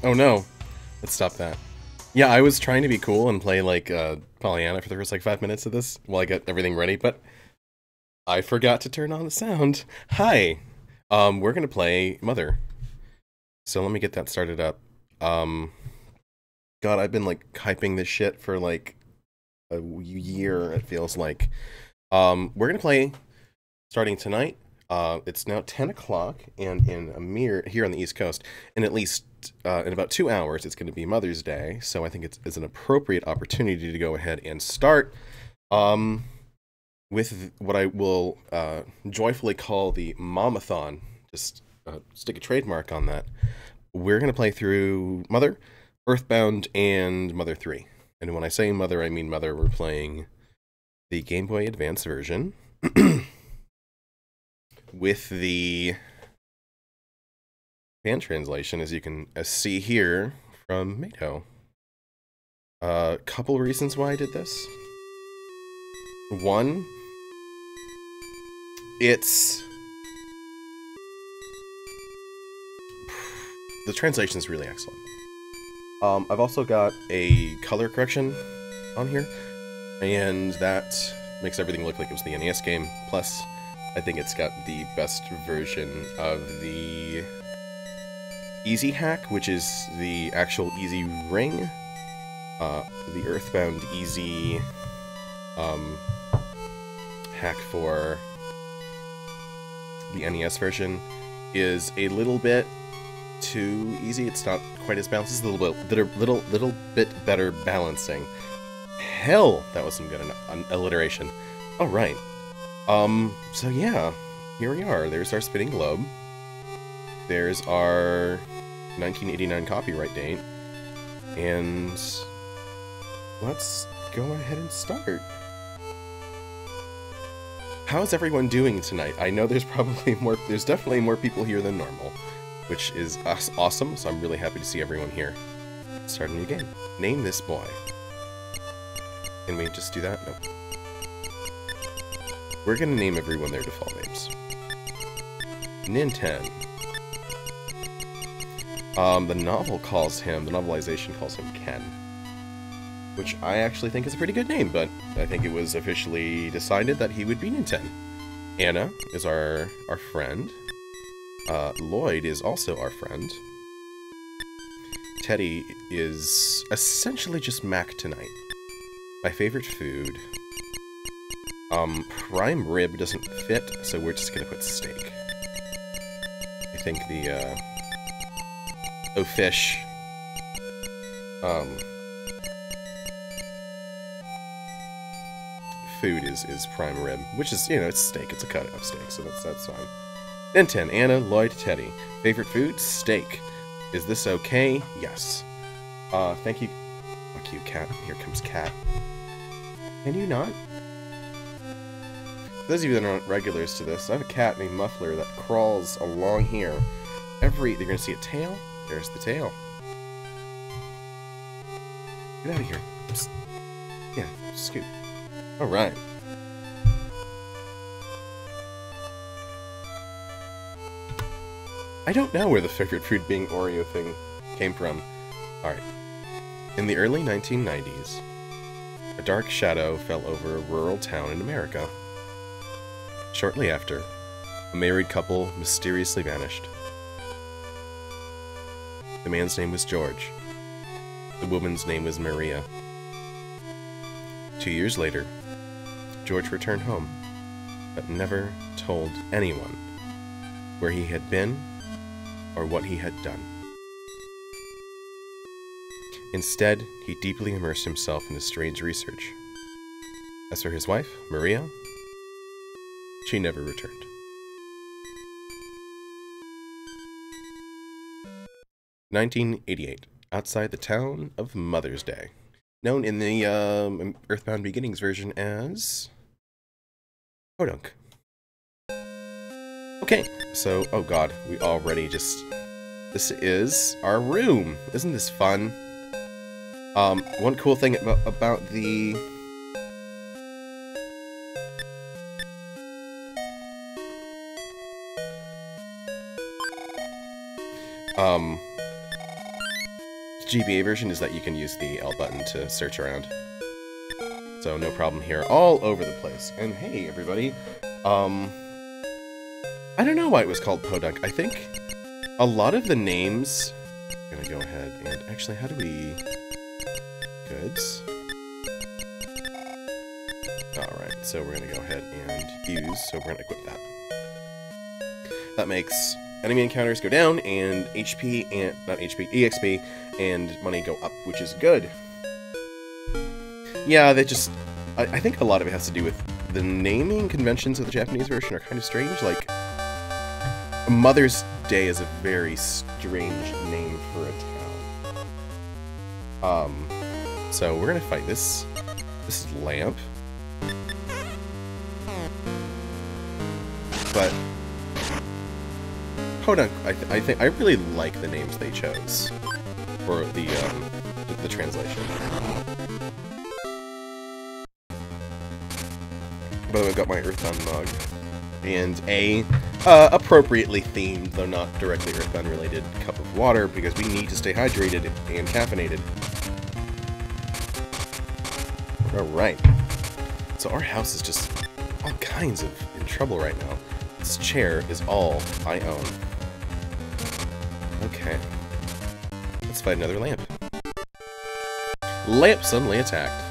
Oh no. Let's stop that. Yeah, I was trying to be cool and play like Pollyanna for the first like 5 minutes of this while I got everything ready, but I forgot to turn on the sound. Hi. We're gonna play Mother. So let me get that started up. Um, God, I've been like hyping this shit for like a year, it feels like. We're gonna play starting tonight. It's now 10 o'clock, and in a mere here on the East Coast, in at least in about 2 hours, it's going to be Mother's Day. So I think it's an appropriate opportunity to go ahead and start with what I will joyfully call the Momathon. Just stick a trademark on that. We're going to play through Mother, Earthbound, and Mother 3. And when I say Mother, I mean Mother. We're playing the Game Boy Advance version. With the fan translation, as you can see here from Mato. A couple reasons why I did this. One, the translation is really excellent. I've also got a color correction on here, and that makes everything look like it was the NES game. Plus, I think it's got the best version of the Easy Hack, which is the actual Easy Ring. The Earthbound Easy hack for the NES version is a little bit too easy. It's not quite as balanced. It's a little bit better balancing. Hell, that was some good alliteration. All right. So yeah, here we are. There's our Spinning Globe. There's our 1989 copyright date. And let's go ahead and start. How's everyone doing tonight? I know there's definitely more people here than normal, which is awesome, so I'm really happy to see everyone here. Start a new game. Name this boy. Can we just do that? Nope. We're gonna name everyone their default names. Ninten. The novelization calls him Ken. Which I actually think is a pretty good name, but I think it was officially decided that he would be Ninten. Anna is our friend. Lloyd is also our friend. Teddy is essentially just Mac tonight. My favorite food. Prime rib doesn't fit, so we're just gonna put steak. I think the, fish. Food is prime rib, which is, it's steak. It's a cut of steak, so that's fine. Ninten, Anna, Lloyd, Teddy. Favorite food? Steak. Is this okay? Yes. Thank you. Fuck you, cat. Here comes cat. Can you not? For those of you that aren't regulars to this, I have a cat named Muffler that crawls along here. You're gonna see a tail. There's the tail. Get out of here. Just, yeah, scoot. Alright. I don't know where the favorite food being Oreo thing came from. Alright. In the early 1990s, a dark shadow fell over a rural town in America. Shortly after, a married couple mysteriously vanished. The man's name was George. The woman's name was Maria. 2 years later, George returned home, but never told anyone where he had been or what he had done. Instead, he deeply immersed himself in strange research. As for his wife, Maria, she never returned. (1988) Outside the town of Mother's Day, known in the Earthbound Beginnings version as Podunk. Okay, so, oh god, we already just... This is our room. Isn't this fun? One cool thing about the... GBA version is that you can use the L button to search around. So no problem here. All over the place. And hey, everybody. I don't know why it was called Podunk. I think a lot of the names... I'm gonna go ahead and... Actually, how do we... Goods. Alright, so we're gonna go ahead and use... So we're gonna equip that. That makes enemy encounters go down, and HP and... Not HP, EXP and money go up, which is good. Yeah, they just... I think a lot of it has to do with the naming conventions of the Japanese version are kind of strange. Like, Mother's Day is a very strange name for a town. So we're gonna fight this lamp. But Podunk, I think I really like the names they chose for the translation. By the way, I've got my Earthbound mug, and a appropriately themed, though not directly Earthbound related, cup of water, because we need to stay hydrated and caffeinated. Alright. So our house is just all kinds of in trouble right now. This chair is all I own. Okay. Let's fight another lamp. Lamp suddenly attacked.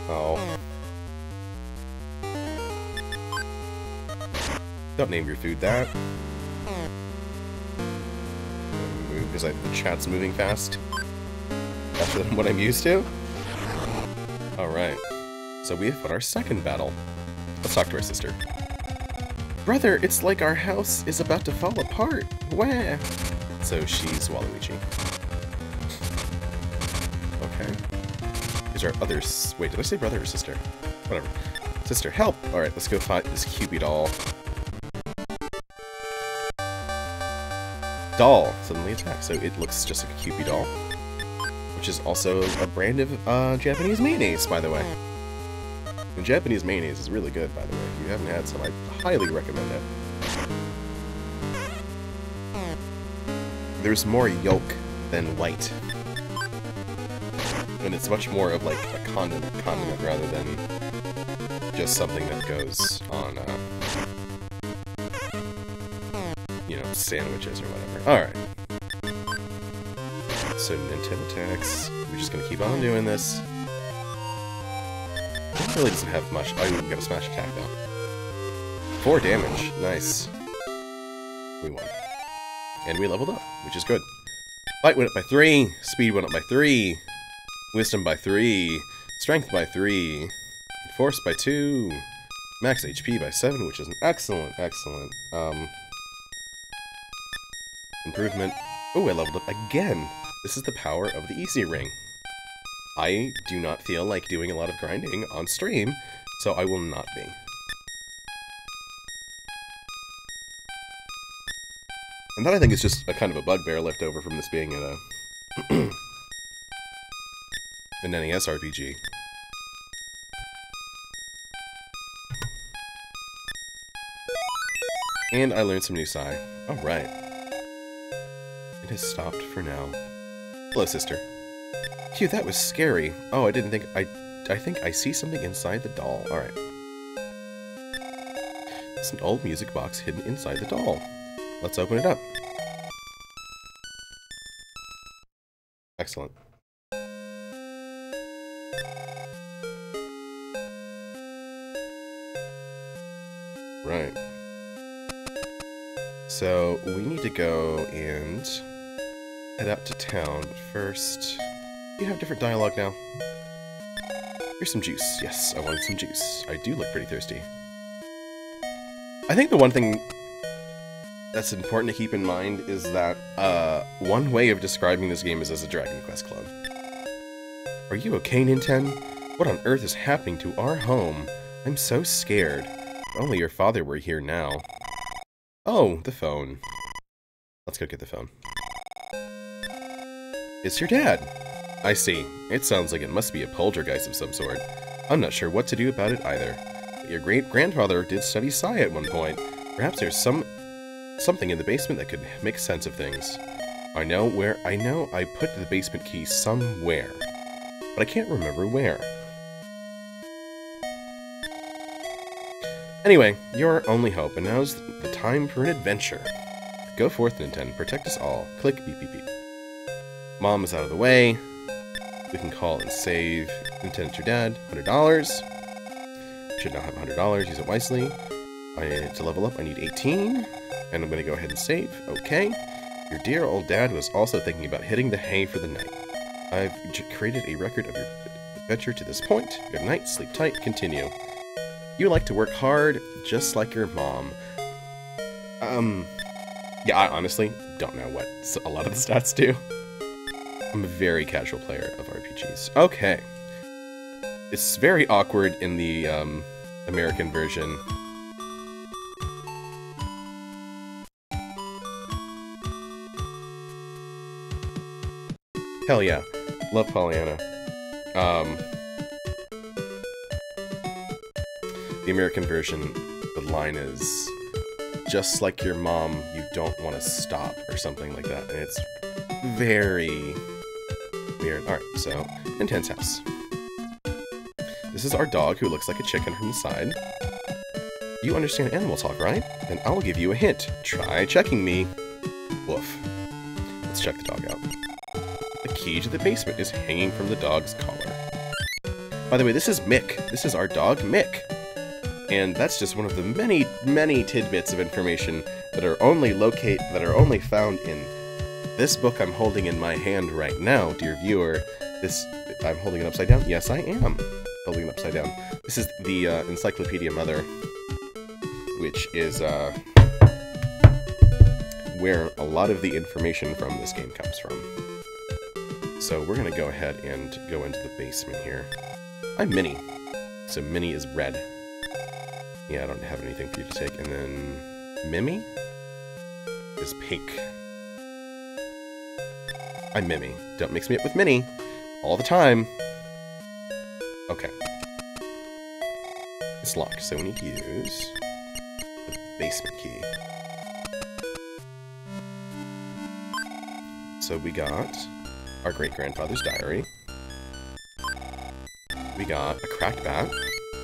Oh. Don't name your food that. Because the chat's moving fast. Faster than what I'm used to. Alright. So we have fought our second battle. Let's talk to our sister. Brother, it's like our house is about to fall apart. Wah! So she's Waluigi. Okay. These are others. Wait, did I say brother or sister? Whatever. Sister, help! Alright, let's go fight this Cupid doll. Doll suddenly attacks, so it looks just like a Cupid doll. Which is also a brand of Japanese mayonnaise, by the way. And Japanese mayonnaise is really good, by the way. If you haven't had some, I highly recommend it. There's more yolk than white. And it's much more of like a condiment rather than just something that goes on, you know, sandwiches or whatever. Alright. So Nintendo attacks. We're just gonna keep on doing this. It really doesn't have much. Oh, we got a smash attack though. 4 damage. Nice. We won. And we leveled up, which is good. Fight went up by 3. Speed went up by 3. Wisdom by 3. Strength by 3. Force by 2. Max HP by 7, which is an excellent improvement. Oh, I leveled up again. This is the power of the Easy Ring. I do not feel like doing a lot of grinding on stream, so I will not be. And that, I think, is just a kind of a bugbear left over from this being an NES RPG. And I learned some new Sai. Alright. It has stopped for now. Hello, sister. Phew, that was scary. Oh, I didn't think... I think I see something inside the doll. Alright. It's an old music box hidden inside the doll. Let's open it up. Excellent. Right. So, we need to go and head out to town. But first, you have different dialogue now. Here's some juice. Yes, I wanted some juice. I do look pretty thirsty. I think the one thing that's important to keep in mind is that one way of describing this game is as a Dragon Quest clone. Are you okay, Ninten? What on earth is happening to our home? I'm so scared. If only your father were here now. Oh, the phone. Let's go get the phone. It's your dad. I see. It sounds like it must be a poltergeist of some sort. I'm not sure what to do about it either. But your great-grandfather did study Sai at one point. Perhaps there's some something in the basement that could make sense of things. I know I put the basement key somewhere, but I can't remember where. Anyway, you're our only hope, and now's the time for an adventure. Go forth, Nintendo. Protect us all. Click, beep, beep, beep. Mom is out of the way. We can call and save Nintendo's your dad. $100. Should now have $100. Use it wisely. To level up, I need 18. And I'm going to go ahead and save. Okay. Your dear old dad was also thinking about hitting the hay for the night. I've created a record of your adventure to this point. Good night. Sleep tight. Continue. You like to work hard, just like your mom. Yeah, I honestly don't know what a lot of the stats do. I'm a very casual player of RPGs. Okay. It's very awkward in the, American version. Hell yeah. Love Pollyanna. The American version, the line is, just like your mom, you don't want to stop, or something like that. And it's very weird. Alright, so, Intense House. This is our dog who looks like a chicken from the side. You understand animal talk, right? Then I'll give you a hint. Try checking me. Woof. Let's check the dog out. The key to the basement is hanging from the dog's collar. By the way, this is Mick. This is our dog, Mick. And that's just one of the many, many tidbits of information that are only found in this book I'm holding in my hand right now, dear viewer. I'm holding it upside down? Yes, I am holding it upside down. This is the Encyclopedia Mother, which is where a lot of the information from this game comes from. So we're going to go ahead and go into the basement here. I'm Minnie. So Minnie is red. Yeah, I don't have anything for you to take. And then Mimi is pink. I'm Mimi. Don't mix me up with Minnie. All the time. Okay. It's locked, so we need to use the basement key. So we got our great-grandfather's diary. We got a cracked bat.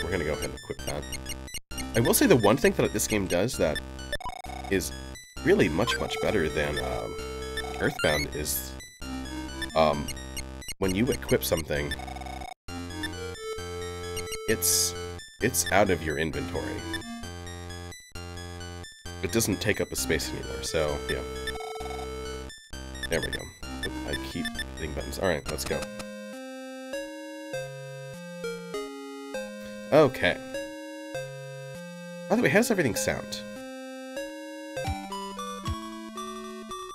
We're gonna go ahead and equip that. I will say the one thing that this game does that is really much, much better than Earthbound is when you equip something, it's out of your inventory. It doesn't take up a space anymore, so yeah. There we go. I keep hitting buttons. Alright, let's go. Okay. By the way, how does everything sound?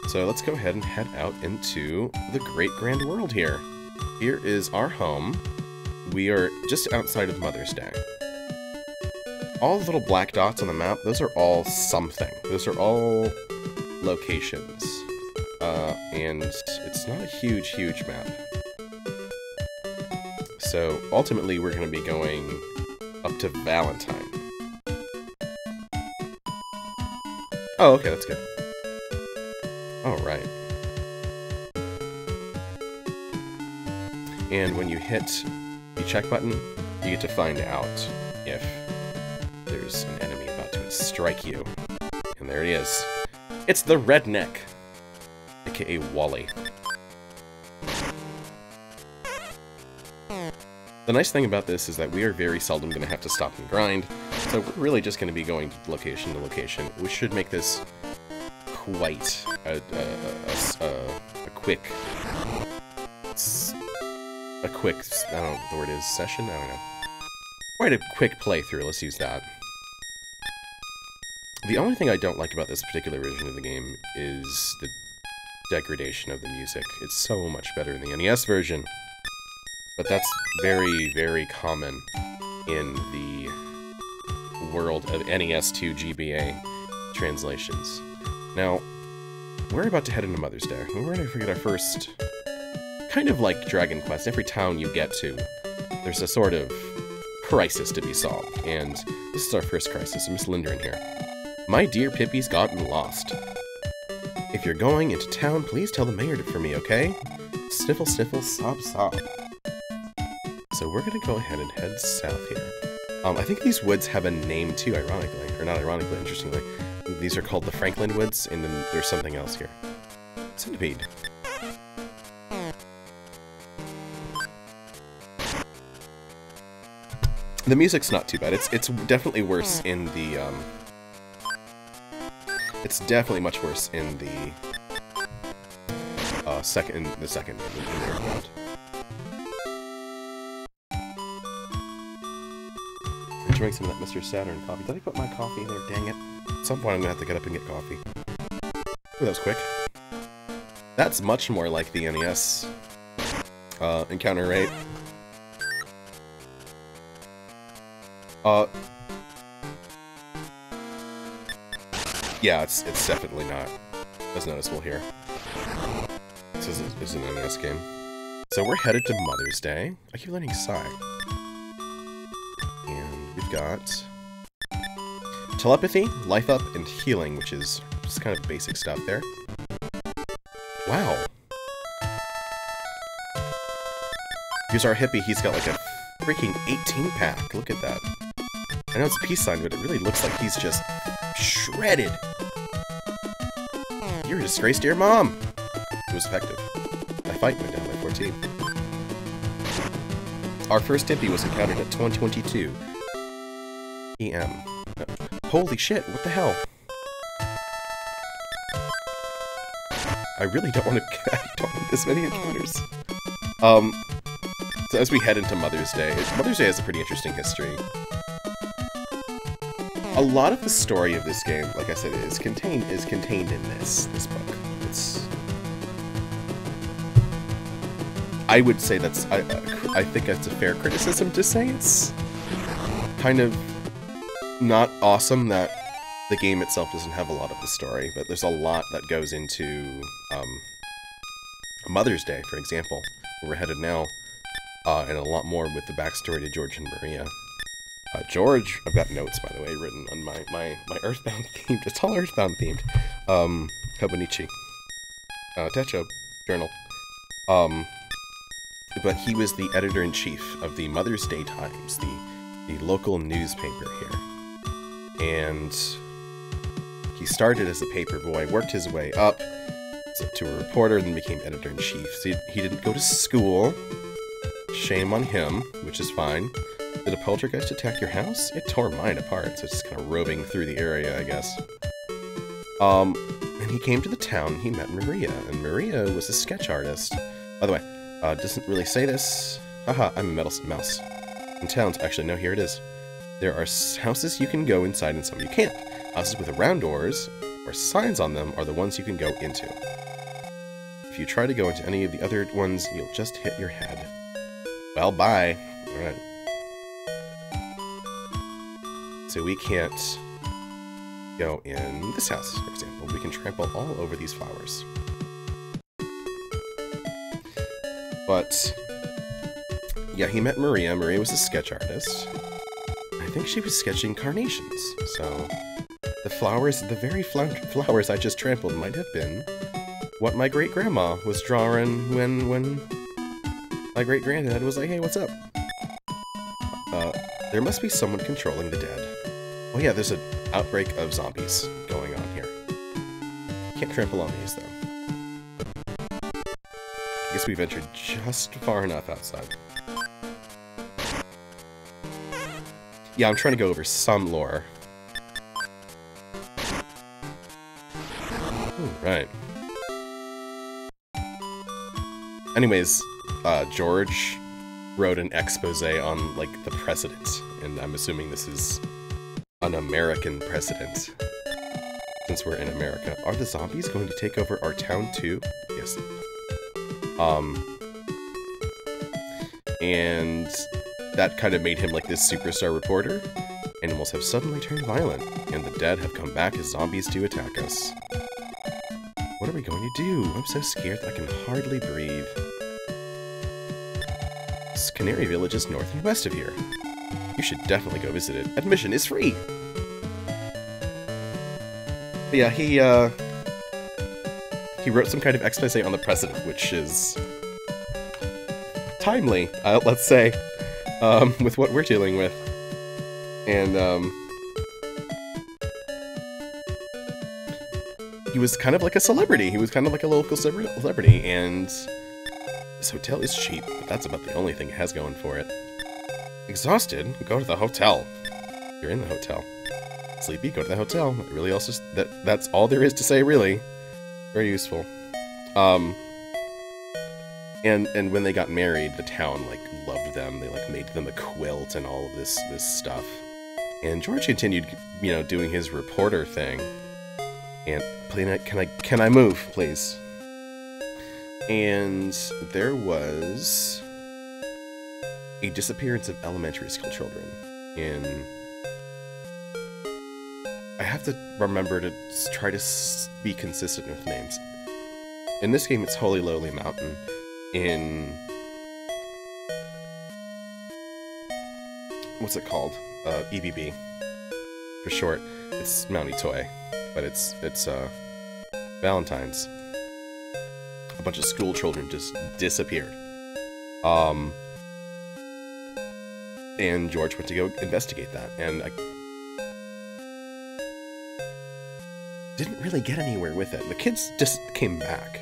So let's go ahead and head out into the great grand world here. Here is our home. We are just outside of Mother's Day. All the little black dots on the map, those are all something. Those are all locations. And it's not a huge, huge map. So ultimately we're going to be going up to Valentine. Oh, okay, that's good. Alright. And when you hit the check button, you get to find out if there's an enemy about to strike you. And there it is. It's the Redneck, aka Wally. The nice thing about this is that we are very seldom going to have to stop and grind, so we're really just going to be going location to location, which should make this quite a quick, I don't know what the word is, session? I don't know. Quite a quick playthrough, let's use that. The only thing I don't like about this particular version of the game is the degradation of the music. It's so much better in the NES version. But that's very, very common in the world of NES2 GBA translations. Now, we're about to head into Mother's Day. We're going to get our first... Kind of like Dragon Quest, every town you get to, there's a sort of crisis to be solved. And this is our first crisis, Miss Lindgren here. My dear Pippi's gotten lost. If you're going into town, please tell the mayor for me, okay? Sniffle, sniffle, sob, sob. So we're gonna go ahead and head south here. I think these woods have a name too, ironically. Or not ironically, interestingly. These are called the Franklin Woods, and then there's something else here. Centipede. The music's not too bad. It's definitely worse in the, it's definitely much worse in the, second round. Enjoying some of that Mr. Saturn coffee. Did I put my coffee there? Dang it. At some point I'm gonna have to get up and get coffee. Ooh, that was quick. That's much more like the NES, encounter rate. Yeah, it's definitely not as noticeable here. This is an NES game. So we're headed to Mother's Day. I keep learning Psy. And we've got telepathy, life up, and healing, which is just kind of basic stuff there. Wow. Here's our hippie. He's got like a freaking 18-pack. Look at that. I know it's a peace sign, but it really looks like he's just shredded. You're a disgrace to your mom. It was effective. My fight went down by 14. Our first hippie was encountered at 2022 PM. Holy shit, what the hell? I really don't want to. I don't want this many encounters. So as we head into Mother's Day has a pretty interesting history. A lot of the story of this game, like I said, is contained in this book. It's. I would say that's. I think that's a fair criticism to say it's kind of not awesome that the game itself doesn't have a lot of the story, but there's a lot that goes into Mother's Day, for example, where we're headed now, and a lot more with the backstory to George and Maria. George, I've got notes, by the way, written on my Earthbound themed, it's all Earthbound themed, Hobonichi, Techo journal. But he was the editor-in-chief of the Mother's Day Times, the local newspaper here. And he started as a paper boy, worked his way up to a reporter, then became editor-in-chief. So he didn't go to school. Shame on him, which is fine. Did a poltergeist attack your house? It tore mine apart, so it's just kind of roving through the area, I guess. And he came to the town, he met Maria, and Maria was a sketch artist. By the way, doesn't really say this. Haha, I'm a meddlesome mouse. In towns, actually, no, here it is. There are houses you can go inside and some you can't. Houses with round doors, or signs on them, are the ones you can go into. If you try to go into any of the other ones, you'll just hit your head. Well, bye. Alright. So we can't go in this house, for example. We can trample all over these flowers. But, yeah, he met Maria. Maria was a sketch artist. I think she was sketching carnations. So, the flowers, the very flowers I just trampled might have been what my great-grandma was drawing when my great-granddad was like, hey, what's up? There must be someone controlling the dead. Oh yeah, there's an outbreak of zombies going on here. Can't trample on these, though. I guess we ventured just far enough outside. Yeah, I'm trying to go over some lore. Right. Anyways, George wrote an expose on, like, the president, and I'm assuming this is an American president, since we're in America. Are the zombies going to take over our town, too? Yes. And that kind of made him, like, this superstar reporter. Animals have suddenly turned violent, and the dead have come back as zombies to attack us. What are we going to do? I'm so scared that I can hardly breathe. This Canary Village is north and west of here. You should definitely go visit it. Admission is free! But yeah, he wrote some kind of expose on the president, which is timely, let's say, with what we're dealing with. And, he was kind of like a celebrity. He was kind of like a local celebrity, and this hotel is cheap, but that's about the only thing it has going for it. Exhausted? Go to the hotel. You're in the hotel. Sleepy? Go to the hotel. It really also that's all there is to say, really. Very useful. And when they got married, the town like loved them. They like made them a quilt and all of this stuff. And George continued, you know, doing his reporter thing. And can I move, please? And there was a disappearance of elementary school children in... I have to remember to try to be consistent with names. In this game, it's Holy Lowly Mountain. In... what's it called? EBB. For short. It's Mount Itoy. But it's Valentine's. A bunch of school children just disappeared. And George went to go investigate that, and I didn't really get anywhere with it. The kids just came back.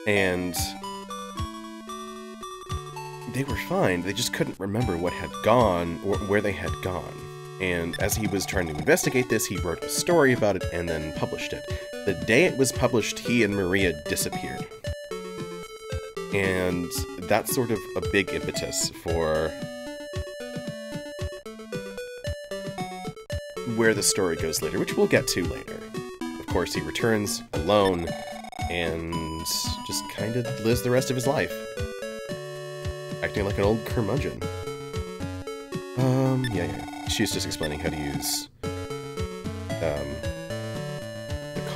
And they were fine, they just couldn't remember what had gone, or where they had gone. And as he was trying to investigate this, he wrote a story about it and then published it. The day it was published, he and Maria disappeared. And that's sort of a big impetus for where the story goes later, which we'll get to later. Of course, he returns alone and just kind of lives the rest of his life, acting like an old curmudgeon. Yeah. She's just explaining how to use the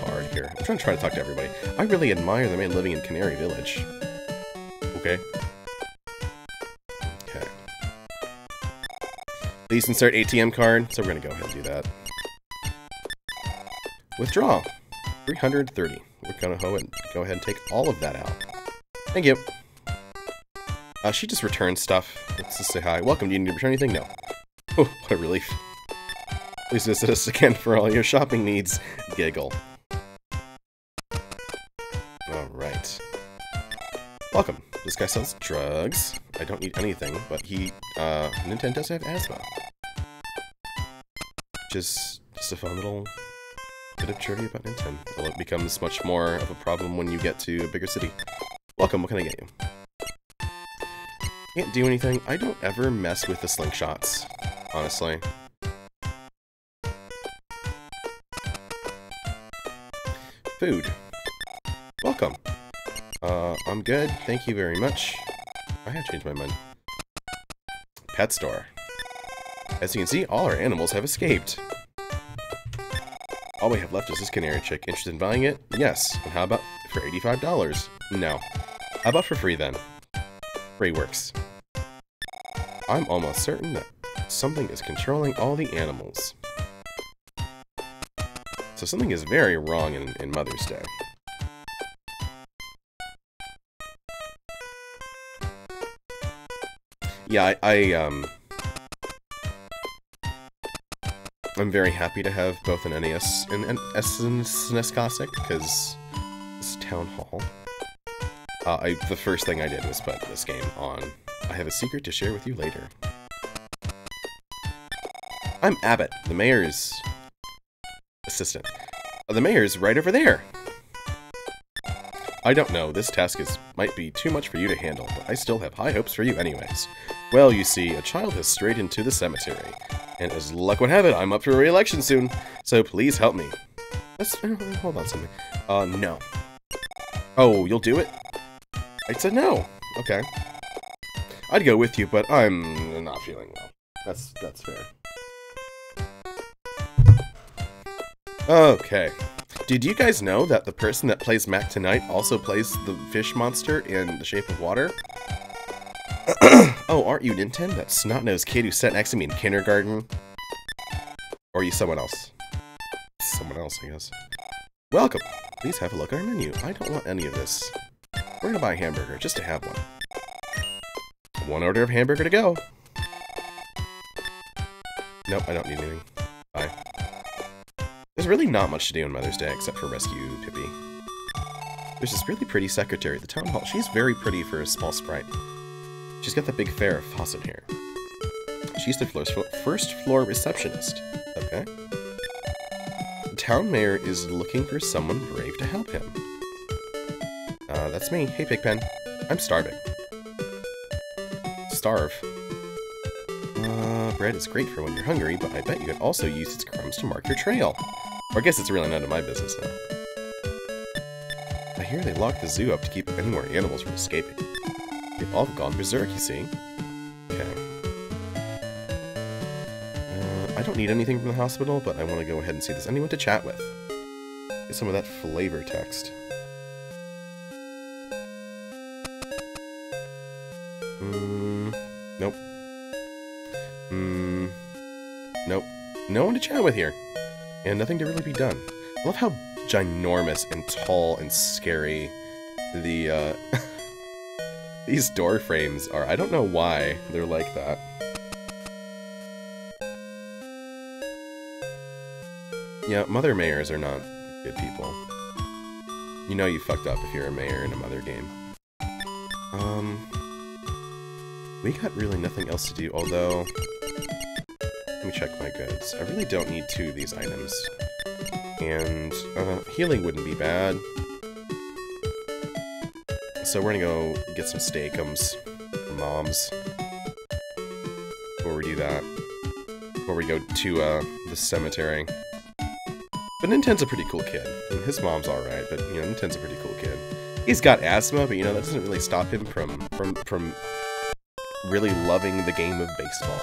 card here. I'm trying to talk to everybody. I really admire the man living in Canary Village. Okay. Okay. Please insert ATM card, so we're gonna go ahead and do that. Withdraw. 330. We're gonna go ahead and take all of that out. Thank you. She just returned stuff. Let's just say hi. Welcome. Do you need to return anything? No. Oh, what a relief. Please visit us again for all your shopping needs. Giggle. Alright. Welcome. This guy sells drugs. I don't need anything, but Nintendo does have asthma. Just a fun little bit of trivia about Nintendo. Well, it becomes much more of a problem when you get to a bigger city. Welcome, what can I get you? Can't do anything. I don't ever mess with the slingshots, honestly. Food. Welcome. I'm good. Thank you very much. I have changed my mind. Pet store. As you can see, all our animals have escaped. All we have left is this canary chick. Interested in buying it? Yes. And how about for $85? No. How about for free then? Free works. I'm almost certain that something is controlling all the animals. So something is very wrong in Mother's Day. Yeah, I'm very happy to have both an NES and an SNES Classic, because this Town Hall. The first thing I did was put this game on. I have a secret to share with you later. I'm Abbott, the mayor's assistant. The mayor's right over there! I don't know, this task might be too much for you to handle, but I still have high hopes for you anyways. Well, you see, a child has strayed into the cemetery, and as luck would have it, I'm up for re-election soon, so please help me. Hold on something. No. Oh, you'll do it? I said no. Okay. I'd go with you, but I'm not feeling well. That's fair. Okay. Did you guys know that the person that plays Mac tonight also plays the fish monster in The Shape of Water? Oh, aren't you Nintendo, that snot-nosed kid who sat next to me in kindergarten? Or are you someone else? Someone else, I guess. Welcome! Please have a look at our menu. I don't want any of this. We're gonna buy a hamburger, just to have one. One order of hamburger to go! Nope, I don't need anything. Bye. There's really not much to do on Mother's Day except for rescue Pippi. There's this really pretty secretary at the town hall. She's very pretty for a small sprite. She's got the big Farrah Fawcett hair. She's the first floor receptionist. Okay. The town mayor is looking for someone brave to help him. That's me. Hey, Pigpen. I'm starving. Starve. Bread is great for when you're hungry, but I bet you could also use its crumbs to mark your trail. Or I guess it's really none of my business now. I hear they locked the zoo up to keep any more animals from escaping. They've all gone berserk, you see. Okay. I don't need anything from the hospital, but I want to go ahead and see if there's anyone to chat with. Get some of that flavor text. Nope. Nope. No one to chat with here. And nothing to really be done. I love how ginormous and tall and scary the, these door frames are. I don't know why they're like that. Yeah, mother mayors are not good people. You know you fucked up if you're a mayor in a mother game. We got really nothing else to do, although... Let me check my goods. I really don't need 2 of these items. And, healing wouldn't be bad. So we're gonna go get some steakums from Mom's. Before we do that. Before we go to, the cemetery. But Ninten's a pretty cool kid. I mean, his mom's alright, but, you know, Ninten's a pretty cool kid. He's got asthma, but, you know, that doesn't really stop him from really loving the game of baseball.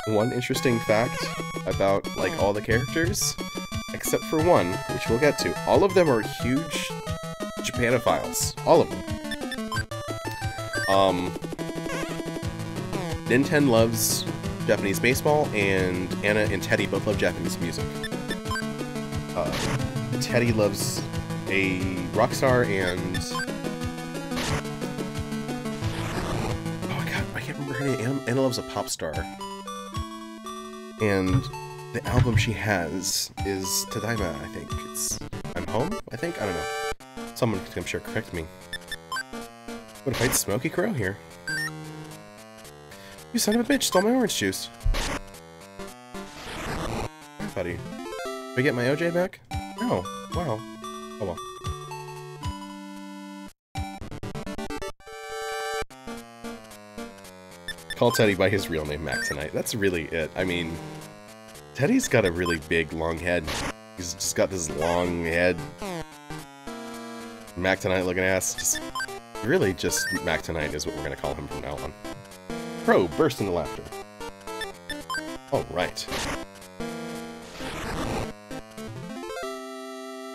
One interesting fact about, like, all the characters, except for one, which we'll get to, all of them are huge Japanophiles. All of them. Ninten loves Japanese baseball, and Anna and Teddy both love Japanese music. Teddy loves a rock star, and... Oh god, I can't remember her name. Anna loves a pop star. And the album she has is Tadaima, I think. It's... I'm Home, I think? I don't know. Someone can, I'm sure, correct me. What if I had Smokey Crow here? You son of a bitch, stole my orange juice. Hi, buddy. Did I get my OJ back? No. Wow. Oh well. Call Teddy by his real name, Maxonite. That's really it. I mean, Teddy's got a really big, long head. He's just got this long head. Maxonite looking ass. Just, really just Maxonite is what we're gonna call him from now on. Crow burst into laughter. Alright.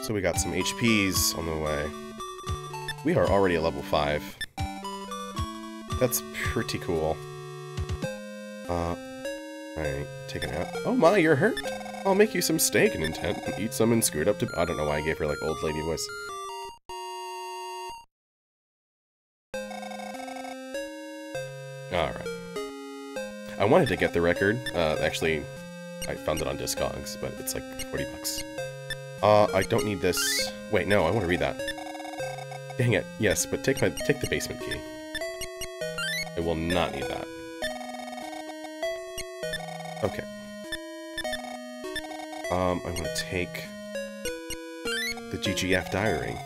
So we got some HPs on the way. We are already at level 5. That's pretty cool. Alright, take a nap. Oh my, you're hurt! I'll make you some steak and intent and eat some and screw it up to- I don't know why I gave her, like, old lady voice. Alright. I wanted to get the record. Actually, I found it on Discogs, but it's like 40 bucks. I don't need this. Wait, no, I want to read that. Dang it. Yes, but take the basement key. I will not need that. Okay. I want to take the GGF diary.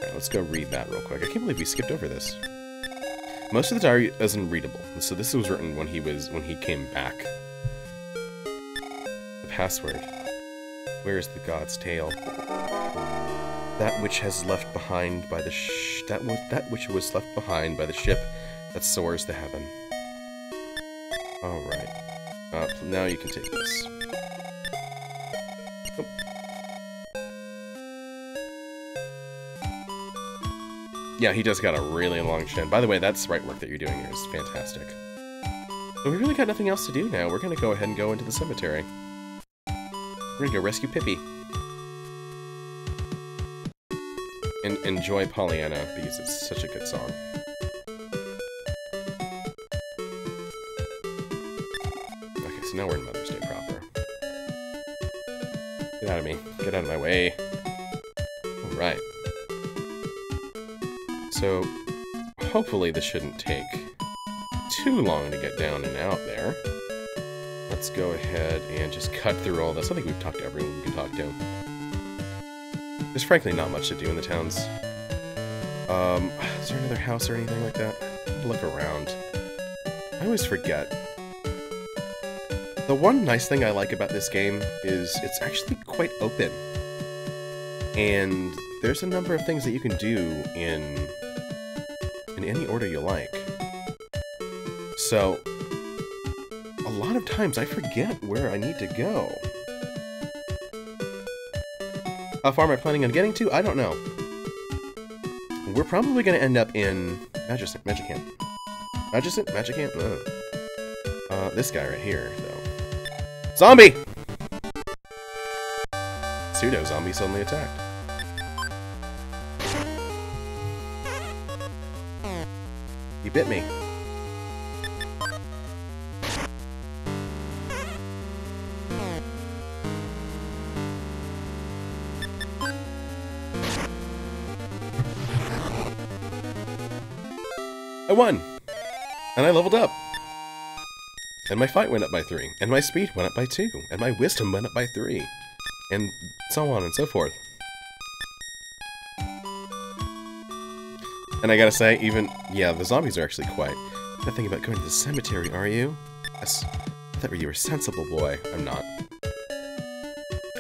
Alright, let's go read that real quick. I can't believe we skipped over this. Most of the diary isn't readable, so this was written when he came back. The password. Where is the god's tale? That which has left behind by the that which was left behind by the ship that soars to heaven. Alright. Now you can take this. Oh. Yeah, he just got a really long chin. By the way, that sprite work that you're doing here is fantastic. But we really got nothing else to do now. We're gonna go ahead and go into the cemetery. We're gonna go rescue Pippi. And enjoy Pollyanna, because it's such a good song. Okay, so now we're in Mother's Day proper. Get out of me. Get out of my way. Alright. So, hopefully this shouldn't take too long to get down and out there. Let's go ahead and just cut through all this. I think we've talked to everyone we can talk to. There's frankly not much to do in the towns. Is there another house or anything like that? Look around. I always forget. The one nice thing I like about this game is it's actually quite open. And there's a number of things that you can do in any order you like. So, a lot of times I forget where I need to go. How far am I planning on getting to? I don't know. We're probably going to end up in Magicant. Magicant? Oh. This guy right here, though. Zombie! Pseudo-zombie suddenly attacked. He bit me. I won! And I leveled up! And my fight went up by 3, and my speed went up by 2, and my wisdom went up by 3, and so on and so forth. And I gotta say, yeah, the zombies are actually quite... Not thinking about going to the cemetery, are you? Yes. I thought you were a sensible boy. I'm not.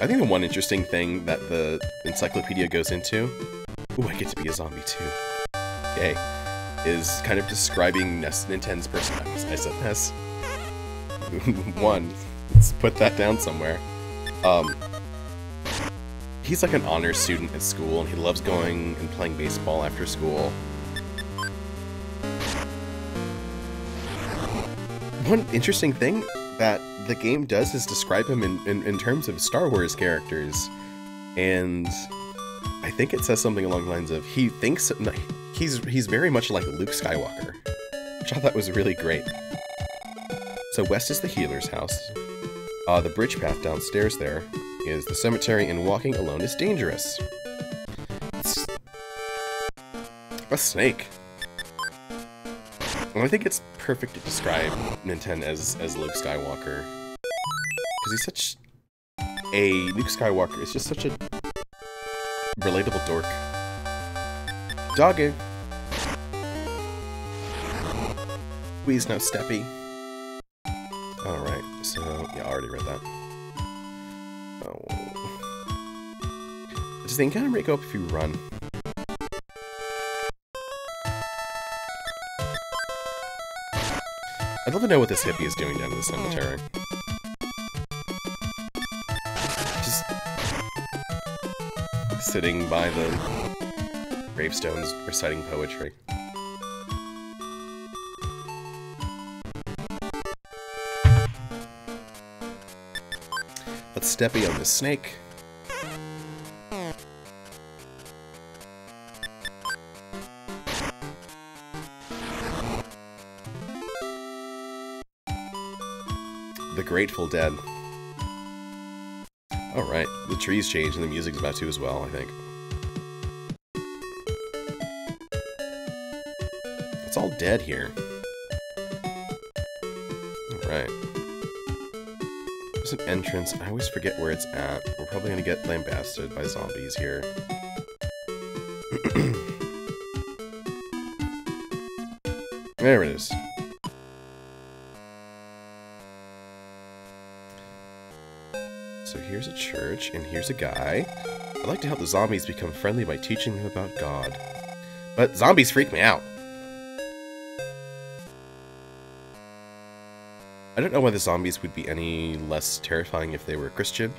I think the one interesting thing that the encyclopedia goes into... Ooh, I get to be a zombie too. Okay. Is kind of describing Nintendo's personalities. I said this. One. Let's put that down somewhere. He's like an honor student at school, and he loves going and playing baseball after school. One interesting thing that the game does is describe him in terms of Star Wars characters. And I think it says something along the lines of, he thinks he's very much like Luke Skywalker, which I thought was really great. So west is the healer's house. The bridge path downstairs there is the cemetery, and walking alone is dangerous. It's a snake. And I think it's perfect to describe Nintendo as Luke Skywalker. Because he's such a... Luke Skywalker is just such a relatable dork. Doggy. Please no steppy. Alright, so, yeah, I already read that. Oh. Does the encounter rate go up if you run? I'd love to know what this hippie is doing down in the cemetery. Just sitting by the gravestones, reciting poetry. Let's steppy on this snake. The Grateful Dead. Alright, the trees change and the music's about to as well, I think. It's all dead here. Alright. There's an entrance. I always forget where it's at. We're probably gonna get lambasted by zombies here. There it is. So here's a church, and here's a guy. I'd like to help the zombies become friendly by teaching them about God. But zombies freak me out. I don't know why the zombies would be any less terrifying if they were Christian.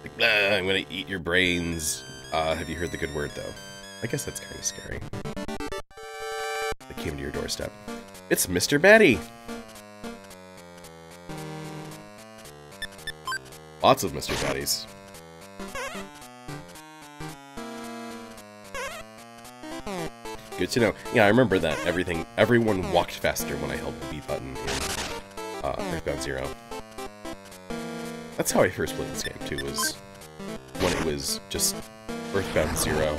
Like, nah, I'm gonna eat your brains. Have you heard the good word, though? I guess that's kind of scary. They came to your doorstep. It's Mr. Batty! Lots of Mr. Baddies. Good to know. Yeah, I remember that everyone walked faster when I held the B button in Earthbound Zero. That's how I first played this game too, was when it was just Earthbound Zero.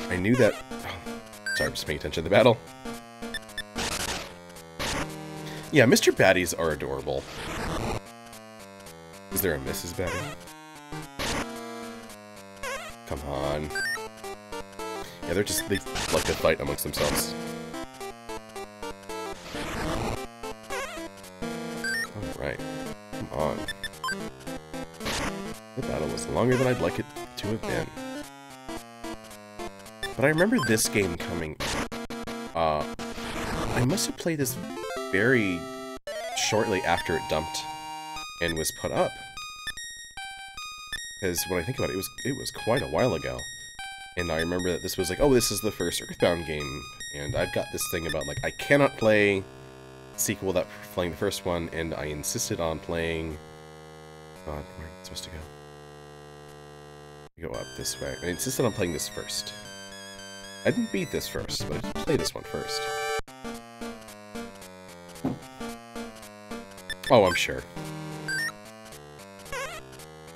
I knew that... Oh, sorry, I'm just paying attention to the battle. Yeah, Mr. Baddies are adorable. Is there a Mrs. Baddie? Come on. Yeah, they like to fight amongst themselves. Alright. Come on. The battle was longer than I'd like it to have been. But I remember this game coming... I must have played this very shortly after it dumped and was put up. Because when I think about it, it was quite a while ago. And I remember that this was like, oh, this is the first Earthbound game. And I've got this thing about, like, I cannot play the sequel without playing the first one, and I insisted on playing... God, where am I supposed to go? Go up this way. I insisted on playing this first. I didn't beat this first, but I did play this one first. Oh, I'm sure.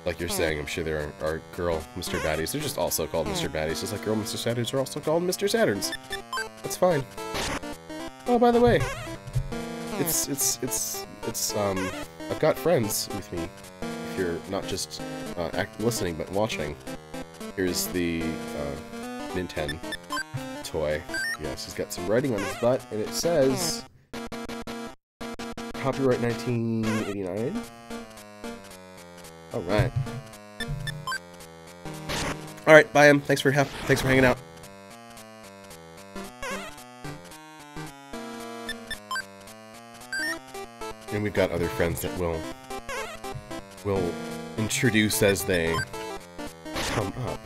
Like you're saying, I'm sure there are girl Mr. Baddies. They're just also called Mr. Baddies, just like girl Mr. Saturns are also called Mr. Saturns. That's fine. Oh, by the way, I've got friends with me. If you're not just listening but watching, here's the Nintendo toy. Yes, he's got some writing on his butt, and it says copyright 1989. Alright. Alright, bye, Em. Thanks for hanging out. And we've got other friends that will introduce as they come up.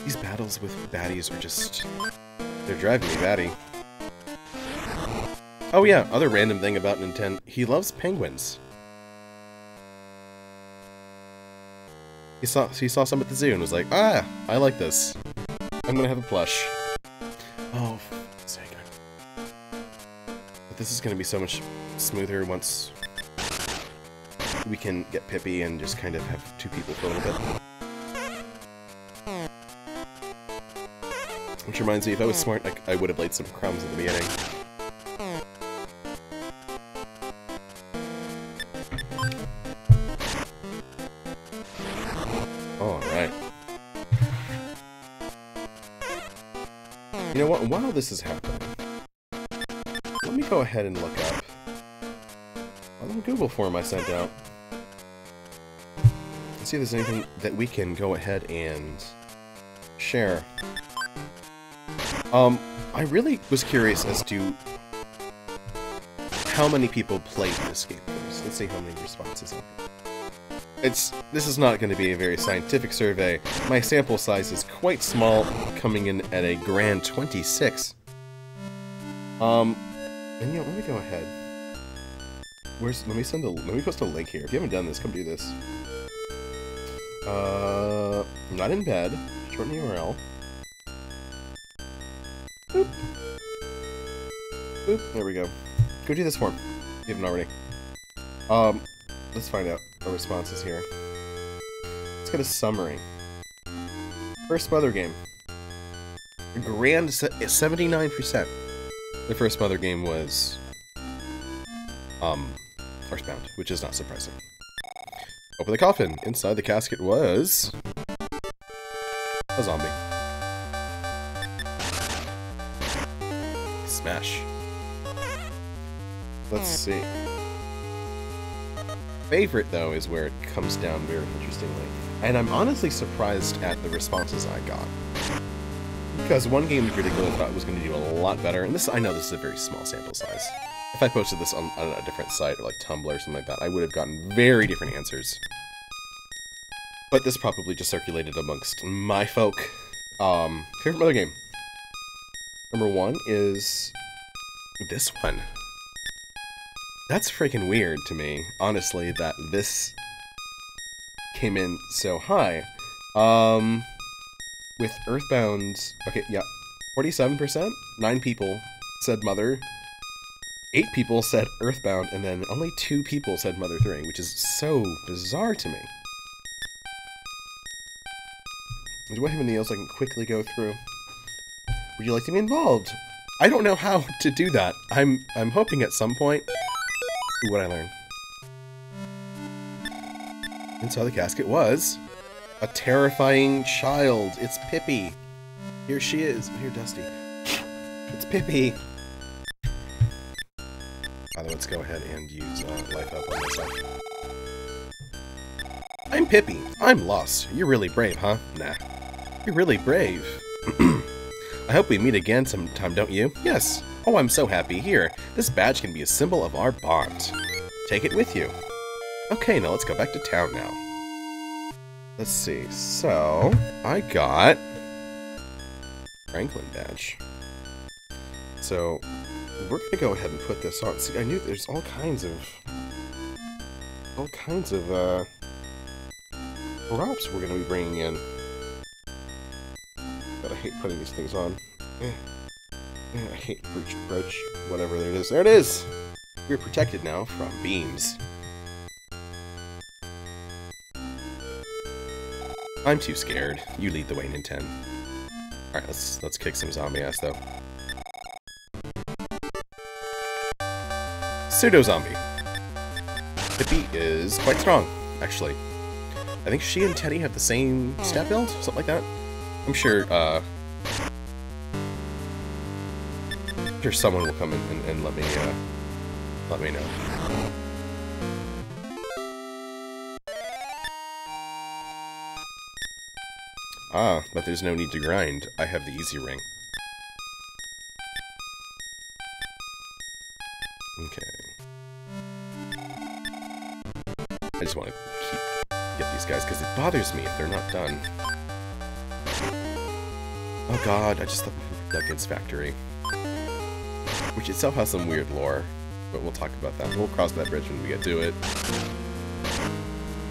These battles with baddies are just... they're driving me batty. Oh yeah, other random thing about Nintendo. He loves penguins. He saw some at the zoo and was like, ah, I like this. I'm gonna have a plush. Oh, for fuck's sake. But this is gonna be so much smoother once we can get Pippi and just kind of have two people for a little bit. Which reminds me, if I was smart, I would have laid some crumbs at the beginning. Alright. You know what? While this is happening, let me go ahead and look up a little Google form I sent out. Let's see if there's anything that we can go ahead and share. I really was curious as to how many people played this game first. Let's see how many responses are. This is not going to be a very scientific survey. My sample size is quite small, coming in at a grand 26. And you know, let me go ahead. Let me post a link here. If you haven't done this, come do this. Not in bed. Shorten the URL. Boop. Boop. There we go. Go do this form, if you haven't already. Let's find out our responses here. Let's get a summary. First Mother game. A grand 79%. The first Mother game was Earthbound, which is not surprising. Open the coffin. Inside the casket was a zombie. Smash. Let's see. Favorite, though, is where it comes down very interestingly. And I'm honestly surprised at the responses I got. Because one game in particular I thought was going to do a lot better, and I know this is a very small sample size. If I posted this on a different site, or like Tumblr or something like that, I would have gotten very different answers. But this probably just circulated amongst my folk. Favorite Mother game? Number 1 is this one. That's freaking weird to me, honestly, that this came in so high. With Earthbound, okay, yeah, 47%? 9 people said Mother, 8 people said Earthbound, and then only 2 people said Mother 3, which is so bizarre to me. Do I have anything else I can quickly go through? Would you like to be involved? I don't know how to do that. I'm hoping at some point. Ooh, what'd I learn? Inside the casket was a terrifying child. It's Pippi. Here she is. Here, Dusty. It's Pippi. Let's go ahead and use life up on myself. I'm Pippi. I'm lost. You're really brave, huh? Nah. You're really brave. I hope we meet again sometime, don't you? Yes. Oh, I'm so happy. Here, this badge can be a symbol of our bond. Take it with you. Okay, now let's go back to town now. Let's see. So, I got Franklin badge. So, we're gonna go ahead and put this on. See, I knew there's all kinds of props we're gonna be bringing in. But I hate putting these things on. I hate approach, whatever it is. There it is! We're protected now from beams. I'm too scared. You lead the way, Ninten. Alright, let's kick some zombie ass though. Pseudo-zombie. Pippi is quite strong, actually. I think she and Teddy have the same stat build, something like that. I'm sure someone will come in and let me know. Ah, but there's no need to grind. I have the easy ring. Okay. I just want to get these guys because it bothers me if they're not done. Oh god, I just thought Duncan's factory. Which itself has some weird lore, but we'll talk about that. We'll cross that bridge when we get to it.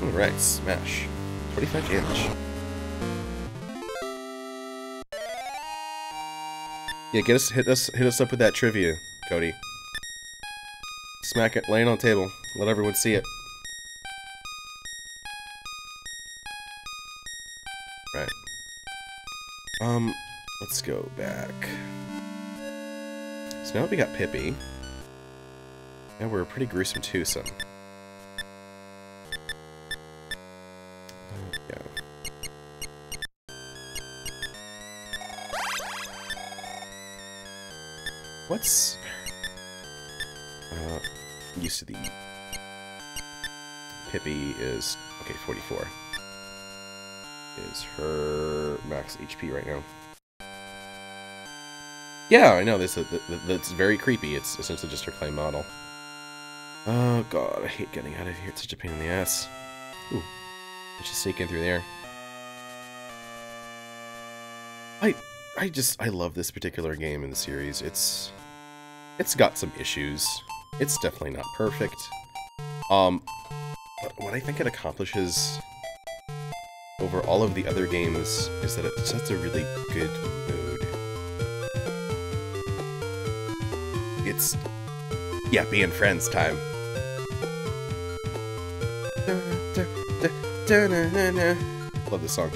Alright, smash. 25 damage. Yeah, hit us up with that trivia, Cody. Smack it, lay it on the table. Let everyone see it. Right. Let's go back. So now that we got Pippi, and we're a pretty gruesome twosome. Yeah. What's used to the Pippi is okay. 44 is her max HP right now. Yeah, I know this. That's very creepy. It's essentially just her clay model. Oh god, I hate getting out of here. It's such a pain in the ass. Ooh, let's just sneak in through there. I love this particular game in the series. It's got some issues. It's definitely not perfect. But what I think it accomplishes over all of the other games is that it sets a really good mood. It's, yeah, being friends time. Love this song.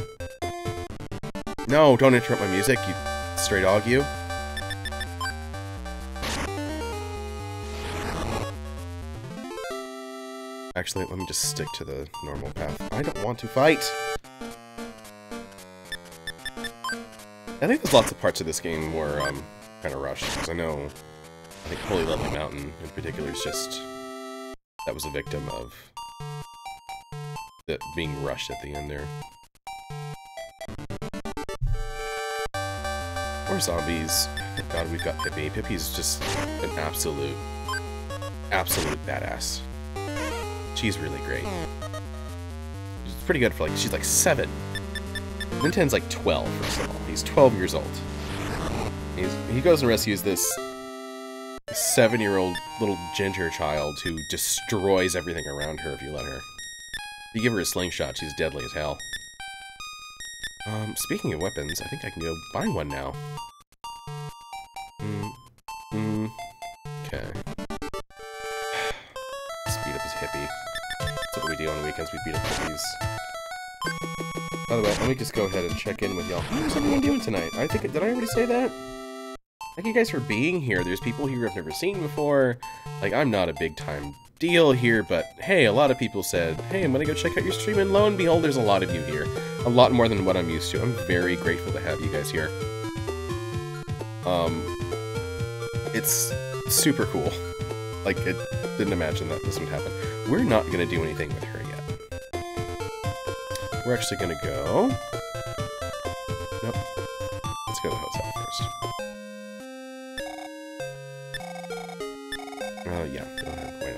No, don't interrupt my music, you stray dog, you. Actually, let me just stick to the normal path. I don't want to fight! I think there's lots of parts of this game where, kind of rushed, because I think Holy Lovely Mountain, in particular, is just... that was a victim of... it being rushed at the end there. More zombies. Thank god we've got Pippi. Pippi's just an absolute badass. She's really great. She's pretty good for like, she's like 7. Ninten's like 12 or so. He's 12 years old. He goes and rescues this 7-year-old little ginger child who destroys everything around her if you let her. If you give her a slingshot, she's deadly as hell. Speaking of weapons, I think I can go buy one now. Okay. Speed up his hippie. That's what we do on weekends, we beat up hippies. By the way, let me just go ahead and check in with y'all. How's everyone doing tonight? Did I already say that? Thank you guys for being here. There's people here I've never seen before. Like, I'm not a big-time deal here, but hey, a lot of people said, hey, I'm gonna go check out your stream, and lo and behold, there's a lot of you here. A lot more than what I'm used to. I'm very grateful to have you guys here. It's super cool. Like, I didn't imagine that this would happen. We're not gonna do anything with her yet. We're actually gonna go... Nope. Let's go to the hotel first. Yeah, go ahead. Why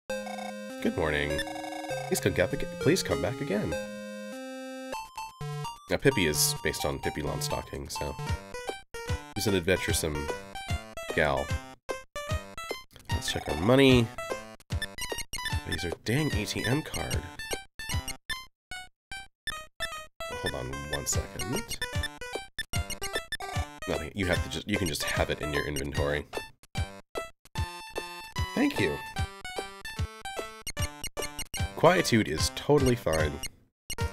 not? Good morning. Please come back again. Now, Pippi is based on Pippi Longstocking, so... She's an adventuresome gal. Let's check our money. Use our dang ATM card. Hold on 1 second. Nothing. You can just have it in your inventory. Thank you. Quietude is totally fine.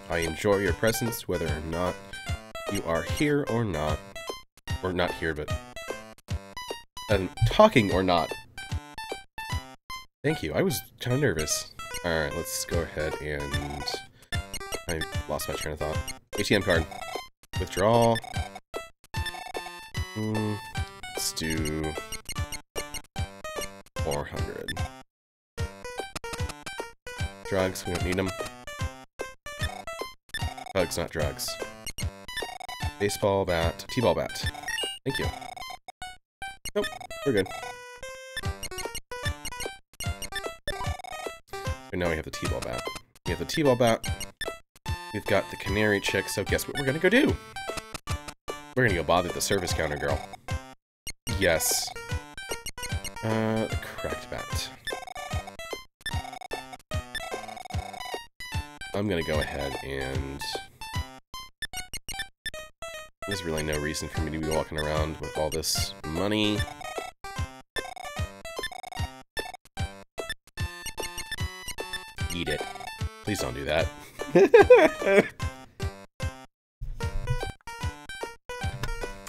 I enjoy your presence whether or not you are here or not. Or not here, but... talking or not. Thank you. I was kind of nervous. Alright, let's go ahead and... I lost my train of thought. ATM card. Withdraw. Let's do... 400. Drugs, we don't need them. Bugs, not drugs. Baseball bat. T-ball bat. Thank you. Nope, we're good. And now we have the T-ball bat. We have the T-ball bat. We've got the canary chick, so guess what we're gonna go do? We're gonna go bother the service counter girl. Yes. The cracked bat. I'm gonna go ahead and... There's really no reason for me to be walking around with all this money. Eat it. Please don't do that.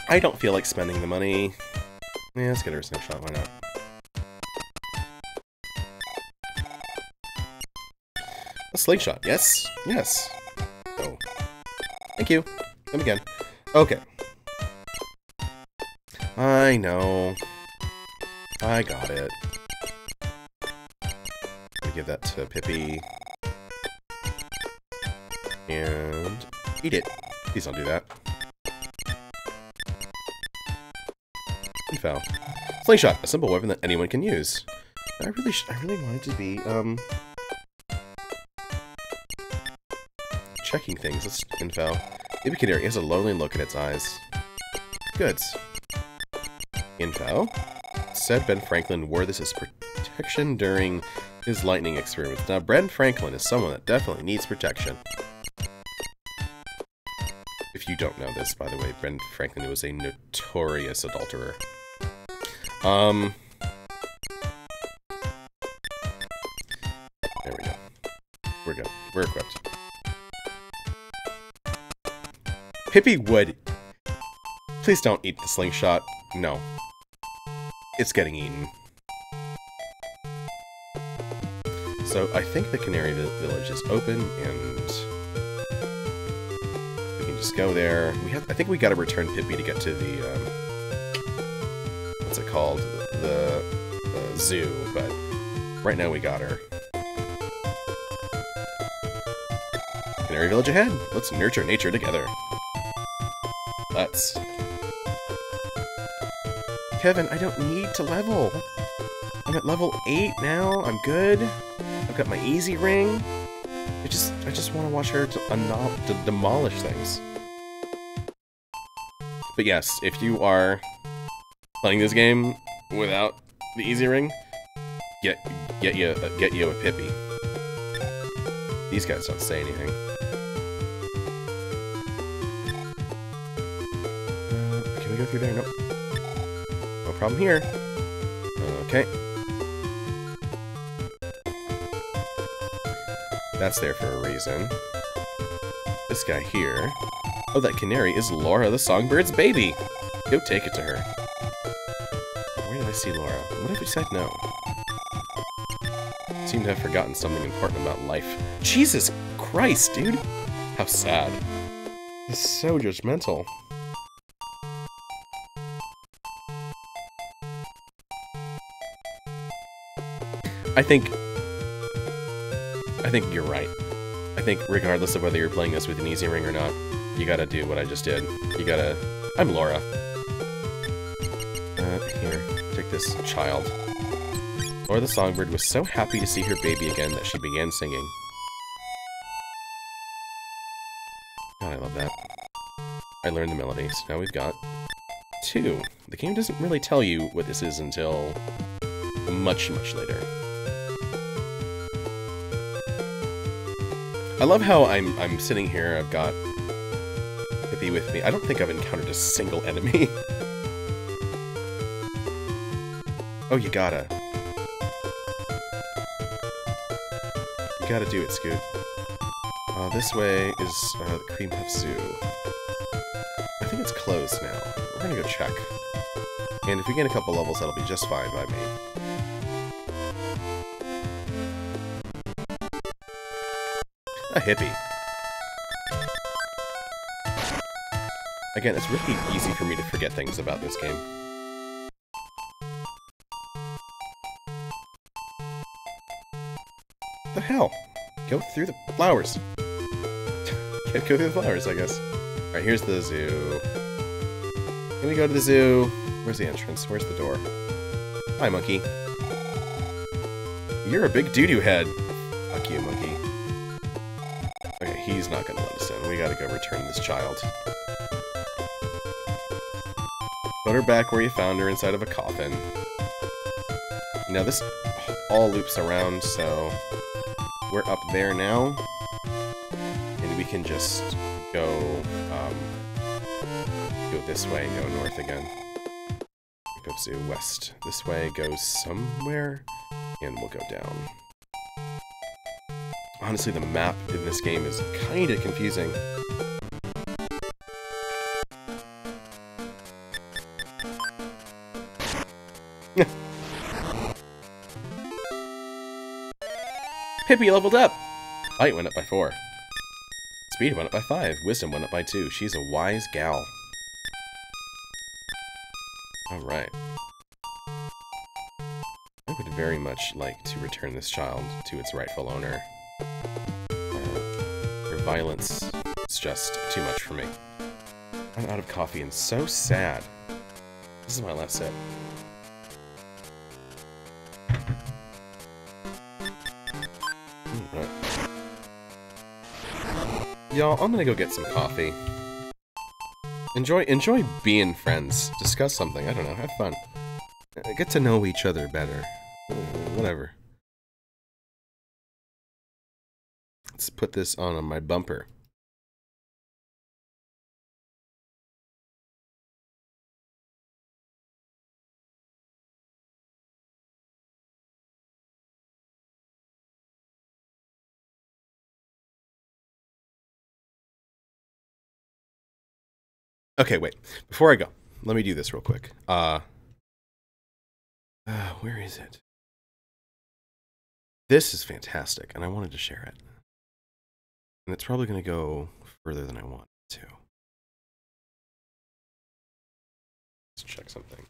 I don't feel like spending the money. Yeah, let's get her a snapshot, why not? A slingshot, yes, yes. Oh. Thank you. Come again. Okay. I know. I got it. I'll give that to Pippi. And eat it. Please don't do that. Info. Slingshot, a simple weapon that anyone can use. I really wanted to be, checking things. Let's info. Baby Canary has a lonely look in its eyes. Goods. Info. Said Ben Franklin wore this as protection during his lightning experiments. Now, Ben Franklin is someone that definitely needs protection. If you don't know this, by the way, Ben Franklin was a notorious adulterer. There we go. We're good. We're equipped. Pippi would... Please don't eat the slingshot. No. It's getting eaten. So, I think the Canary Village is open, and... we can just go there. I think we gotta return Pippi to get to the, what's it called? The zoo, but right now we got her. Canary Village ahead! Let's nurture nature together. Let's. Kevin, I don't need to level. I'm at level 8 now. I'm good. I've got my easy ring. I just want to watch her to demolish things. But yes, if you are playing this game without the easy ring, get you a Pippi. These guys don't say anything. Can we go through there? Nope. No problem here. Okay. That's there for a reason. This guy here. Oh, that canary is Laura the Songbird's baby. Go take it to her. Where did I see Laura? What if we said no? Seem to have forgotten something important about life. Jesus Christ, dude! How sad. He's so judgmental. I think you're right. I think regardless of whether you're playing this with an easy ring or not, you gotta do what I just did. You gotta... I'm Laura. Here, take this child. Laura the Songbird was so happy to see her baby again that she began singing. God, I love that. I learned the melody, so now we've got 2. The game doesn't really tell you what this is until much, much later. I love how I'm sitting here, I've got Pippi with me. I don't think I've encountered a single enemy. Oh, you gotta. You gotta do it, Scoot. This way is the Cream Puff Zoo. I think it's closed now. We're gonna go check. And if we gain a couple levels, that'll be just fine by me. A hippie. Again, it's really easy for me to forget things about this game. What the hell? Go through the flowers. Can't go through the flowers, I guess. Alright, here's the zoo. Can we go to the zoo? Where's the entrance? Where's the door? Hi, monkey. You're a big doo-doo head. Fuck you, monkey. Okay, he's not gonna let us in. We gotta go return this child. Put her back where you found her, inside of a coffin. Now this all loops around, so we're up there now. And we can just go this way and go north again. Go to west. This way goes somewhere, and we'll go down. Honestly, the map in this game is kind of confusing. Pippi leveled up! Height went up by 4. Speed went up by 5. Wisdom went up by 2. She's a wise gal. Alright. I would very much like to return this child to its rightful owner. Her violence is just too much for me. I'm out of coffee and so sad. This is my last sip. Right. Y'all, I'm gonna go get some coffee. Enjoy being friends. Discuss something. I don't know. Have fun. Get to know each other better. Whatever. Let's put this on my bumper. Okay, wait. Before I go, let me do this real quick. Where is it? This is fantastic, and I wanted to share it. And it's probably going to go further than I want it to. Let's check something.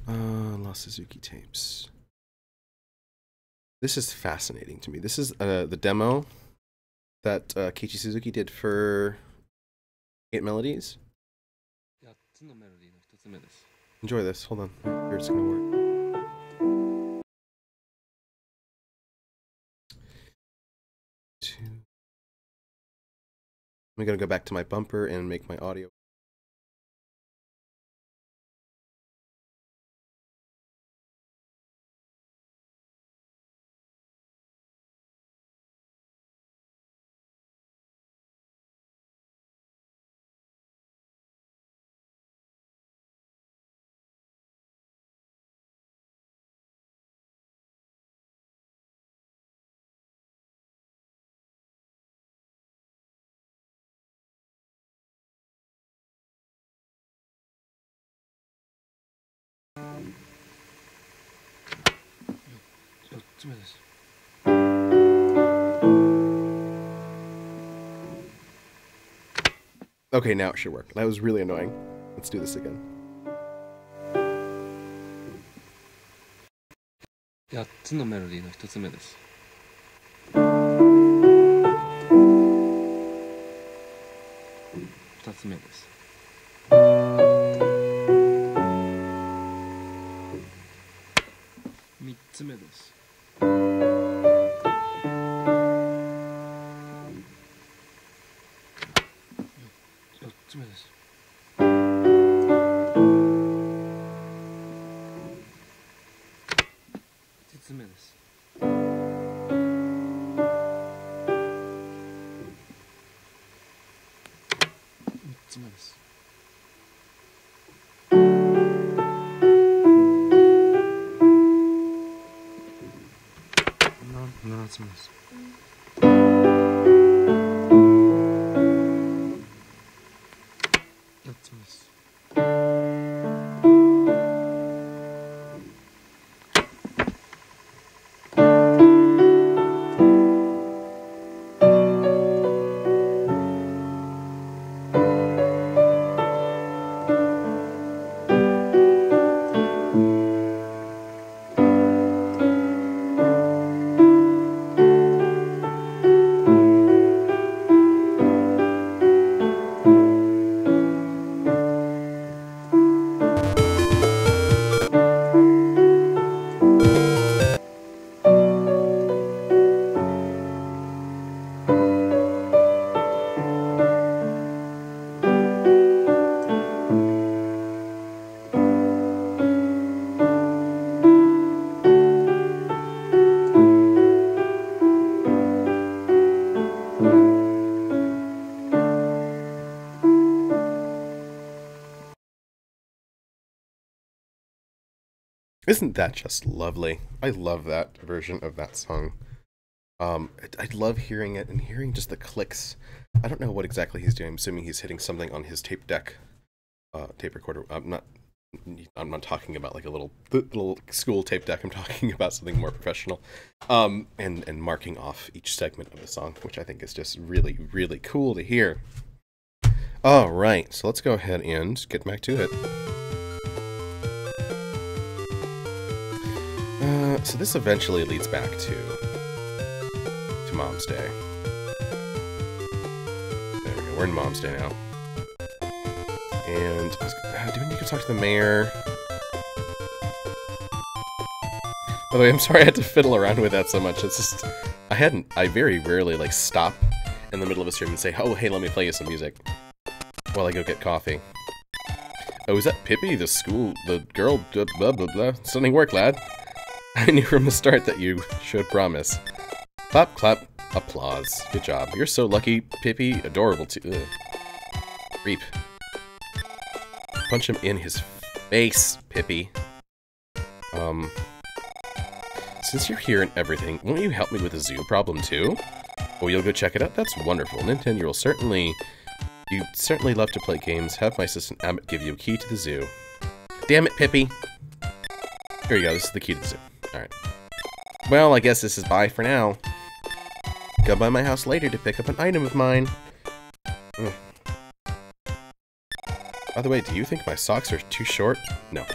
Lost Suzuki tapes. This is fascinating to me. This is the demo that Keiichi Suzuki did for 8 Melodies. Enjoy this. Hold on. Here it's gonna work. I'm gonna go back to my bumper and make my audio. Okay, now it should work. That was really annoying. Let's do this again. 8つのメロディーの1つ目です。2つ目です。3つ目です。4つ目です。5つ目です。6つ目です。7つ目です。8つ目です。Isn't that just lovely? I love that version of that song. I love hearing it and hearing just the clicks. I don't know what exactly he's doing. I'm assuming he's hitting something on his tape deck, tape recorder. I'm not talking about like a little school tape deck. I'm talking about something more professional. And marking off each segment of the song, which I think is just really, really cool to hear. All right, so let's go ahead and get back to it. So this eventually leads back to Mom's Day. There we go, we're in Mom's Day now. And do we need to talk to the mayor? By the way, I'm sorry I had to fiddle around with that so much. It's just, I very rarely like stop in the middle of a stream and say, oh hey, let me play you some music while I go get coffee. Oh, is that Pippi, the girl, blah blah blah. Stunning work, lad. I knew from the start that you showed promise. Clap, clap, applause. Good job. You're so lucky, Pippi. Adorable too. Ugh. Reap. Punch him in his face, Pippi. Since you're here and everything, won't you help me with the zoo problem too? Oh, you'll go check it out? That's wonderful. Nintendo, you'd certainly love to play games. Have my assistant Abbott give you a key to the zoo. Damn it, Pippi. Here you go, this is the key to the zoo. Alright. Well, I guess this is bye for now. Go by my house later to pick up an item of mine. Ugh. By the way, do you think my socks are too short? No.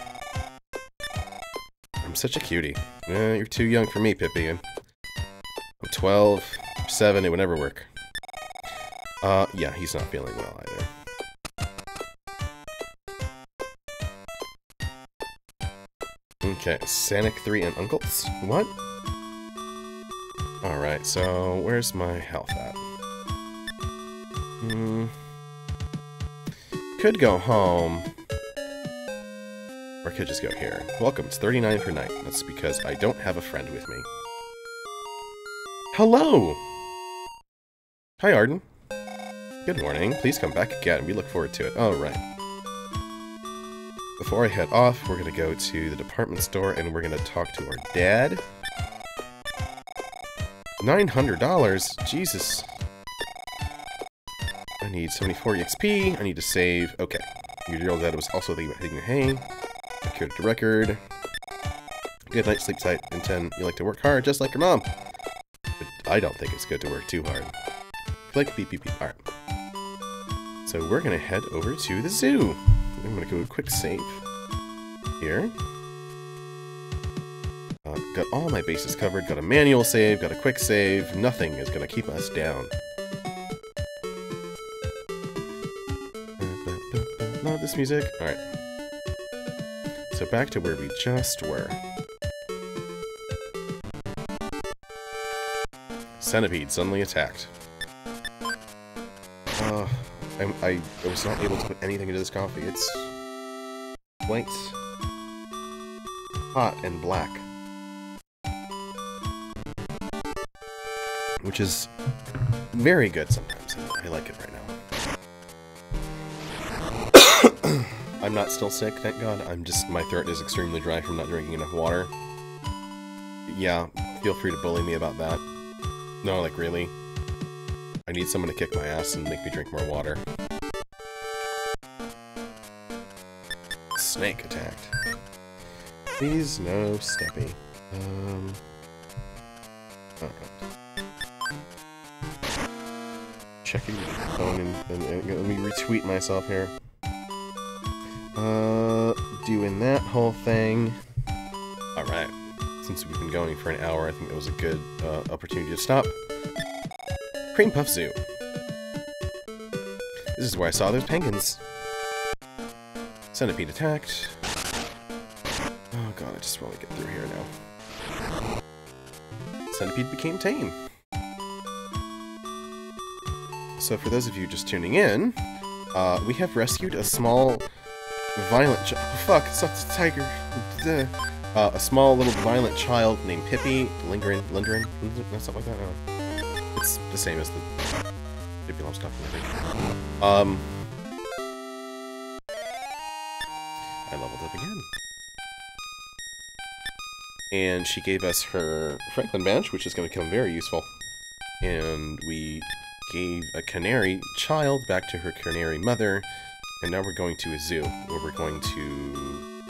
I'm such a cutie. You're too young for me, Pippi. I'm 12, 7, it would never work. Yeah, he's not feeling well either. Okay, Sanic 3 and Uncles? What? Alright, so where's my health at? Could go home. Or could just go here. Welcome, it's 39 per night. That's because I don't have a friend with me. Hello! Hi, Arden. Good morning. Please come back again. We look forward to it. Oh, right. Before I head off, we're going to go to the department store and we're going to talk to our dad. $900? Jesus. I need 74 EXP. I need to save. Okay. Your year-old dad was also thinking about hitting the hay. Secured the record. Good night, sleep tight. And 10, you like to work hard just like your mom. But I don't think it's good to work too hard. Like beep beep beep. Alright. So we're gonna head over to the zoo. I'm gonna go quick save here. Got all my bases covered. Got a manual save, got a quick save. Nothing is gonna keep us down. Love this music. Alright. So back to where we just were. Centipede suddenly attacked. I was not able to put anything into this coffee. It's white, hot, and black. Which is very good sometimes. I like it right now. I'm not still sick, thank God. My throat is extremely dry from not drinking enough water. Yeah, feel free to bully me about that. No, like, really. I need someone to kick my ass and make me drink more water. Snake attacked. Please, no Steppy. Alright. Checking my phone and let me retweet myself here. Doing that whole thing. Alright. Since we've been going for an hour, I think it was a good opportunity to stop. Cream Puff Zoo. This is where I saw those penguins. Centipede attacked. Oh god, I just want to get through here now. Centipede became tame. So for those of you just tuning in, we have rescued a small, violent fuck, it's not the tiger. A small little violent child named Pippi, Lindgren, no, something like that, no. It's the same as the Pippi Longstocking, I think. I leveled up again. And she gave us her Franklin badge, which is going to become very useful. And we gave a canary child back to her canary mother. And now we're going to a zoo, where we're going to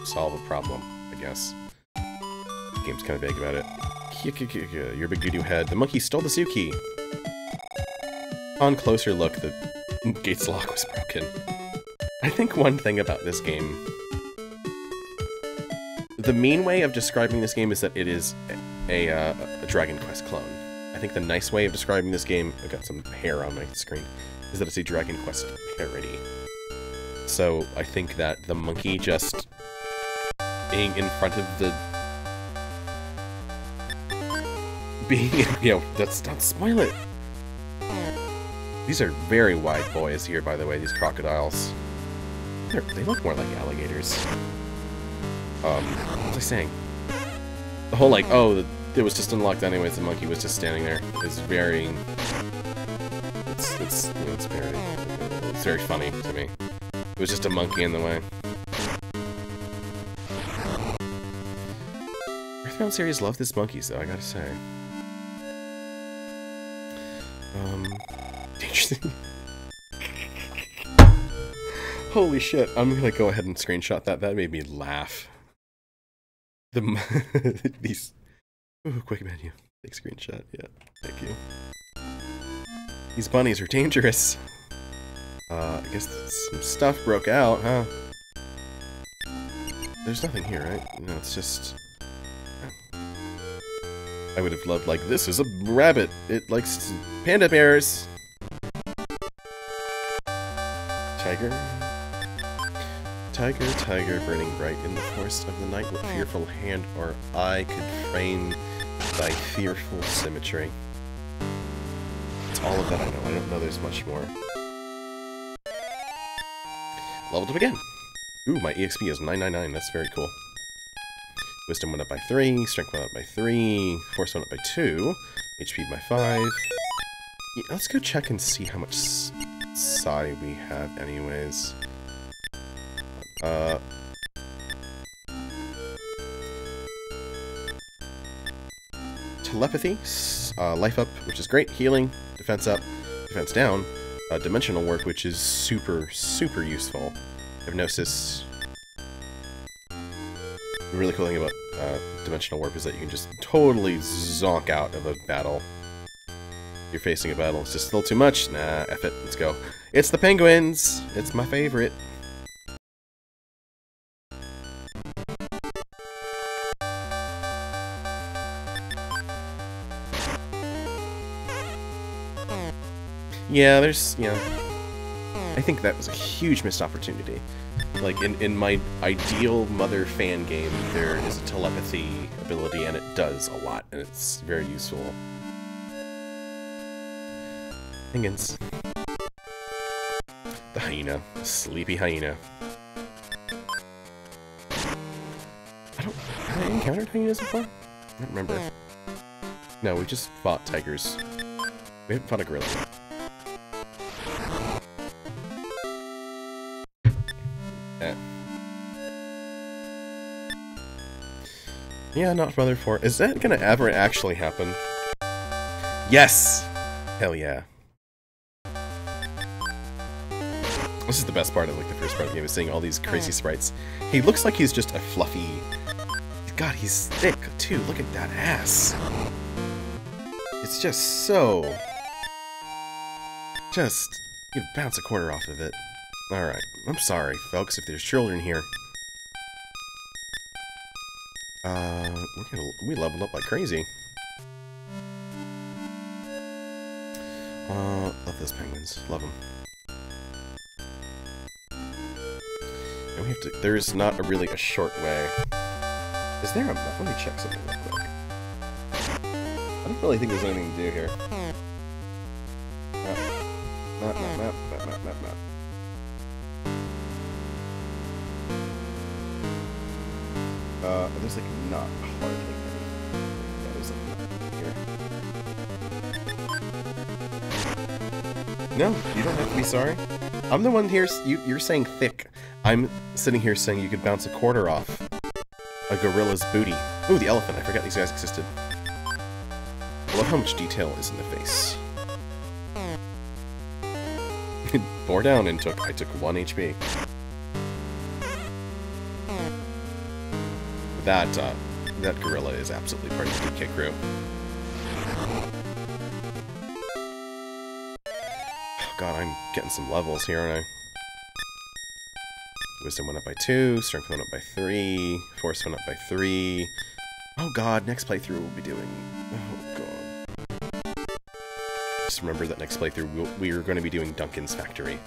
solve a problem, I guess. The game's kind of vague about it. Your big doo-doo head. The monkey stole the zoo key. On closer look, the gate's lock was broken. I think one thing about this game... The mean way of describing this game is that it is a Dragon Quest clone. I think the nice way of describing this game... I've got some hair on my screen. Is that it's a Dragon Quest parody. So I think that the monkey just being in front of the... don't spoil it! These are very wide boys here, by the way, these crocodiles. They look more like alligators. What was I saying? The whole, like, oh, it was just unlocked anyways, the monkey was just standing there, is very... It's very funny to me. It was just a monkey in the way. Earthbound series love this monkeys, though, I gotta say. Interesting. Holy shit, I'm gonna go ahead and screenshot that. That made me laugh. These... Ooh, quick menu. Take screenshot, yeah. Thank you. These bunnies are dangerous. I guess some stuff broke out, huh? There's nothing here, right? No, it's just... I would have loved, like, this is a rabbit. It likes panda bears. Tiger. Tiger, tiger, burning bright in the forest of the night, what fearful hand or eye could frame thy fearful symmetry? That's all of that I know. I don't know there's much more. Leveled up again. Ooh, my EXP is 999. That's very cool. Wisdom went up by 3, Strength went up by 3, Force went up by 2, HP by 5. Yeah, let's go check and see how much Psi we have anyways. Telepathy, life up, which is great, healing, defense up, defense down, dimensional warp, which is super, super useful, hypnosis. The really cool thing about dimensional warp is that you can just totally zonk out of a battle. If you're facing a battle, it's just a little too much. Nah, F it, let's go. It's the penguins! It's my favorite. Yeah, I think that was a huge missed opportunity. Like, in my ideal Mother fan game, there is a telepathy ability, and it does a lot, and it's very useful. Penguins. The hyena. The sleepy hyena. Have I encountered hyenas before? I don't remember. No, we just fought tigers. We haven't fought a gorilla yet. Yeah, not Mother 4. Is that gonna ever actually happen? Yes! Hell yeah. This is the best part of, like, the first part of the game, is seeing all these crazy sprites. He looks like he's just a fluffy... God, he's thick, too. Look at that ass. It's just so... You bounce a quarter off of it. Alright. I'm sorry, folks, if there's children here. We leveled up like crazy. Love those penguins. Love them. And we have to... There's not really a short way. Is there a map? Let me check something real quick. I don't really think there's anything to do here. Map. There's like not hardly anything. That is like here. No, you don't have to be sorry. I'm the one here. You're saying thick. I'm sitting here saying you could bounce a quarter off a gorilla's booty. Ooh, the elephant. I forgot these guys existed. I love how much detail is in the face. It bore down and I took 1 HP. That gorilla is absolutely part of the DK crew. Oh god, I'm getting some levels here, aren't I? Wisdom went up by 2, Strength went up by 3, Force went up by 3. Oh god, next playthrough we'll be doing... Oh god. Just remember that next playthrough we are going to be doing Duncan's Factory.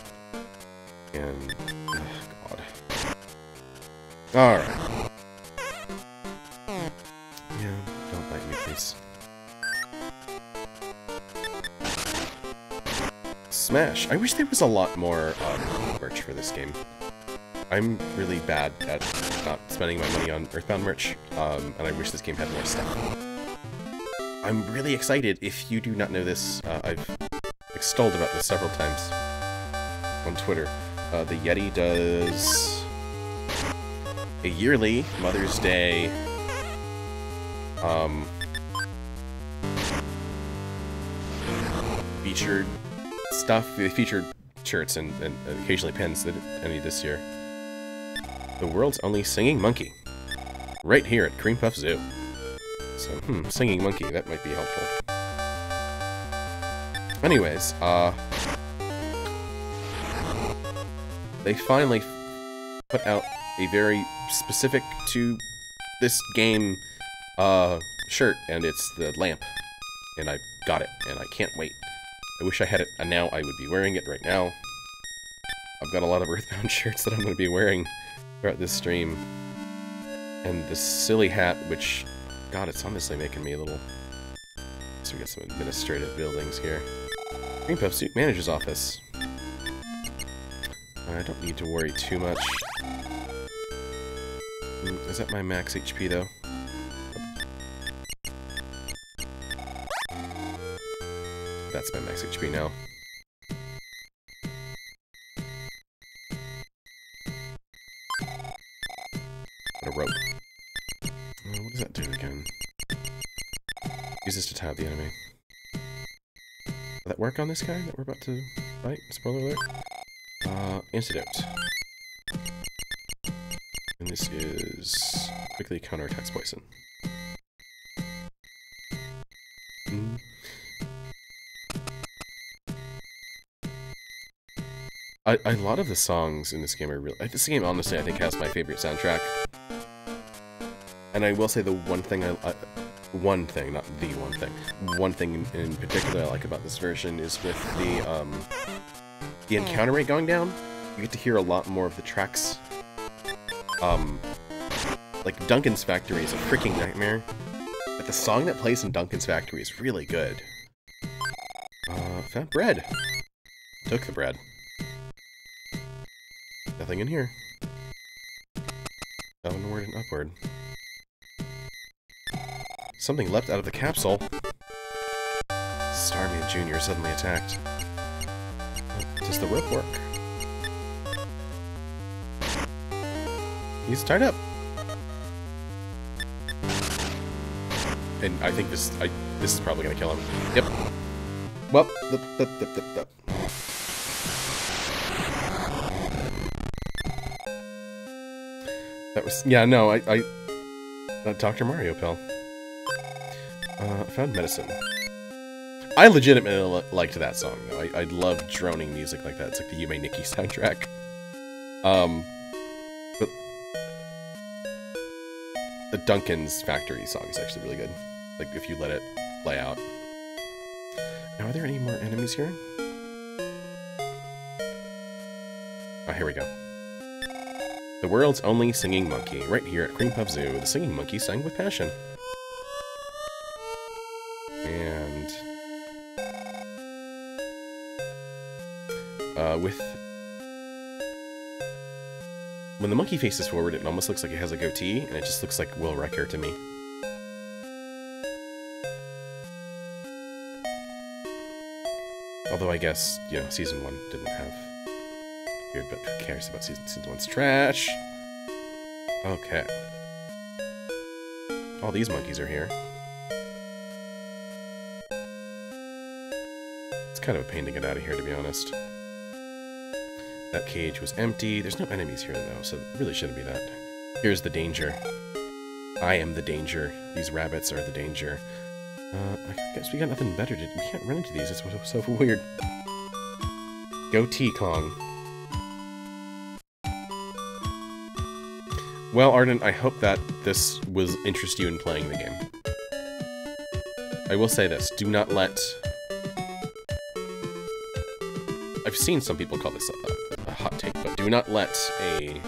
And... oh god. Alright. Don't bite me, please. Smash! I wish there was a lot more merch for this game. I'm really bad at not spending my money on Earthbound merch, and I wish this game had more stuff. I'm really excited. If you do not know this, I've extolled about this several times on Twitter. The Yeti does a yearly Mother's Day featured stuff. They featured shirts and occasionally pins. They didn't any this year. The world's only singing monkey. Right here at Cream Puff Zoo. So, singing monkey, that might be helpful. Anyways, they finally put out a very specific to this game shirt, and it's the lamp. And I got it, and I can't wait. I wish I had it now. I would be wearing it right now. I've got a lot of Earthbound shirts that I'm going to be wearing throughout this stream. And this silly hat, which, God, it's honestly making me a little... So we got some administrative buildings here. Cream Puff Soup Manager's office. I don't need to worry too much. Is that my max HP, though? That's my max HP now. What a rope. What does that do again? Use this to tie up the enemy. Will that work on this guy that we're about to fight? Spoiler alert. Antidote. And this is quickly counterattacks poison. A lot of the songs in this game are really... This game, honestly, I think has my favorite soundtrack. And I will say the one thing one thing, not the one thing. One thing in particular I like about this version is with the encounter rate going down, you get to hear a lot more of the tracks. Like Duncan's Factory is a freaking nightmare, but the song that plays in Duncan's Factory is really good. Found bread. Took the bread. Nothing in here. Downward and upward. Something leapt out of the capsule. Starman Jr. suddenly attacked. Does the rope work? He's tied up. And I think this is probably gonna kill him. Yep. Well, that was, yeah, no, Dr. Mario pill. I found medicine. I legitimately liked that song, though. I love droning music like that. It's like the Yume Nikki soundtrack. But the Duncan's Factory song is actually really good. Like, if you let it play out. Now, are there any more enemies here? Oh, here we go. The world's only singing monkey. Right here at Cream Puff Zoo, the singing monkey sang with passion. And... when the monkey faces forward, it almost looks like it has a goatee, and it just looks like Will Riker to me. Although I guess, you know, Season 1 didn't have beard, but who cares about Season 1's trash? Okay. All these monkeys are here. It's kind of a pain to get out of here, to be honest. That cage was empty. There's no enemies here, though, so it really shouldn't be that. Here's the danger. I am the danger. These rabbits are the danger. I guess we got nothing better to do. We can't run into these. It's so weird. Goatee Kong. Well, Arden, I hope that this will interest you in playing the game. I will say this. Do not let... I've seen some people call this a hot take, but do not let a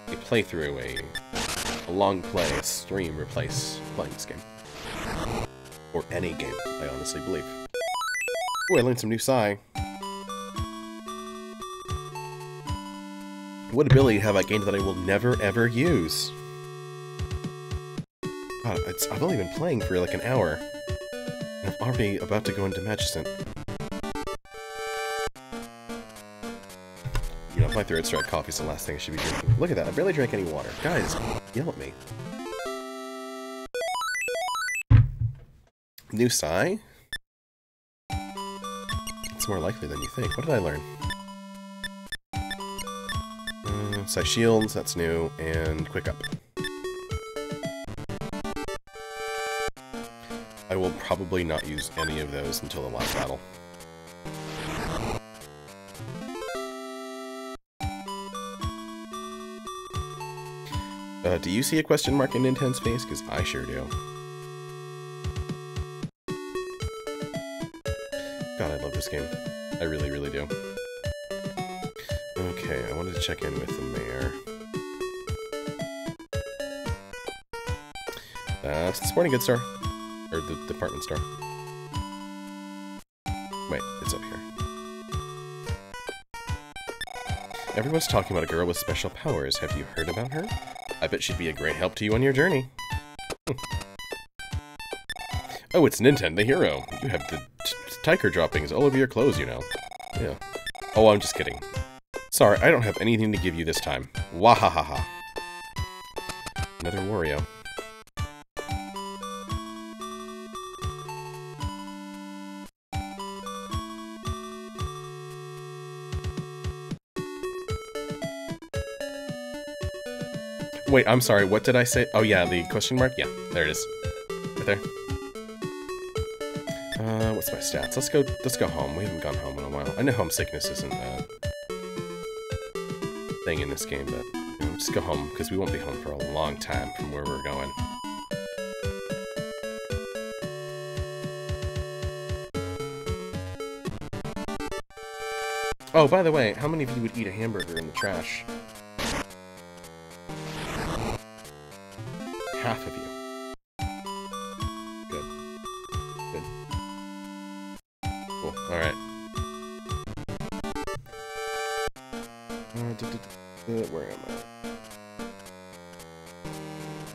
playthrough, a long play, a stream replace playing this game. Or any game, I honestly believe. Ooh, I learned some new Psy. What ability have I gained that I will never ever use? God, I've only been playing for like an hour. And I'm already about to go into Magicent. You know, my Third Strike coffee is the last thing I should be drinking. Look at that, I barely drank any water. Guys, yell at me. New Psy? It's more likely than you think. What did I learn? Psy Shields, that's new, and Quick Up. I will probably not use any of those until the last battle. Do you see a question mark in Nintendo's face? Because I sure do. God, I love this game. I really, really do. Okay, I wanted to check in with the mayor. That's the sporting goods store. Or the department store. Wait, it's up here. Everyone's talking about a girl with special powers. Have you heard about her? I bet she'd be a great help to you on your journey. Oh, it's Ninten, the hero. You have the tiger droppings all over your clothes, you know. Yeah. Oh, I'm just kidding. Sorry, I don't have anything to give you this time. Wahahaha. Another Wario. Wait, I'm sorry, what did I say? Oh yeah, the question mark? Yeah, there it is. Right there. What's my stats? Let's go home. We haven't gone home in a while. I know homesickness isn't a thing in this game, but you know, just go home, because we won't be home for a long time from where we're going. Oh, by the way, how many of you would eat a hamburger in the trash? Half of you. Good. Good. Cool. Alright. Where am I?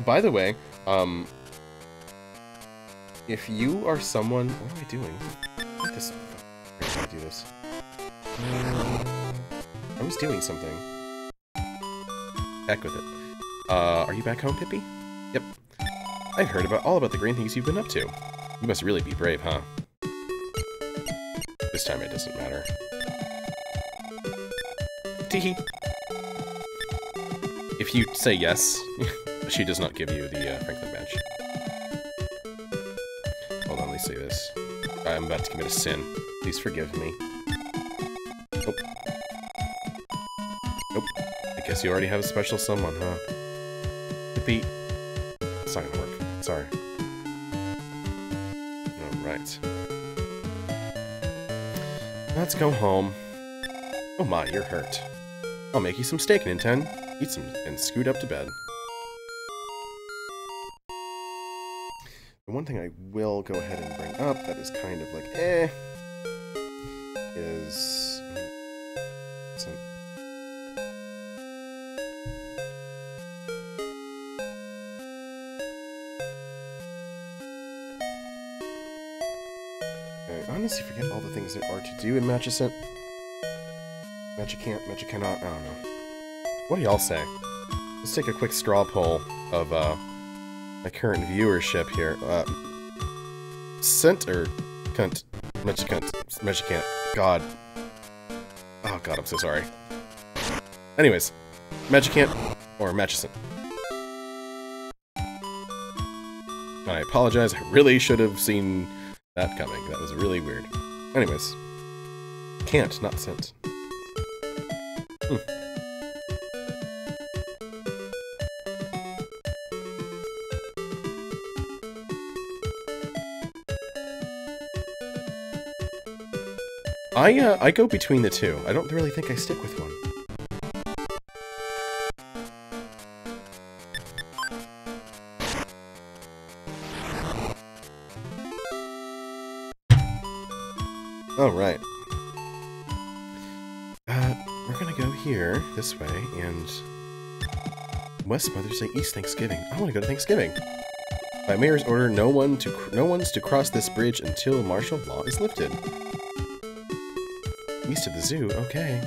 By the way, if you are someone... What am I doing? What this... How do I do this? I was doing something. Heck with it. Are you back home, Pippi? Yep. I've heard all about the great things you've been up to. You must really be brave, huh? This time it doesn't matter. Teehee. If you say yes, she does not give you the Franklin badge. Hold on, let me say this. I'm about to commit a sin. Please forgive me. Nope. Nope. I guess you already have a special someone, huh? Pippi. It's not gonna work. Sorry. Alright. Let's go home. Oh my, you're hurt. I'll make you some steak, Ninten. Eat some and scoot up to bed. The one thing I will go ahead and bring up that is kind of like, is... some... I honestly forget all the things there are to do in Magicant. Magicant, Magicannot, I don't know. What do y'all say? Let's take a quick straw poll of, my current viewership here. Cent or cunt? Magicant. God. Oh god, I'm so sorry. Anyways, Magicant or Magicant? And I apologize, I really should have seen that coming. That was really weird. Anyways. Can't, not Cent. I go between the two. I don't really think I stick with one. Oh, right. We're gonna go here, this way, and... West Mother's Day, East Thanksgiving. I wanna go to Thanksgiving! By Mayor's order, no one's to cross this bridge until martial law is lifted. East of the zoo, okay.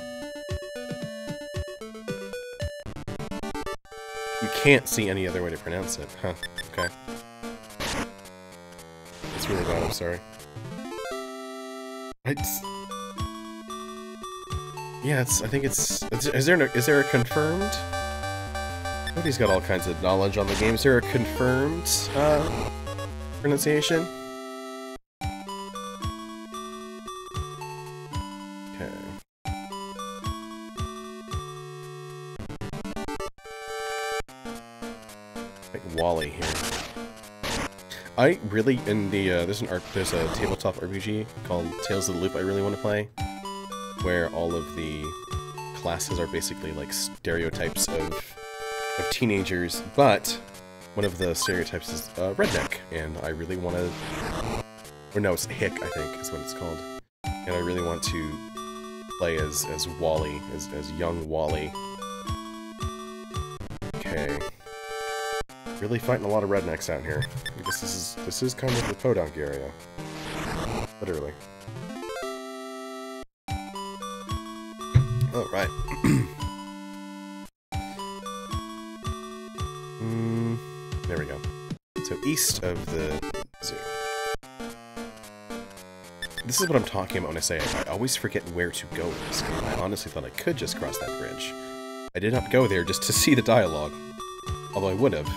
You can't see any other way to pronounce it, huh? Okay. It's really bad, I'm sorry. Yeah, I think it's... Is there a confirmed? Nobody's got all kinds of knowledge on the game. Is there a confirmed, pronunciation? Wally here. I really, in the, there's a tabletop RPG called Tales of the Loop I really want to play, where all of the classes are basically like stereotypes of teenagers, but one of the stereotypes is redneck, and I really want to, or no, it's hick, I think, is what it's called. And I really want to play as Wally, as young Wally. Okay. Really fighting a lot of rednecks out here. I guess this is kind of the podunk area. Literally. Oh, right. There we go. So east of the zoo. This is what I'm talking about when I say I always forget where to go in this game. I honestly thought I could just cross that bridge. I did not go there just to see the dialogue. Although I would have.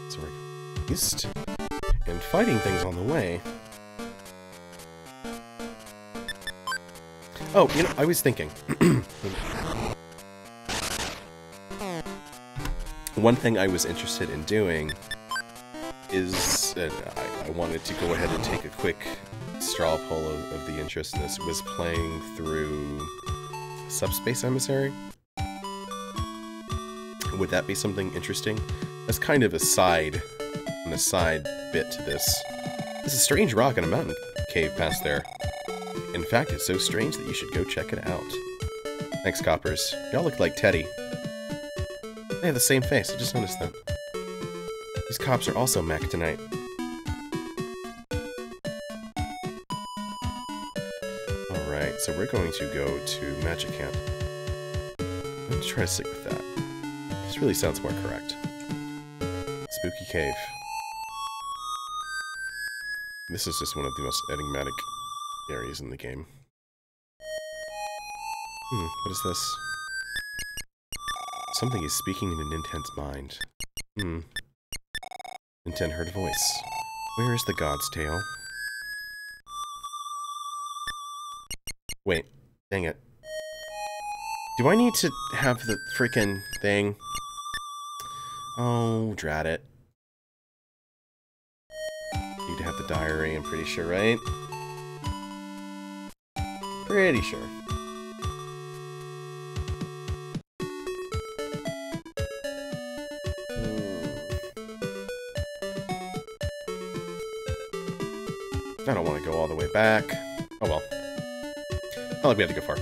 So we're going east. And fighting things on the way. Oh, you know, I was thinking. One thing I was interested in doing is, I wanted to go ahead and take a quick straw poll of the interest in this, was playing through Subspace Emissary. Would that be something interesting? As kind of an aside bit to this. There's a strange rock in a mountain cave past there. In fact, it's so strange that you should go check it out. Thanks, Coppers. Y'all look like Teddy. They have the same face, I just noticed that. These cops are also Mac tonight. Alright, so we're going to go to Magic Camp. I'm going to try to stick with that. This really sounds more correct. Spooky Cave. This is just one of the most enigmatic areas in the game. What is this? Something is speaking into Ninten's mind. Ninten heard a voice. Where is the God's Tale? Wait, dang it. Do I need to have the frickin' thing? Oh, drat it. Need to have the diary, I'm pretty sure, right? Pretty sure. I don't want to go all the way back. Oh well. Not like we have to go far.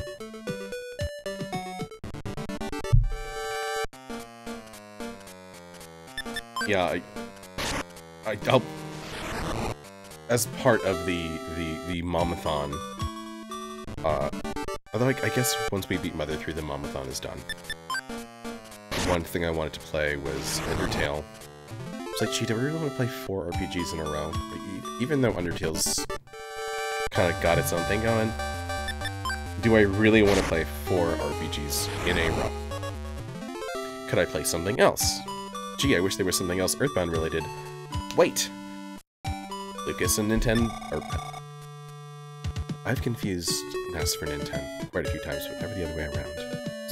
Yeah, I'll... As part of the Momathon, although I guess once we beat Mother 3, the Momathon is done. One thing I wanted to play was Undertale. It's like, gee, do I really want to play 4 RPGs in a row? Even though Undertale's kind of got its own thing going, do I really want to play 4 RPGs in a row? Could I play something else? Gee, I wish there was something else Earthbound related. Wait! Lucas and Nintendo are... I've confused NES for Nintendo quite a few times, but never the other way around.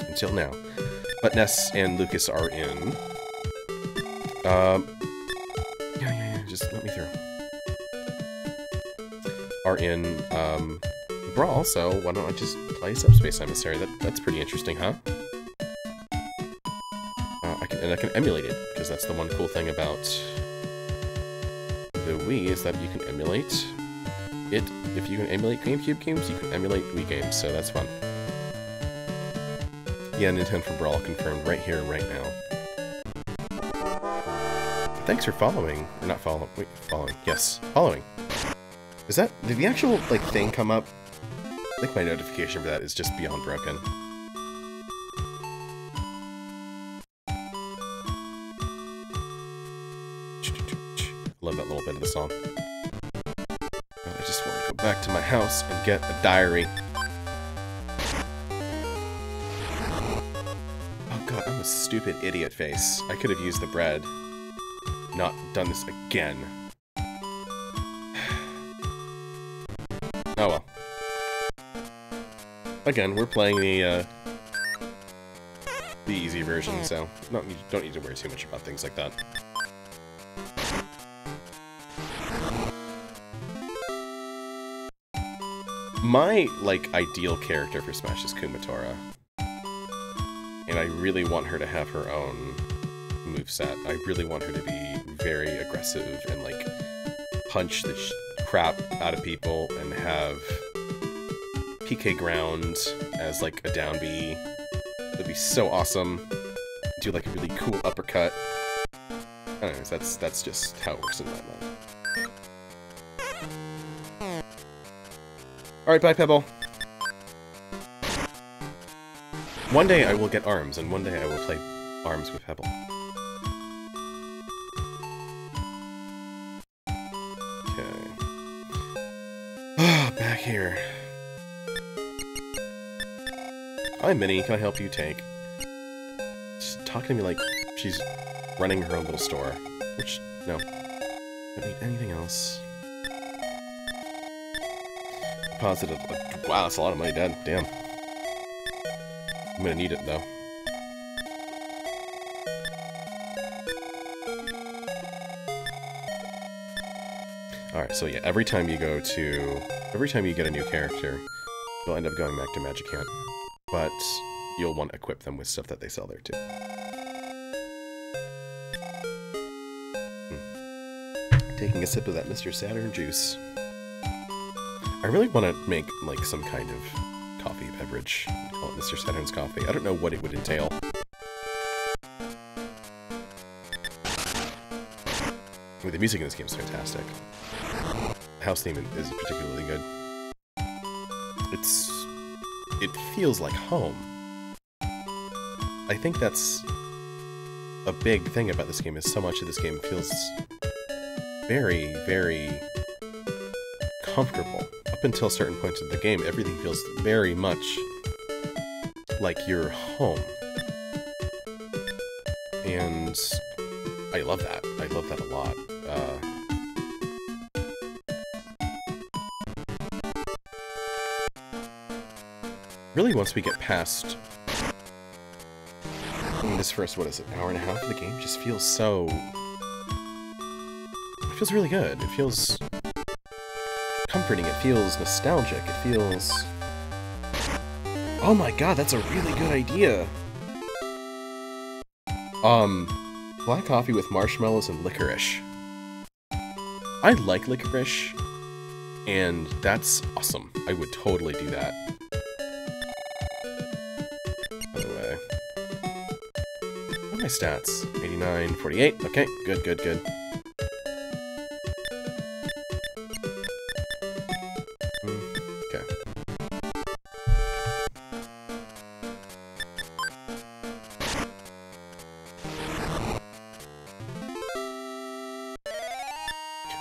Until now. But NES and Lucas are in... Yeah, just let me through. Are in, Brawl, so why don't I just play Subspace Emissary? That's pretty interesting, huh? I can emulate it, because that's the one cool thing about the Wii, is that you can emulate it. If you can emulate GameCube games, you can emulate Wii games, so that's fun. Yeah, Nintendo for Brawl confirmed right here, right now. Thanks for following. Or not following. Wait, following. Yes, following. Is that... Did the actual, like, thing come up? I think my notification for that is just beyond broken. Love that little bit of the song. I just want to go back to my house and get a diary. Oh god, I'm a stupid idiot face. I could have used the bread. Not done this again. Oh well. Again, we're playing the easy version, so don't need to worry too much about things like that. My, like, ideal character for Smash is Kumatora. And I really want her to have her own moveset. I really want her to be very aggressive and, like, punch the crap out of people and have PK Ground as like a down B. That'd be so awesome. Do like a really cool uppercut. Anyways, that's just how it works in my mind. Alright, bye, Pebble. One day I will get ARMS, and one day I will play ARMS with Pebble. Okay. Back here. Hi, Minnie. Can I help you take? She's talking to me like she's running her own little store. Which, no. Don't need anything else. Positive. Wow, that's a lot of money, Dad. Damn. I'm gonna need it, though. Alright, so yeah, every time you get a new character, you'll end up going back to Magic Hand. But you'll want to equip them with stuff that they sell there, too. Taking a sip of that Mr. Saturn juice. I really want to make, like, some kind of coffee beverage. Call it Mr. Saturn's coffee. I don't know what it would entail. But the music in this game is fantastic. The house theme is particularly good. It feels like home. I think that's a big thing about this game, is so much of this game feels very, very comfortable. Up until certain points of the game, everything feels very much like you're home. And I love that. I love that a lot. Really, once we get past this first, what is it, hour and a half of the game, just feels so... It feels really good. It feels comforting. It feels nostalgic. It feels... Oh my god, that's a really good idea! Black coffee with marshmallows and licorice. I like licorice, and that's awesome. I would totally do that. By the way. What are my stats? 89, 48. Okay, good, good, good. Okay.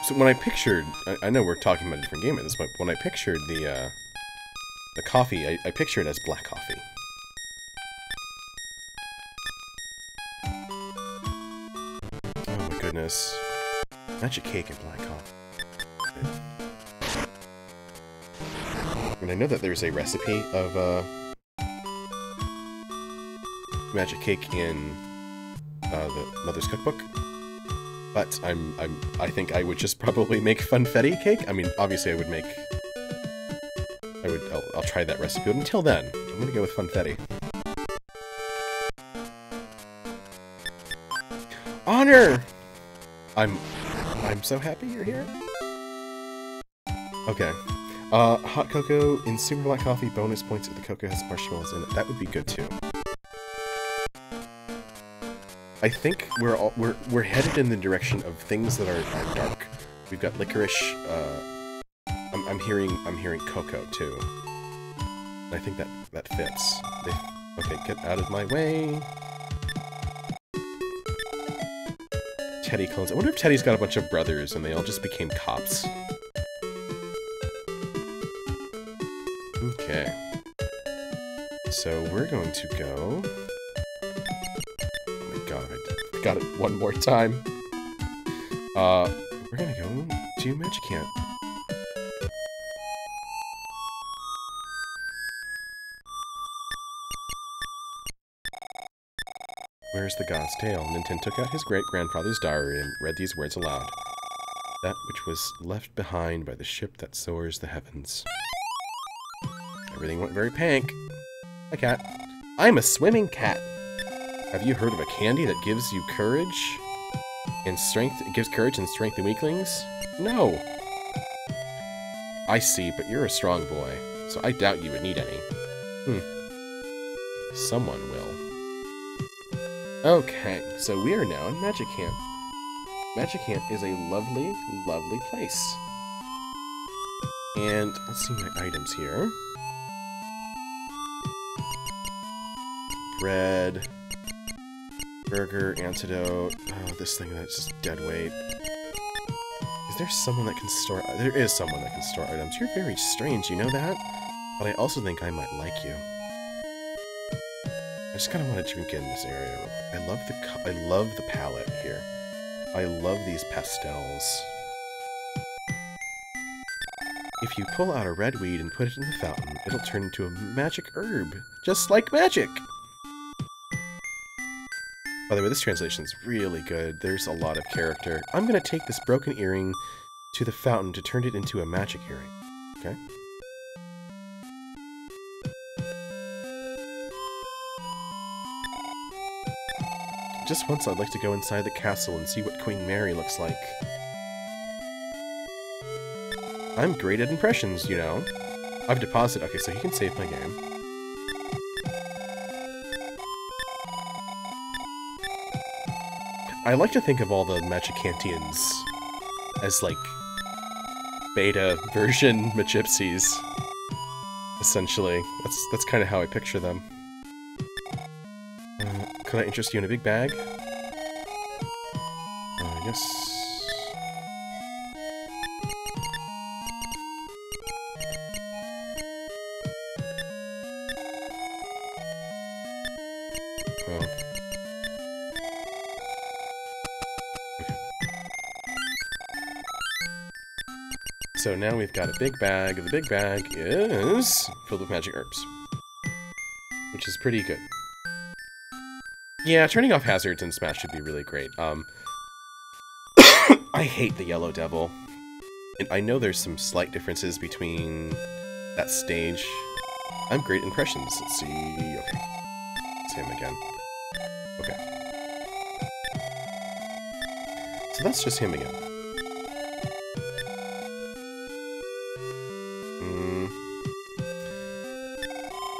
So when I pictured, I know we're talking about a different game at this point, but when I pictured the coffee, I pictured it as black coffee. Oh my goodness. Magic cake and black coffee. And I know that there's a recipe of magic cake in the Mother's Cookbook. But I think I would just probably make funfetti cake. I mean, obviously I'll try that recipe, but until then, I'm gonna go with funfetti. Honor! I'm so happy you're here. Okay. Hot cocoa in super black coffee, bonus points if the cocoa has marshmallows in it. That would be good too. I think we're headed in the direction of things that are dark. We've got licorice. I'm hearing cocoa too. I think that fits. Okay, get out of my way. Teddy clones. I wonder if Teddy's got a bunch of brothers and they all just became cops. Okay. So we're going to go. God, I got it one more time. We're gonna go to Magic Camp. Where's the God's Tale? Ninten took out his great-grandfather's diary and read these words aloud. That which was left behind by the ship that soars the heavens. Everything went very pink. Hi, cat. I'm a swimming cat. Have you heard of a candy that gives you courage and strength? It gives courage and strength to weaklings? No. I see, but you're a strong boy, so I doubt you would need any. Someone will. Okay, so we are now in Magic Camp. Magic Camp is a lovely, lovely place. And let's see my items here. Bread, burger, antidote. Oh, this thing that's just dead weight. Is there someone that can store... There is someone that can store items. You're very strange, you know that? But I also think I might like you. I just kind of want to drink in this area. I love the palette here. I love these pastels. If you pull out a red weed and put it in the fountain, it'll turn into a magic herb. Just like magic! By the way, this translation is really good. There's a lot of character. I'm going to take this broken earring to the fountain to turn it into a magic earring. Okay? Just once I'd like to go inside the castle and see what Queen Mary looks like. I'm great at impressions, you know. I've deposited... Okay, so he can save my game. I like to think of all the Magicantians as, like, beta version Machipsies. Essentially. That's kind of how I picture them. Could I interest you in a big bag? Yes. Oh. Okay. So now we've got a big bag. The big bag is filled with magic herbs, which is pretty good. Yeah, turning off hazards in Smash should be really great. I hate the Yellow Devil. And I know there's some slight differences between that stage. I'm great at impressions. Let's see. Okay. It's him again. Okay. So that's just him again.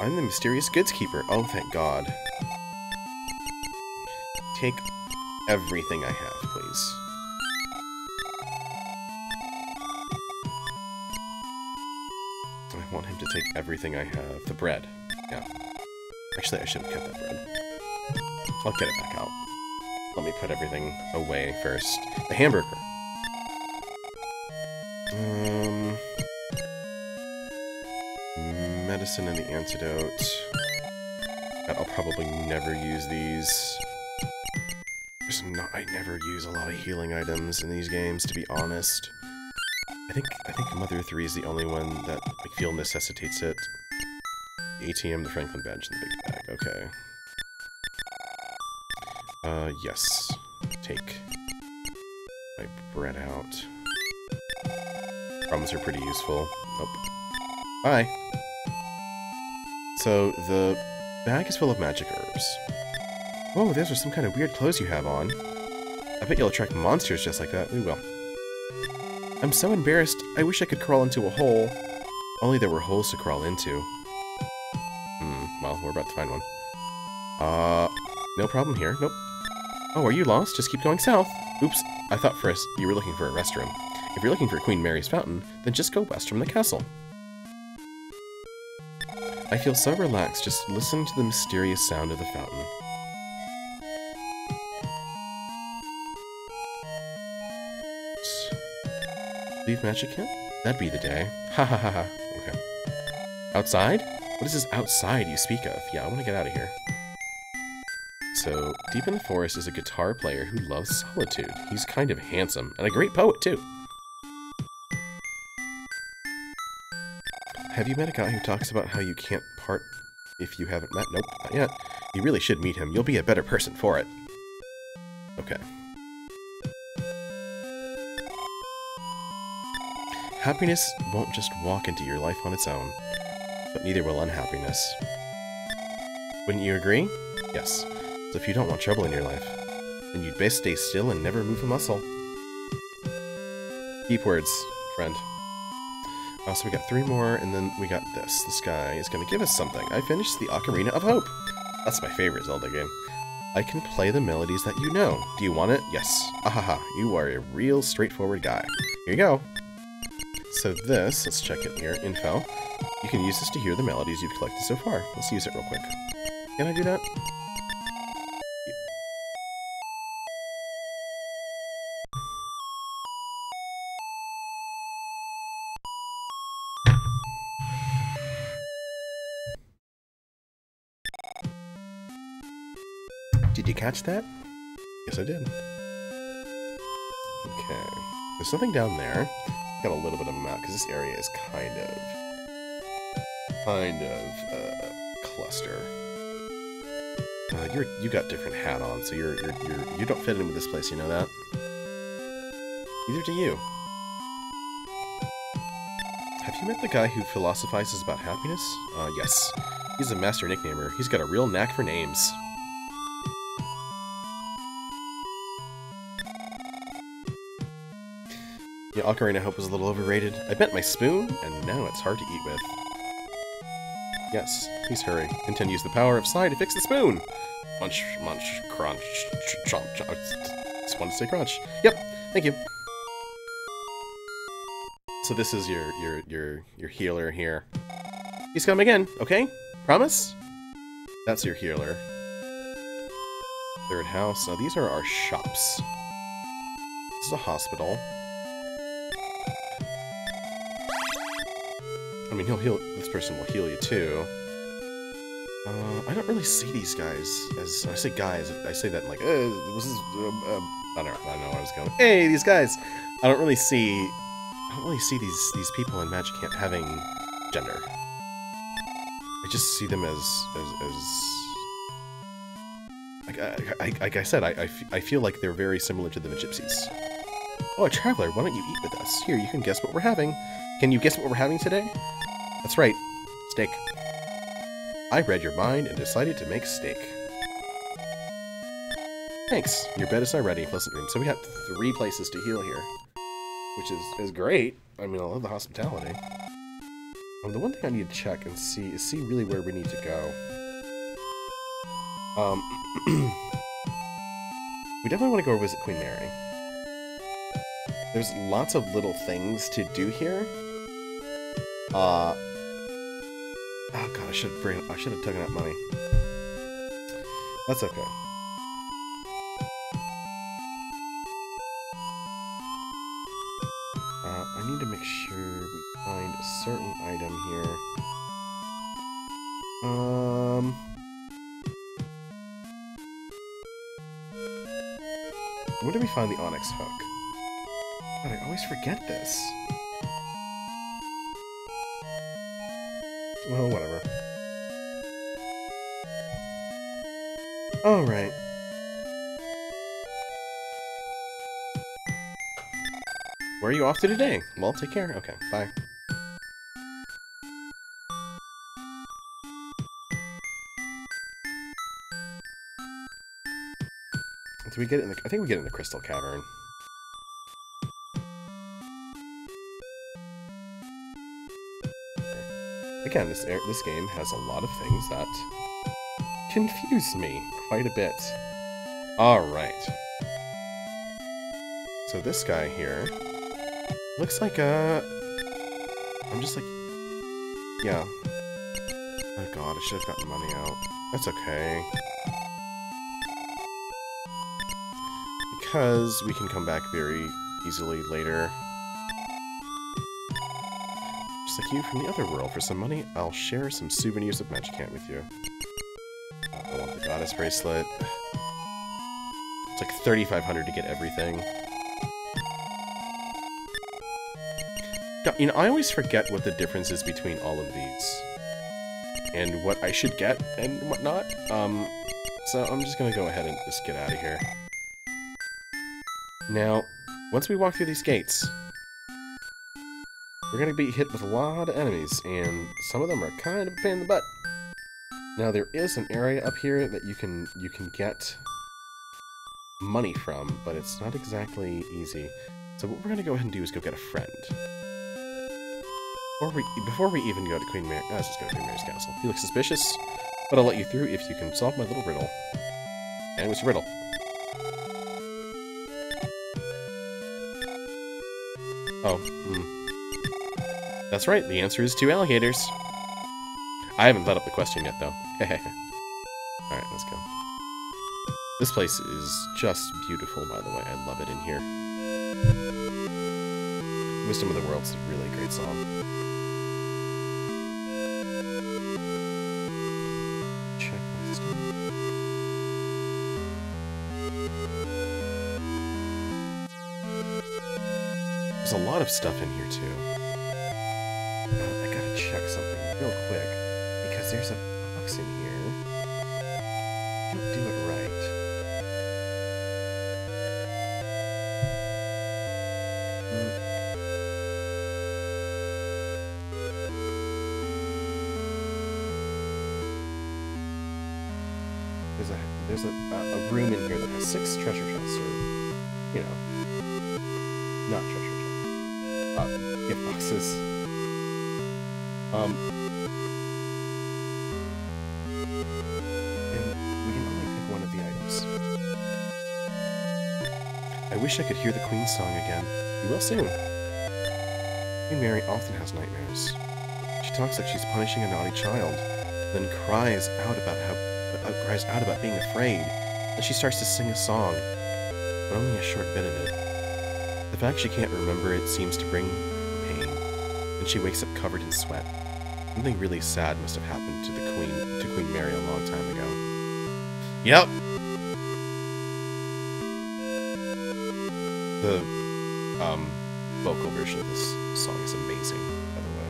I'm the mysterious goods keeper. Oh, thank God. Take everything I have, please. I want him to take everything I have. The bread. Yeah. Actually, I should have kept that bread. I'll get it back out. Let me put everything away first. The hamburger. Medicine and the antidote. I'll probably never use these. I never use a lot of healing items in these games, to be honest. I think Mother 3 is the only one that I feel necessitates it. The ATM, the Franklin badge, and the big bag. Okay. Yes. Take my bread out. Crumbs are pretty useful. Nope. Bye. So, the bag is full of magic herbs. Whoa, those are some kind of weird clothes you have on. I bet you'll attract monsters just like that. We will. I'm so embarrassed. I wish I could crawl into a hole. Only there were holes to crawl into. Well, we're about to find one. No problem here. Nope. Oh, are you lost? Just keep going south. Oops. I thought first you were looking for a restroom. If you're looking for Queen Mary's fountain, then just go west from the castle. I feel so relaxed just listening to the mysterious sound of the fountain. Leave Magic Camp? That'd be the day. Ha ha ha ha. Okay. Outside? What is this outside you speak of? Yeah, I want to get out of here. So, deep in the forest is a guitar player who loves solitude. He's kind of handsome, and a great poet, too. Have you met a guy who talks about how you can't part if you haven't met? Nope, not yet. You really should meet him. You'll be a better person for it. Okay. Happiness won't just walk into your life on its own, but neither will unhappiness. Wouldn't you agree? Yes. So if you don't want trouble in your life, then you'd best stay still and never move a muscle. Deep words, friend. So we got 3 more, and then we got this. This guy is going to give us something. I finished the Ocarina of Hope. That's my favorite Zelda game. I can play the melodies that you know. Do you want it? Yes. Ahaha, you are a real straightforward guy. Here you go. So this, let's check it here, info. You can use this to hear the melodies you've collected so far. Let's use it real quick. Can I do that? Did you catch that? Yes, I did. Okay. There's something down there. Got a little bit of a map, because this area is kind of cluster. You got different hat on, so you don't fit in with this place, you know that? Neither do you. Have you met the guy who philosophizes about happiness? Yes. He's a master nicknamer. He's got a real knack for names. Yeah, Ocarina of Hope was a little overrated. I bent my spoon, and now it's hard to eat with. Yes, please hurry. Intend to use the power of Psy to fix the spoon! Munch, munch, crunch, chomp, chomp. Just want to say crunch. Yep, thank you. So this is your healer here. He's coming in, okay? Promise? That's your healer. Third house. Now these are our shops. This is a hospital. I mean, he'll heal. This person will heal you too. I don't really see these guys as I say guys. I say that like, this is. I don't know where I was going. Hey, these guys. I don't really see these people in Magic Camp having gender. I just see them as like I said, I feel like they're very similar to the Gypsies. Oh, a traveler, why don't you eat with us? Here, you can guess what we're having. Can you guess what we're having today? That's right, steak. I read your mind and decided to make steak. Thanks, your bed is now ready. Pleasant dreams. So we got 3 places to heal here, which is great. I mean, I love the hospitality. The one thing I need to check and see is really where we need to go. We definitely want to go visit Queen Mary. There's lots of little things to do here. Oh god, I should have taken out money. That's okay. I need to make sure we find a certain item here. Where do we find the Onyx Hook? God, I always forget this. Well, whatever. Alright. Where are you off to today? Well, take care. Okay, bye. Do we get it in the... I think we get it in the Crystal Cavern. Again, this game has a lot of things that confuse me quite a bit. Alright. So this guy here looks like a... I'm just like... Yeah. Oh god, I should have gotten money out. That's okay. Because we can come back very easily later. Just like you from the other world. For some money, I'll share some souvenirs of Magic Camp with you. I want the Goddess Bracelet. It's like 3,500 to get everything. You know, I always forget what the difference is between all of these. And what I should get and whatnot. So I'm just gonna go ahead and just get out of here. Now, once we walk through these gates, we're gonna be hit with a lot of enemies, and some of them are kind of a pain in the butt. Now, there is an area up here that you can get money from, but it's not exactly easy. So what we're gonna go ahead and do is go get a friend. Before we even go to Queen Mary... let's just go to Queen Mary's castle. You look suspicious, but I'll let you through if you can solve my little riddle. And what's your riddle? Oh, That's right, the answer is 2 alligators. I haven't let up the question yet, though. Alright, let's go. This place is just beautiful, by the way. I love it in here. Wisdom of the World's a really great song. Check my stuff. There's a lot of stuff in here, too. I gotta check something real quick, because there's a box in here. Don't do it right. There's a room in here that has 6 treasure chests, or, you know, not treasure chests. Gift boxes. And we can only pick one of the items. I wish I could hear the Queen's song again. You will soon. Queen Mary often has nightmares. She talks like she's punishing a naughty child, then cries out about being afraid. Then she starts to sing a song, but only a short bit of it. The fact she can't remember it seems to bring her pain, and she wakes up covered in sweat. Something really sad must have happened to Queen Mary a long time ago. Yep. The vocal version of this song is amazing, by the way.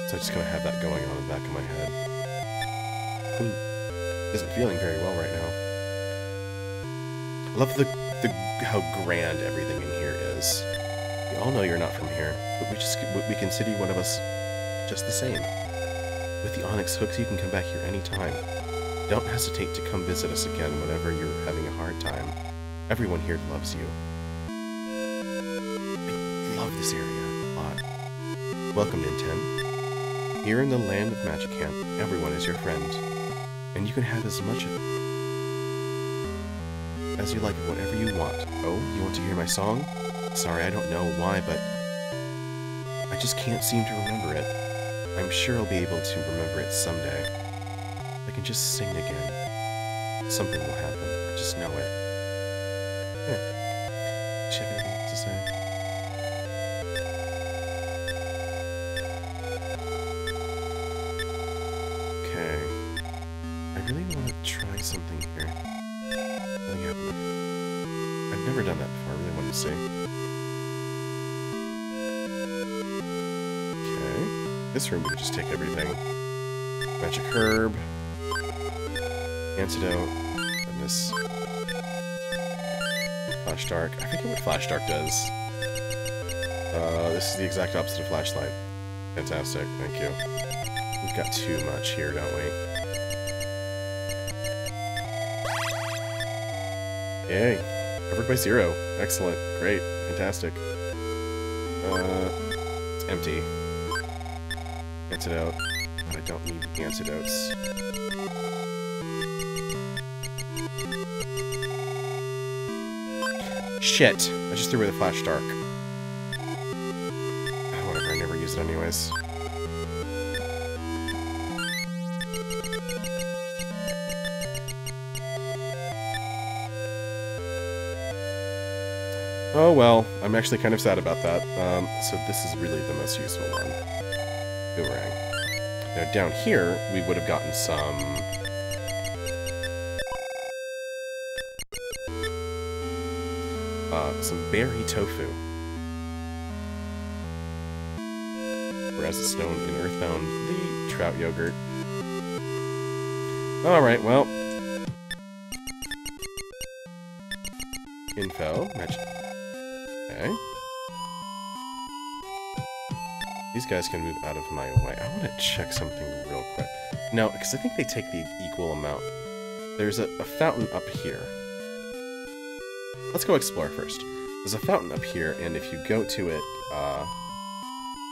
So I just kind of have that going on in the back of my head. Queen isn't feeling very well right now. I love how grand everything in here is. We all know you're not from here, but we consider you one of us just the same. With the Onyx hooks, you can come back here anytime. Don't hesitate to come visit us again whenever you're having a hard time. Everyone here loves you. I love this area a lot. Welcome, Ninten. Here in the land of Magicant, everyone is your friend, and you can have as much as you like of whatever you want. Oh, you want to hear my song? Sorry, I don't know why, but I just can't seem to remember it. I'm sure I'll be able to remember it someday. I can just sing again. Something will happen. I just know it. Yeah. Does she have anything else to say? Okay. I really want to try something here. Nothing happened. I've never done that before. I really wanted to see. Okay. This room we could just take everything. Magic herb. Antidote. And this. Flash dark. I forget what flash dark does. This is the exact opposite of flashlight. Fantastic. Thank you. We've got too much here, don't we? Yay. Covered by 0. Excellent. Great. Fantastic. It's empty. Antidote. But I don't need antidotes. Shit. I just threw away the flash dark. Whatever, I never use it anyways. Oh well, I'm actually kind of sad about that. So this is really the most useful one. Boomerang. Now down here, we would have gotten some berry tofu. Whereas it's known in Earthbound, the trout yogurt. Alright, well. Info. Magic. Okay. These guys can move out of my way. I want to check something real quick. No, because I think they take the equal amount. There's a fountain up here. Let's go explore first. There's a fountain up here, and if you go to it,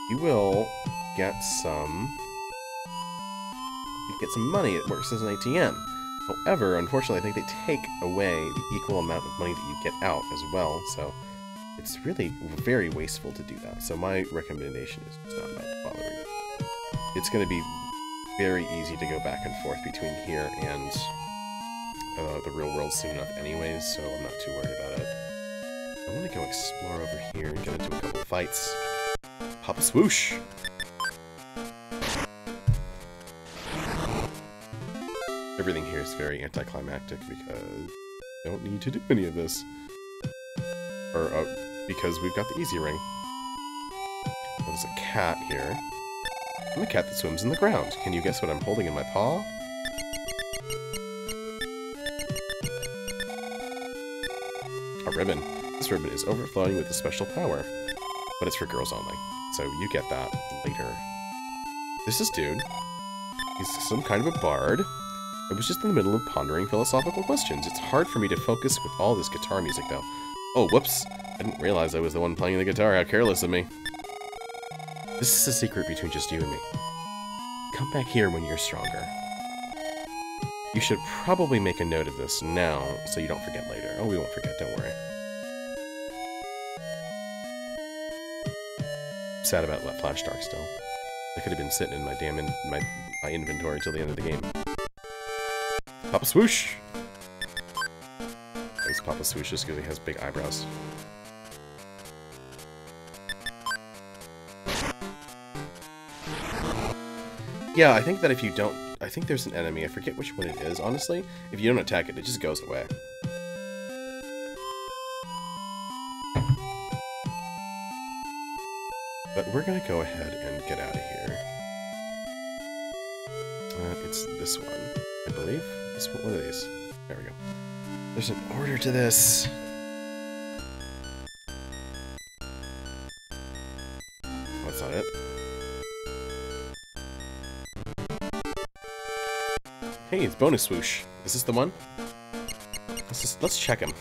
you will get some... You get some money. It works as an ATM. However, unfortunately, I think they take away the equal amount of money that you get out as well, so it's really very wasteful to do that. So my recommendation is just not bothering. It's going to be very easy to go back and forth between here and the real world soon enough anyways, so I'm not too worried about it. I want to go explore over here and get into a couple fights. Pop a swoosh! Everything here is very anticlimactic because I don't need to do any of this. Or, because we've got the easy ring. There's a cat here. I'm a cat that swims in the ground. Can you guess what I'm holding in my paw? A ribbon. This ribbon is overflowing with a special power. But it's for girls only. So you get that later. This is dude. He's some kind of a bard. I was just in the middle of pondering philosophical questions. It's hard for me to focus with all this guitar music, though. Oh, whoops. I didn't realize I was the one playing the guitar. How careless of me. This is a secret between just you and me. Come back here when you're stronger. You should probably make a note of this now, so you don't forget later. Oh, we won't forget, don't worry. Sad about Flash Dark still. I could have been sitting in my damn my inventory until the end of the game. Papa Swoosh! I use Papa Swoosh just because he has big eyebrows. Yeah, I think that if you don't... I think there's an enemy. I forget which one it is, honestly. If you don't attack it, it just goes away. But we're gonna go ahead and get out of here. It's this one, I believe. This one, what are these? There we go. There's an order to this. That's not it. Hey, it's Bonus Swoosh. Is this the one? Let's check him.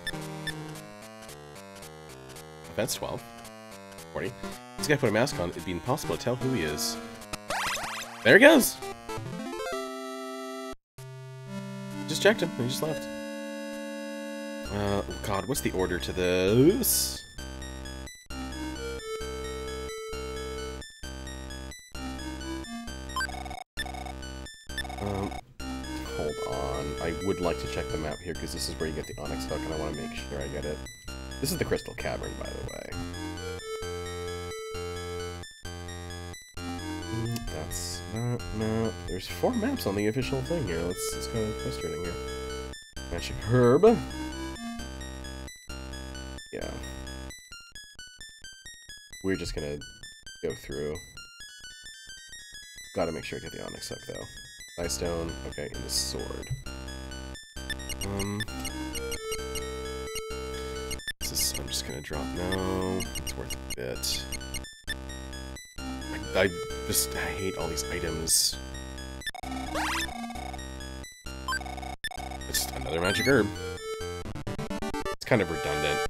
Offense 12. 40. This guy put a mask on. It'd be impossible to tell who he is. There he goes! Just checked him, and he just left. God, what's the order to this? Hold on. I would like to check the map here, because this is where you get the Onyx Hook, and I want to make sure I get it. This is the Crystal Cavern, by the way. That's not... No. There's 4 maps on the official thing here. It's kind of frustrating here. Magic Herb. Yeah. We're just gonna go through. Gotta make sure I get the Onyx Hook, though. Ice Stone. Okay, and the sword. I'm just gonna drop. No, it's worth a bit. I hate all these items. It's another magic herb. It's kind of redundant.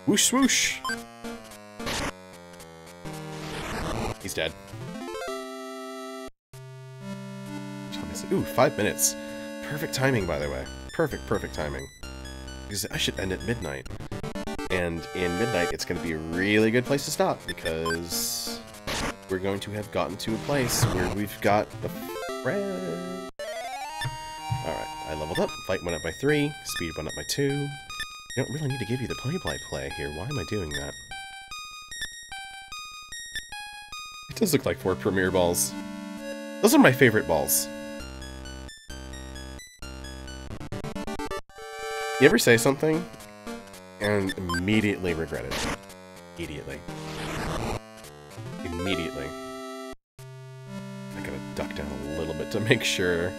Whoosh swoosh! He's dead. Ooh, 5 minutes. Perfect timing, by the way. Perfect timing. Because I should end at midnight. And in midnight, it's going to be a really good place to stop, because we're going to have gotten to a place where we've got a friend. Alright, I leveled up. Fight went up by 3. Speed went up by 2. I don't really need to give you the play-by-play here. Why am I doing that? It does look like 4 Premier balls. Those are my favorite balls. You ever say something and immediately regret it? Immediately. I gotta duck down a little bit to make sure.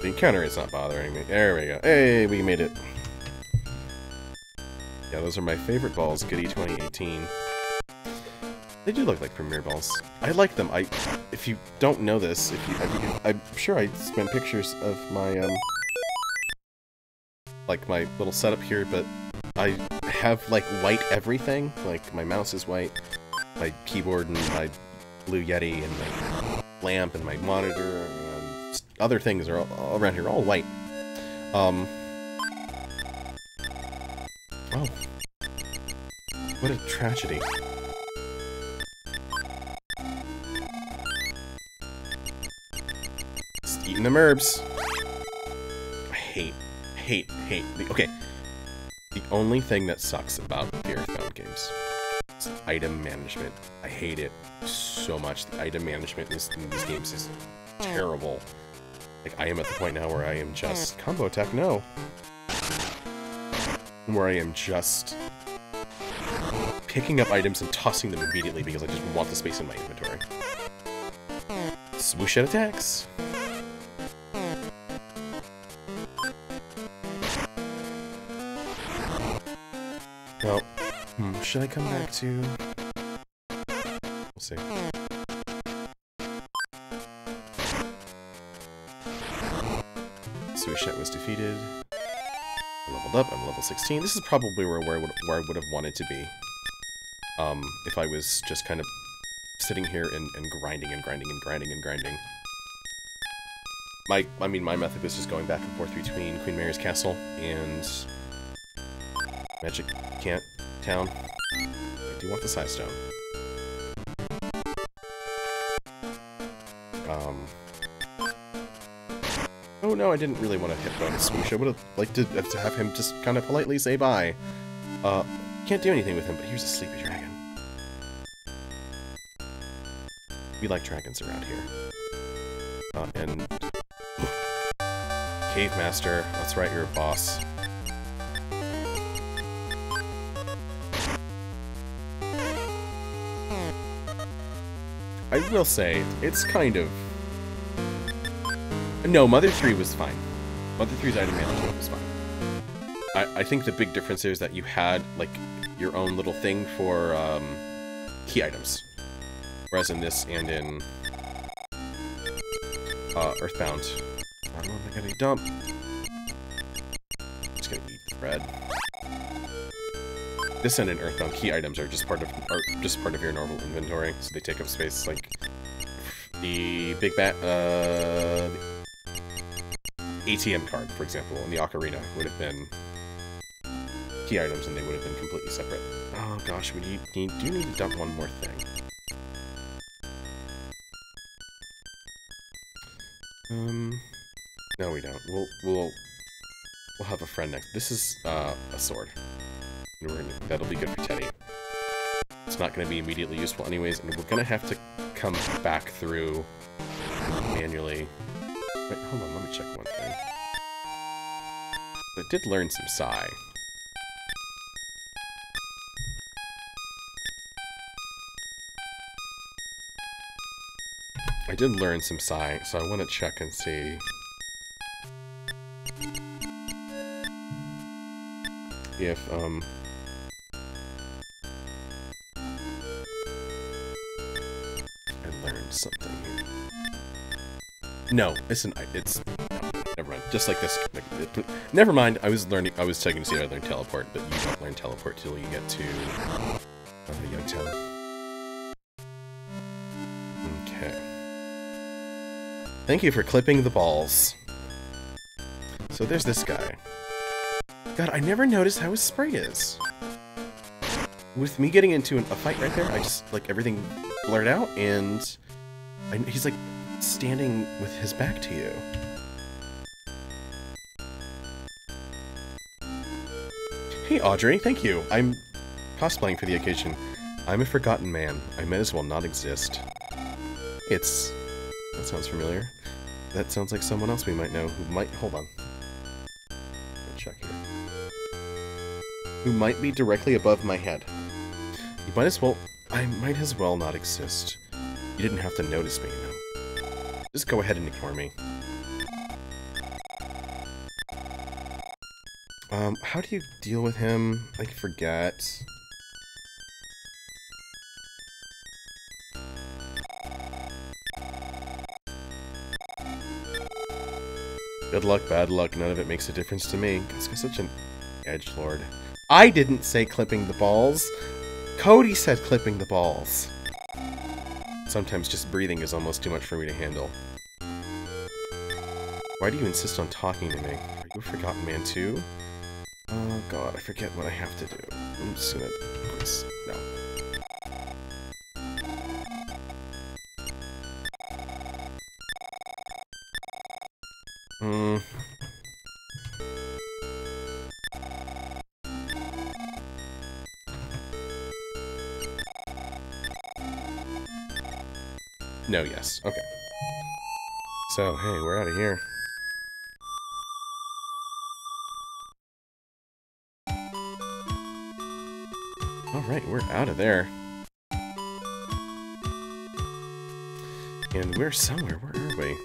The encounter is not bothering me. There we go. Hey, we made it. Yeah, those are my favorite balls, Goody 2018. They do look like Premier Balls. I like them. If you don't know this, I'm sure I spent pictures of my, like my little setup here, but I have, like, white everything. Like, my mouse is white, my keyboard and my Blue Yeti and my lamp and my monitor and other things are all around here, all white. Oh. What a tragedy. Just eating the merbs. I hate. Okay. The only thing that sucks about the Earthbound games is item management. I hate it so much. The item management in these games is terrible. Like, I am at the point now where I am just... Combo attack, no. Where I am just picking up items and tossing them immediately because I just want the space in my inventory. Swoosh at attacks. Well, should I come back to... We'll see. Suichet was defeated. I leveled up, I'm level 16. This is probably where I would have wanted to be. If I was just kind of sitting here and grinding. I mean, my method was just going back and forth between Queen Mary's Castle and Magic Cant Town. I do want the Side Stone. Oh no, I didn't really want to hit bonus swoosh. I would have liked to have him just kind of politely say bye. Can't do anything with him, but here's a sleepy dragon. We like dragons around here. And... Cave Master, that's right, you're a boss. I will say, it's kind of... No, Mother 3 was fine. Mother 3's item management was fine. I think the big difference there is that you had, like, your own little thing for, key items. Whereas in this and in, Earthbound. I don't know if I got any dump. I'm just gonna eat bread. This and in Earthbound, key items are just part of your normal inventory, so they take up space. Like the big bat, the ATM card, for example, in the Ocarina would have been key items, and they would have been completely separate. Oh gosh, we do need to dump one more thing. No, we don't. We'll have a friend next. This is a sword. That'll be good for Teddy. It's not going to be immediately useful anyways, and we're going to have to come back through manually. Wait, hold on, let me check one thing. I did learn some Psy. I did learn some Psy, so I want to check and see if, I learned something here. No, it's no, never mind. Just like this, never mind, I was checking to see if I learned teleport, but you don't learn teleport till you get to, Youngtown. Okay. Thank you for clipping the balls. So there's this guy. God, I never noticed how his spray is. With me getting into a fight right there, I just, like, everything blurred out, and he's, like, standing with his back to you. Hey, Audrey, thank you. I'm cosplaying for the occasion. I'm a forgotten man. I might as well not exist. That sounds familiar. That sounds like someone else we might know who might... Hold on. I'll check here. Who might be directly above my head. You might as well... I might as well not exist. You didn't have to notice me, you know. Just go ahead and ignore me. How do you deal with him? I forget. Good luck, bad luck, none of it makes a difference to me. This guy's such an edgelord. I didn't say clipping the balls. Cody said clipping the balls. Sometimes just breathing is almost too much for me to handle. Why do you insist on talking to me? Are you a forgotten man too? Oh god, I forget what I have to do. I'm just gonna... No. No, yes. Okay. So, hey, we're out of here. Alright, we're out of there. And we're somewhere. Where are we?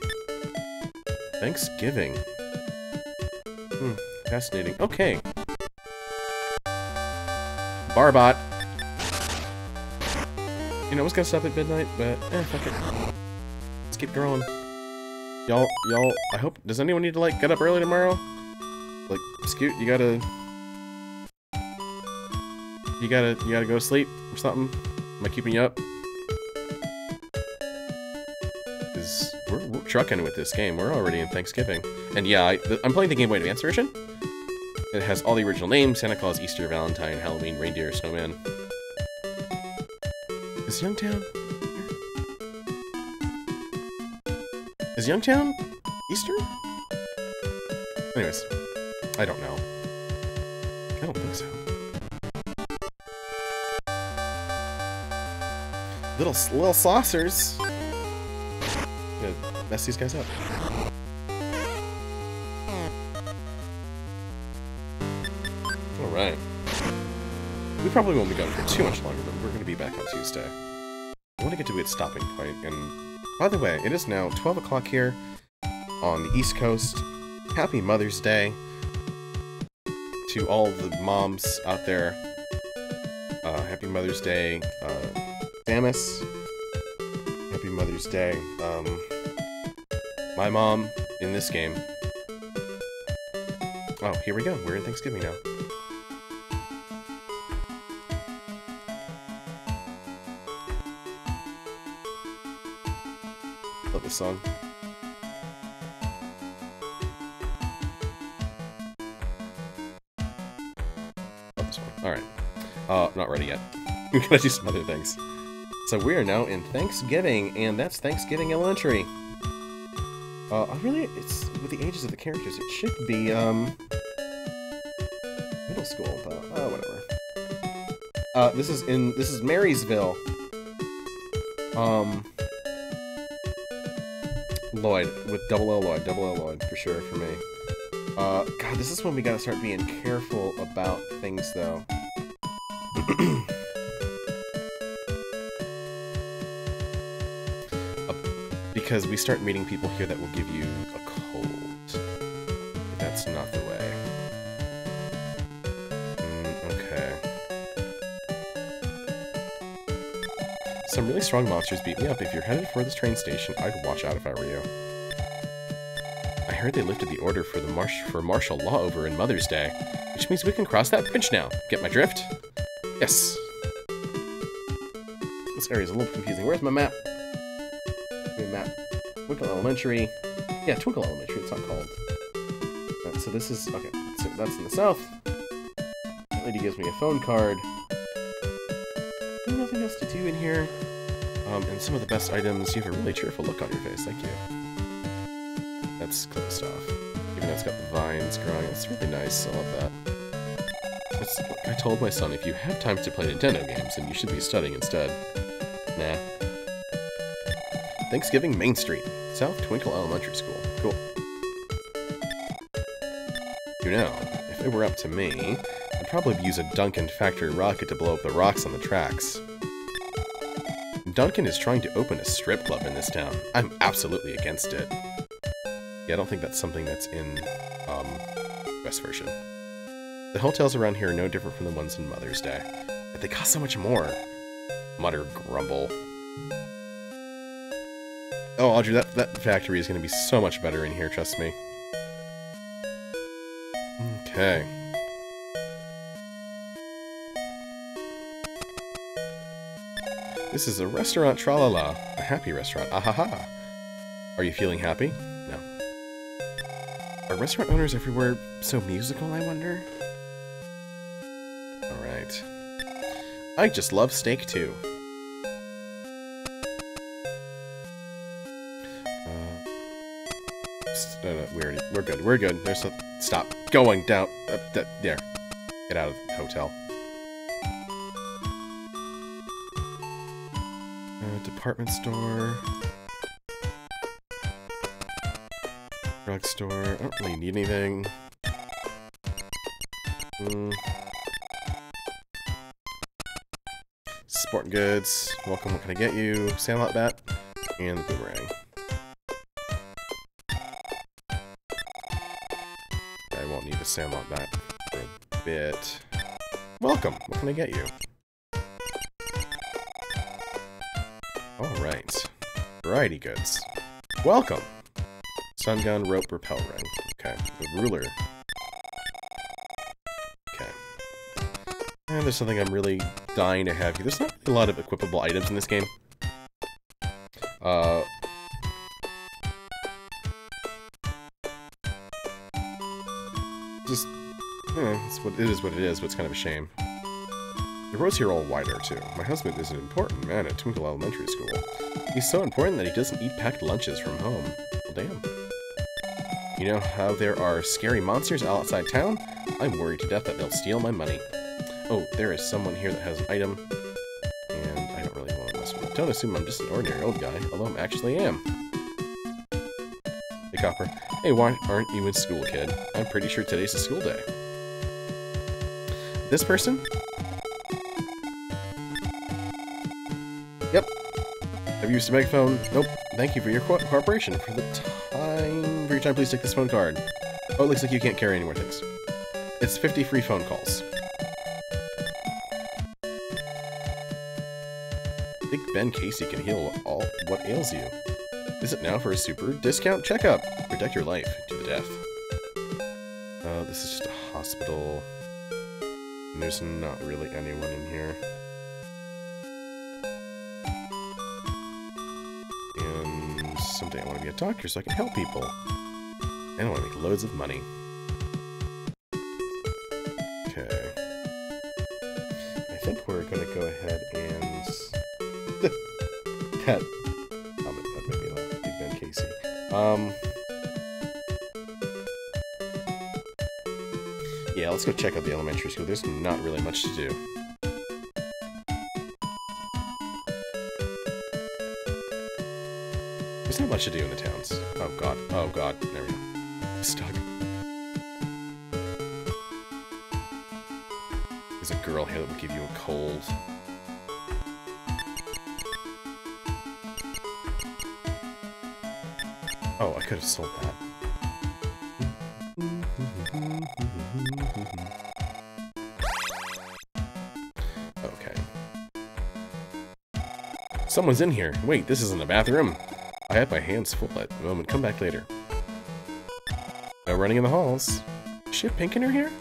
Thanksgiving. Fascinating. Okay. Barbot. You know, I was gonna stop at midnight, but fuck it. Let's keep going. Y'all, I hope, does anyone need to, like, get up early tomorrow? Like, Scoot, you gotta go to sleep or something? Am I keeping you up? Because we're trucking with this game. We're already in Thanksgiving. And yeah, I'm playing the Game Boy Advance version. It has all the original names: Santa Claus, Easter, Valentine, Halloween, Reindeer, Snowman. Is Youngtown here? Is Youngtown Easter? Anyways, I don't know. I don't think so. Little saucers. Gonna mess these guys up. All right. We probably won't be gone for too much longer, but we're going to be back on Tuesday. I want to get to its stopping point, and by the way, it is now 12 o'clock here on the East Coast. Happy Mother's Day to all the moms out there. Happy Mother's Day, Samus. Happy Mother's Day, my mom in this game. Oh, here we go. We're in Thanksgiving now. Love this song. Love this one. Alright. Not ready yet. We gotta do some other things. So we are now in Thanksgiving, and that's Thanksgiving Elementary. It's with the ages of the characters, it should be, middle school, but, whatever. This is Marysville. Lloyd, with double L Lloyd, for sure, for me. God, this is when we gotta start being careful about things, though. Because we start meeting people here that will give you a cold. That's not the way. Okay. Some really strong monsters beat me up. If you're headed for this train station, I'd watch out if I were you. I heard they lifted the order for martial law over in Mother's Day, which means we can cross that bridge now. Get my drift? Yes. This area's a little confusing. Where's my map? Map. Twinkle Elementary. Yeah, Twinkle Elementary, it's not called. Right, so this is... Okay, so that's in the south. That lady gives me a phone card. Nothing else to do in here. And some of the best items. You have a really cheerful look on your face, thank you. That's cool stuff. Even though it's got the vines growing, it's really nice, I love that. I told my son, if you have time to play Nintendo games, then you should be studying instead. Nah. Thanksgiving Main Street, South Twinkle Elementary School. Cool. You know, if it were up to me, I'd probably use a Duncan factory rocket to blow up the rocks on the tracks. Duncan is trying to open a strip club in this town. I'm absolutely against it. Yeah, I don't think that's something that's in, West version. The hotels around here are no different from the ones in Mother's Day. But they cost so much more. Mutter, grumble. Oh, Audrey, that factory is going to be so much better in here, trust me. Okay. This is a restaurant Tralala. A happy restaurant. Ahaha. Are you feeling happy? No. Are restaurant owners everywhere so musical, I wonder? Alright. I just love steak, too. No, we're good. We're good. There's a... Stop. Going down. There. Get out of the hotel. Department store. Drugstore. I don't really need anything. Sporting goods. Welcome, what can I get you? Sandlot bat. And the boomerang. I won't need the sandlot bat for a bit. Welcome, what can I get you? Alright. Variety goods. Welcome! Stun gun, rope, repel ring. Okay. The ruler. Okay. And there's something I'm really dying to have here. There's not really a lot of equipable items in this game. Just... it is what it is, but it's kind of a shame. The roads here are all wider, too. My husband is an important man at Twinkle Elementary School. He's so important that he doesn't eat packed lunches from home. Well, damn. You know how there are scary monsters outside town? I'm worried to death that they'll steal my money. Oh, there is someone here that has an item. And I don't really want to mess with it. Don't assume I'm just an ordinary old guy, although I actually am. Hey, Copper. Hey, why aren't you in school, kid? I'm pretty sure today's a school day. This person? Yep. Have you used a megaphone? Nope. Thank you for your cooperation. For your time, please take this phone card. Oh, it looks like you can't carry any more things. It's 50 free phone calls. Big Ben Casey can heal all what ails you. Visit now for a super discount checkup. Protect your life to the death. This is just a hospital. And there's not really anyone in here. And someday I want to be a doctor so I can help people. And I want to make loads of money. Okay. I think we're going to go ahead and... that made me laugh. Big Ben Casey. Yeah, let's go check out the elementary school. There's not really much to do. There's not much to do in the towns. Oh god. Oh god. There we go. I'm stuck. There's a girl here that will give you a cold. Oh, I could have sold that. Okay. Someone's in here. Wait, this isn't a bathroom. I had my hands full at the moment. Come back later. No running in the halls. Does she have pink in her hair?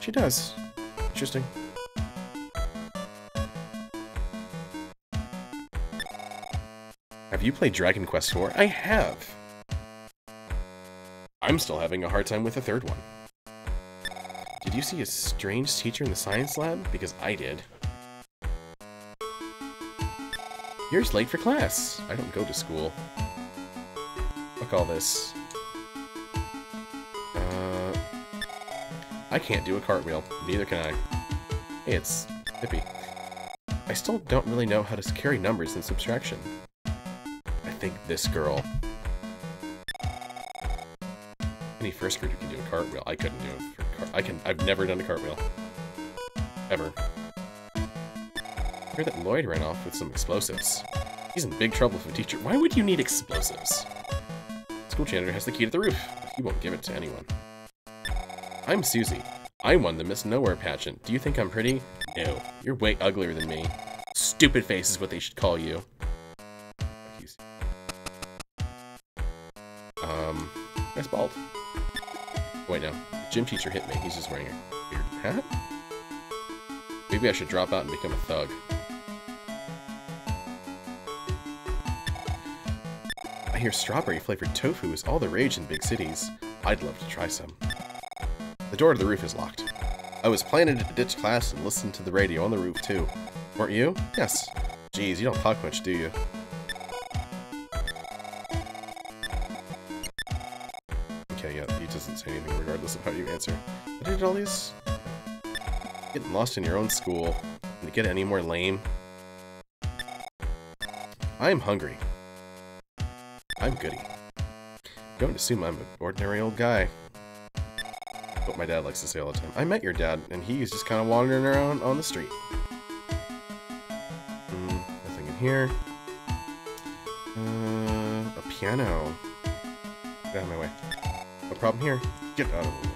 She does. Interesting. Have you played Dragon Quest IV? I have. I'm still having a hard time with the third one. Did you see a strange teacher in the science lab? Because I did. You're late for class. I don't go to school. Fuck all this. I can't do a cartwheel. Neither can I. Hey, it's Hippie. I still don't really know how to carry numbers in subtraction. I think this girl. Any first grader can do a cartwheel. I couldn't do it. I've never done a cartwheel. Ever. I heard that Lloyd ran off with some explosives. He's in big trouble with a teacher. Why would you need explosives? School janitor has the key to the roof, but he won't give it to anyone. I'm Susie. I won the Miss Nowhere pageant. Do you think I'm pretty? No. You're way uglier than me. Stupid face is what they should call you. That's bald. Wait, no. gym teacher hit me. He's just wearing a weird hat? Maybe I should drop out and become a thug. I hear strawberry-flavored tofu is all the rage in big cities. I'd love to try some. The door to the roof is locked. I was planning to ditch class and listen to the radio on the roof, too. Weren't you? Yes. Geez, you don't talk much, do you? Okay, yeah, he doesn't say anything regardless of how you answer. But did all these... Getting lost in your own school. Can it get any more lame? I am hungry. I'm goody. Don't assume I'm an ordinary old guy. What my dad likes to say all the time. I met your dad, and he's just kind of wandering around on the street. Nothing in here. A piano. Get out of my way. No problem here. Get out of the way.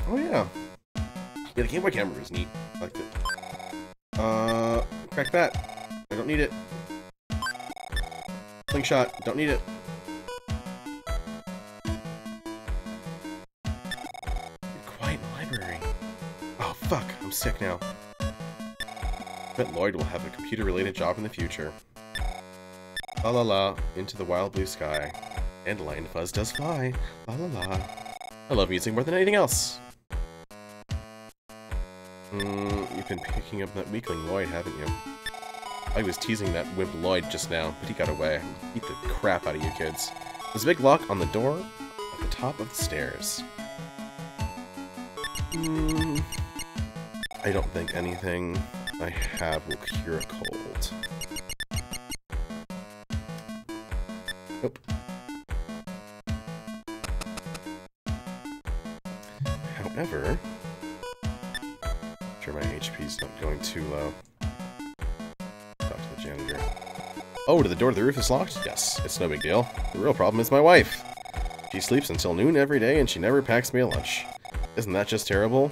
Oh yeah. Yeah, the Game Boy camera is neat. I liked it. Cracked bat. I don't need it. Slingshot. Don't need it. Quiet library. Oh fuck, I'm sick now. I bet Lloyd will have a computer-related job in the future. La la la, into the wild blue sky. And Lion Fuzz does fly. La la la. I love music more than anything else. You've been picking up that weakling Lloyd, haven't you? I was teasing that wimp Lloyd just now, but he got away. Beat the crap out of you kids. There's a big lock on the door at the top of the stairs. I don't think anything I have will cure a cold. Nope. However, I'm sure my HP's not going too low. Talk to the janitor. Oh, the door to the roof is locked? Yes, it's no big deal. The real problem is my wife. She sleeps until noon every day and she never packs me a lunch. Isn't that just terrible?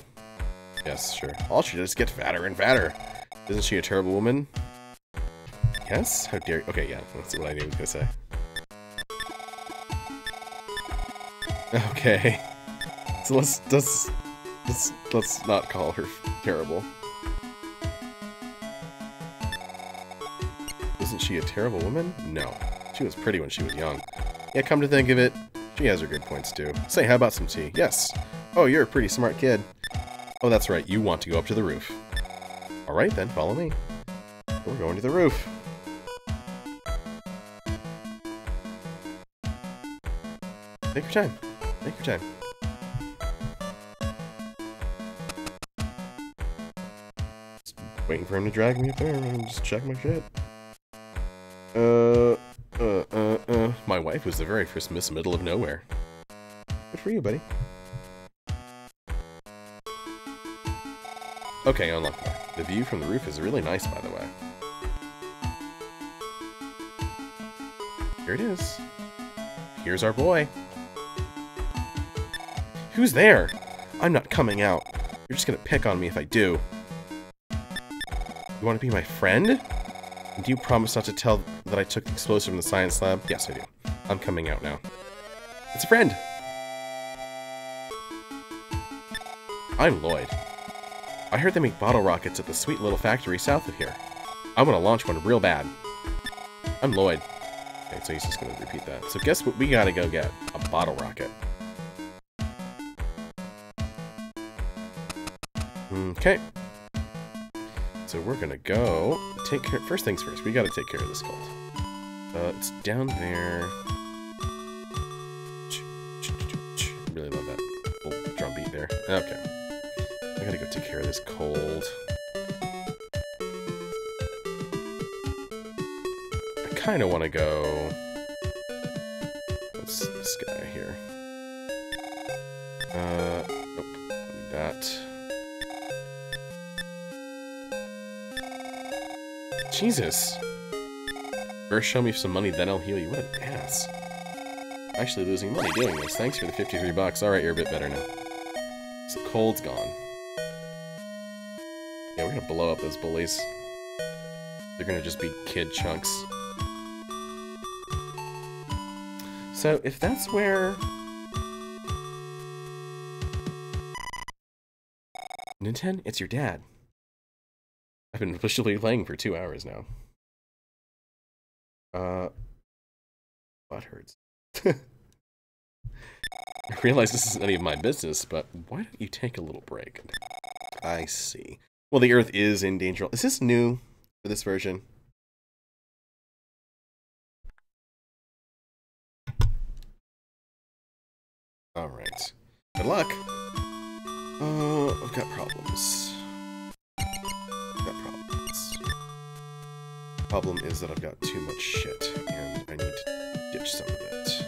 Yes, sure. All she does is get fatter and fatter. Isn't she a terrible woman? Yes? How dare you? Okay, yeah, that's what I knew he was gonna say. Okay. So let's not call her terrible. Isn't she a terrible woman? No. She was pretty when she was young. Yeah, come to think of it, she has her good points too. Say, how about some tea? Yes. Oh, you're a pretty smart kid. Oh, that's right, you want to go up to the roof. Alright then, follow me. We're going to the roof. Take your time. Take your time. Just waiting for him to drag me up there and just check my shit. My wife was the very first Miss Middle of Nowhere. Good for you, buddy. Okay, unlock that. The view from the roof is really nice, by the way. Here it is. Here's our boy. Who's there? I'm not coming out. You're just gonna pick on me if I do. You want to be my friend? And do you promise not to tell that I took the explosive from the science lab? Yes, I do. I'm coming out now. It's a friend! I'm Lloyd. I heard they make bottle rockets at the sweet little factory south of here. I want to launch one real bad. I'm Lloyd. Okay, so he's just gonna repeat that. So guess what we gotta go get? A bottle rocket. Okay. So we're gonna go take care. First things first, we gotta take care of this cold. It's down there. Really love that little drum beat there. Okay. I gotta go take care of this cold. I kinda wanna go. What's this guy here? Nope. Need that. Jesus. First show me some money, then I'll heal you. What an ass. I'm actually losing money doing this. Thanks for the 53 bucks. Alright, you're a bit better now. So cold's gone. Yeah, we're gonna blow up those bullies. They're gonna just be kid chunks. So, if that's where... Nintendo, it's your dad. I've been officially playing for 2 hours now. Butt hurts. I realize this isn't any of my business, but why don't you take a little break? I see. Well, the Earth is in danger. Is this new for this version? Alright. Good luck! I've got problems. Problem is that I've got too much shit, and I need to ditch some of it.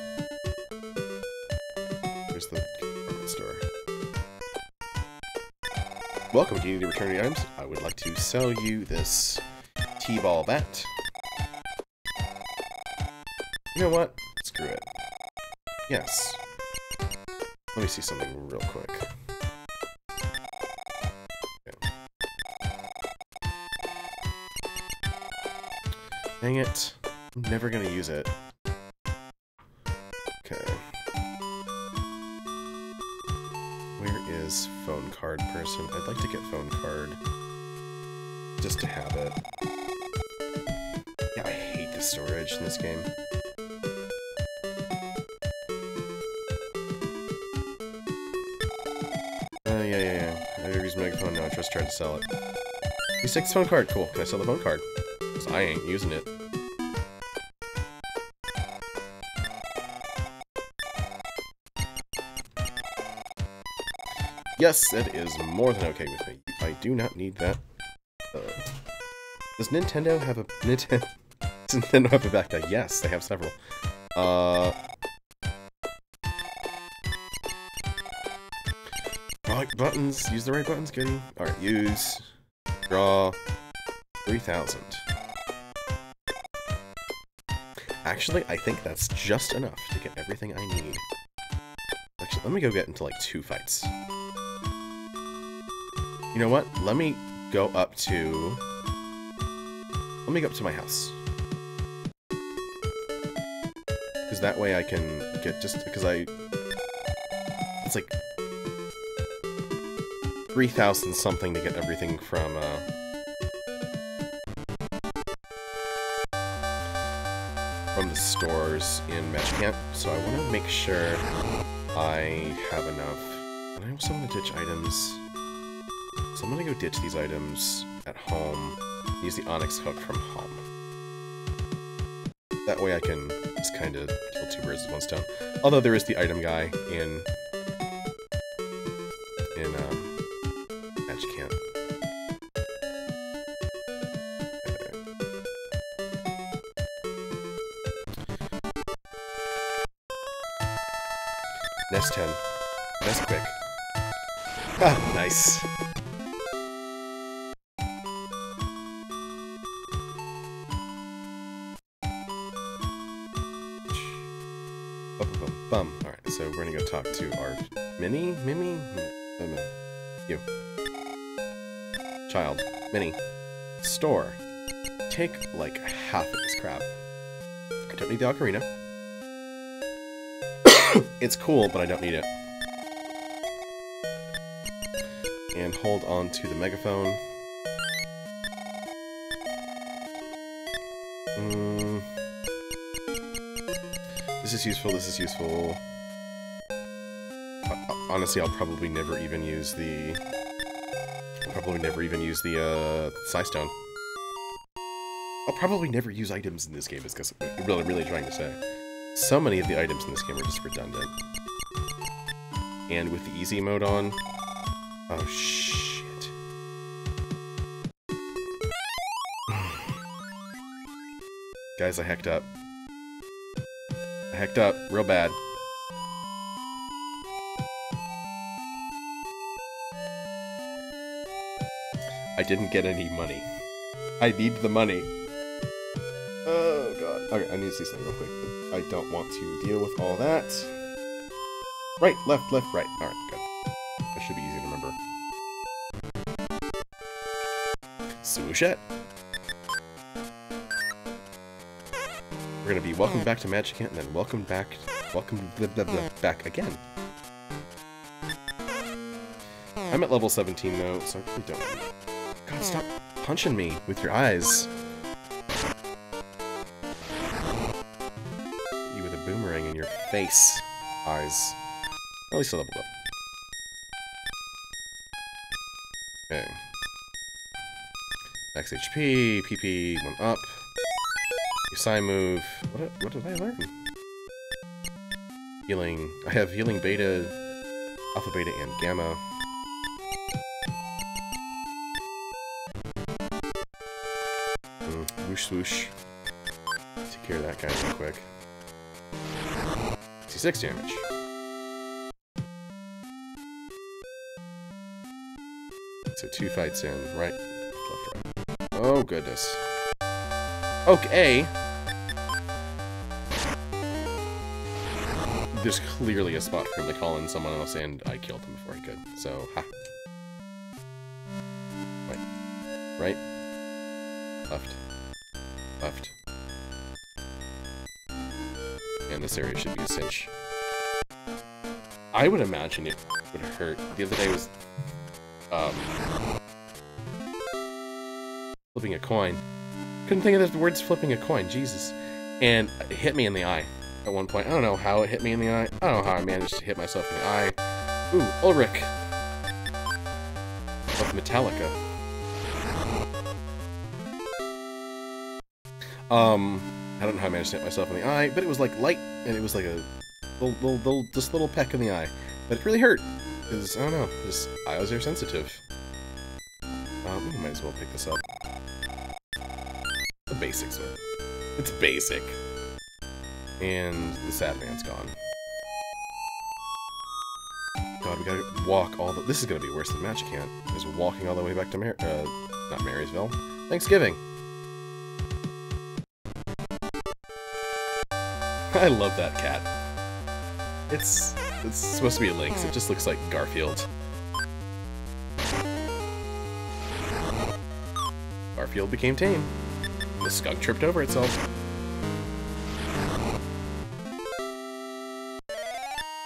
Here's the department store. Welcome to Unity Returning Items. I would like to sell you this T-ball bat. You know what? Screw it. Yes. Let me see something real quick. Dang it. I'm never gonna use it. Okay. Where is phone card person? I'd like to get phone card. Just to have it. Yeah, I hate the storage in this game. Yeah. I use megaphone now. I just tried to sell it. You take this phone card. Cool. Can I sell the phone card? Because I ain't using it. Yes, that is more than okay with me. I do not need that. Does Nintendo have a... Does Nintendo have a back guy? Yes, they have several. Right buttons. Use the right buttons, goody. Alright, use. Draw. 3,000. Actually, I think that's just enough to get everything I need. Actually, let me go get into like 2 fights. You know what? Let me go up to my house. Because that way I can get just because it's like 3,000 something to get everything from the stores in Magic Camp. So I want to make sure I have enough. And I also want to ditch items. So I'm gonna go ditch these items at home, use the Onyx hook from home. That way I can just kind of kill 2 birds with 1 stone. Although there is the item guy in Magic Camp. Nest 10. Nest quick. Ah, nice. Alright, so we're gonna go talk to our Mimi? You. Child. Minnie. Store. Take, like, half of this crap. I don't need the ocarina. It's cool, but I don't need it. And hold on to the megaphone. This is useful, this is useful. Honestly, I'll probably never even use the... Psi Stone. I'll probably never use items in this game, is what I'm really trying to say. So many of the items in this game are just redundant. And with the easy mode on... Oh, shit. Guys, I hecked up. I hecked up real bad. I didn't get any money. I need the money. Oh, God. Okay, I need to see something real quick. I don't want to deal with all that. Right, left, right. Alright, good. That should be easy to remember. Swooshette. We're gonna be welcome back to Magic Camp, and then welcome back welcome back again. I'm at level 17 though, so I really don't... God, stop punching me with your eyes. You with a boomerang in your face. Eyes. At least I leveled up. Okay. Max HP, PP went up. Your psi move. What did I learn? Healing. I have healing beta, alpha, beta, and gamma. Whoosh swoosh. Take care of that guy real quick. 66 damage. So 2 fights in. Right, left, right. Oh, goodness. Okay. There's clearly a spot for him to call in someone else, and I killed him before he could. So, ha. Right. Left. Left. And this area should be a cinch. I would imagine it would hurt. The other day was... flipping a coin. Couldn't think of the words flipping a coin, Jesus. And it hit me in the eye at one point. I don't know how it hit me in the eye. I don't know how I managed to hit myself in the eye. Ooh, Ulrich. Of Metallica. I don't know how I managed to hit myself in the eye, but it was like light, and it was like a little peck in the eye. But it really hurt, because, I don't know, just, I was air sensitive. We might as well pick this up. The basics of it. It's basic. And the sad man's gone. God, we gotta walk all the... This is gonna be worse than Magic Hand. Just walking all the way back to not Marysville. Thanksgiving. I love that cat. It's supposed to be a lynx. It just looks like Garfield. Garfield became tame. The skunk tripped over itself.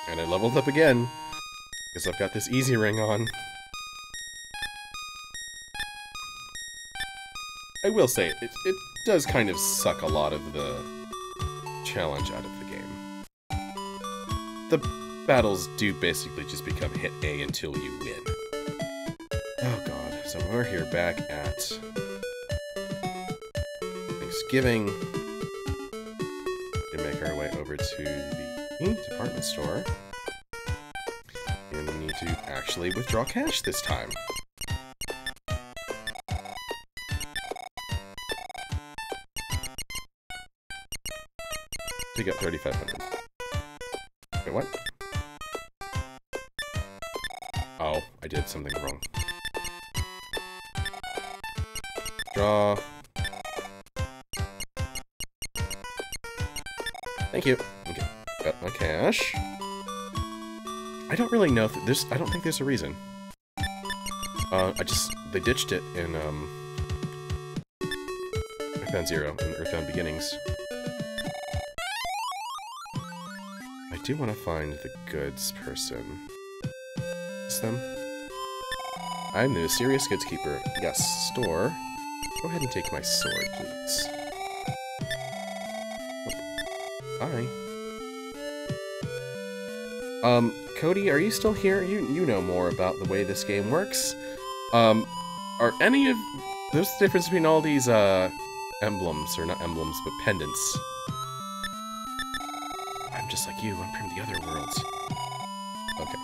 And I leveled up again. Because I've got this easy ring on. I will say, it does kind of suck a lot of the challenge out of the game. The battles do basically just become hit A until you win. Oh god, so we're here back at Thanksgiving. We make our way over to the department store. And we need to actually withdraw cash this time. We got 3,500. Wait, what? Oh, I did something wrong. Draw. Thank you. Okay, got my cash. I don't really know if there's... I don't think there's a reason. They ditched it in, Earthbound Zero, in Earthbound Beginnings. I do want to find the goods person. Is them? I'm the mysterious goods keeper. Yes, store. Go ahead and take my sword, please. Oh. Hi. Cody, are you still here? You know more about the way this game works. Are any of... There's the difference between all these, emblems, or not emblems, but pendants. I'm just like you, I'm from the other worlds. Okay.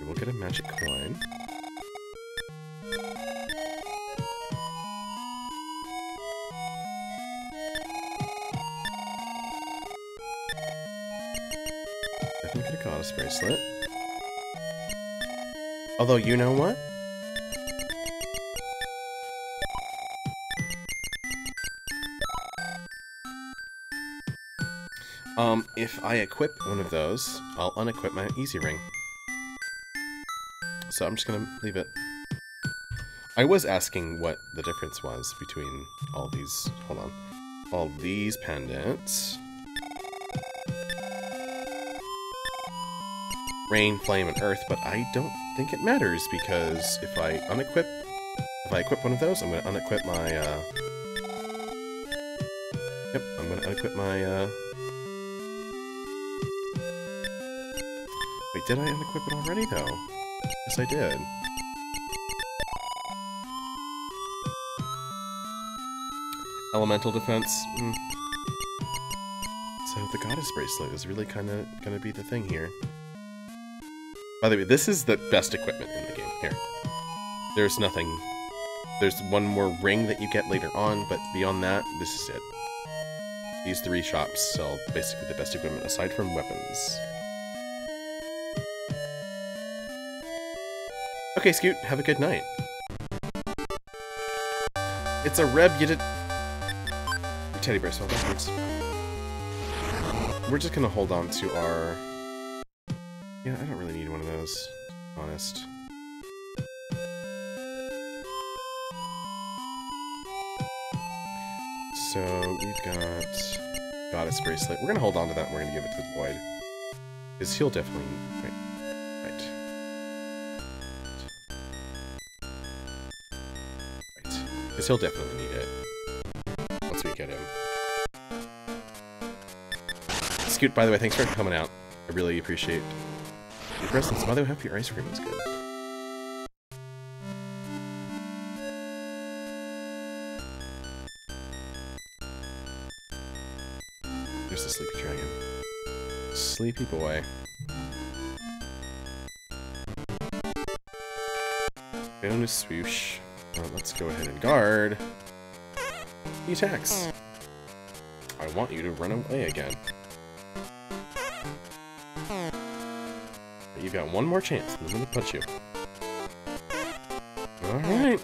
We'll get a magic coin. Definitely get a goddess bracelet. Although, you know what? If I equip one of those, I'll unequip my easy ring. So I'm just gonna leave it. I was asking what the difference was between all these, hold on, all these pendants rain, flame, and earth, but I don't think it matters because if I equip one of those, I'm gonna unequip my, yep, I'm gonna unequip my, wait, did I unequip it already, though? Yes, I did. Elemental defense. So the goddess bracelet is really kind of gonna be the thing here. By the way, this is the best equipment in the game. Here. There's nothing... There's one more ring that you get later on, but beyond that, this is it. These 3 shops sell basically the best equipment aside from weapons. Okay, Scoot, have a good night. It's a Reb, you did... Your teddy bear fell backwards. We're just gonna hold on to our... Yeah, I don't really need one of those, to be honest. So, we've got Goddess Bracelet. We're gonna hold on to that and we're gonna give it to the Void. Because he'll definitely... Right. Because he'll definitely need it. Once we get him. Scoot, by the way, thanks for coming out. I really appreciate your presence. By the way, I hope your ice cream is good. There's the sleepy dragon. Sleepy boy. Bonus swoosh. Let's go ahead and guard. He attacks. I want you to run away again. You've got one more chance, and I'm gonna punch you. Alright.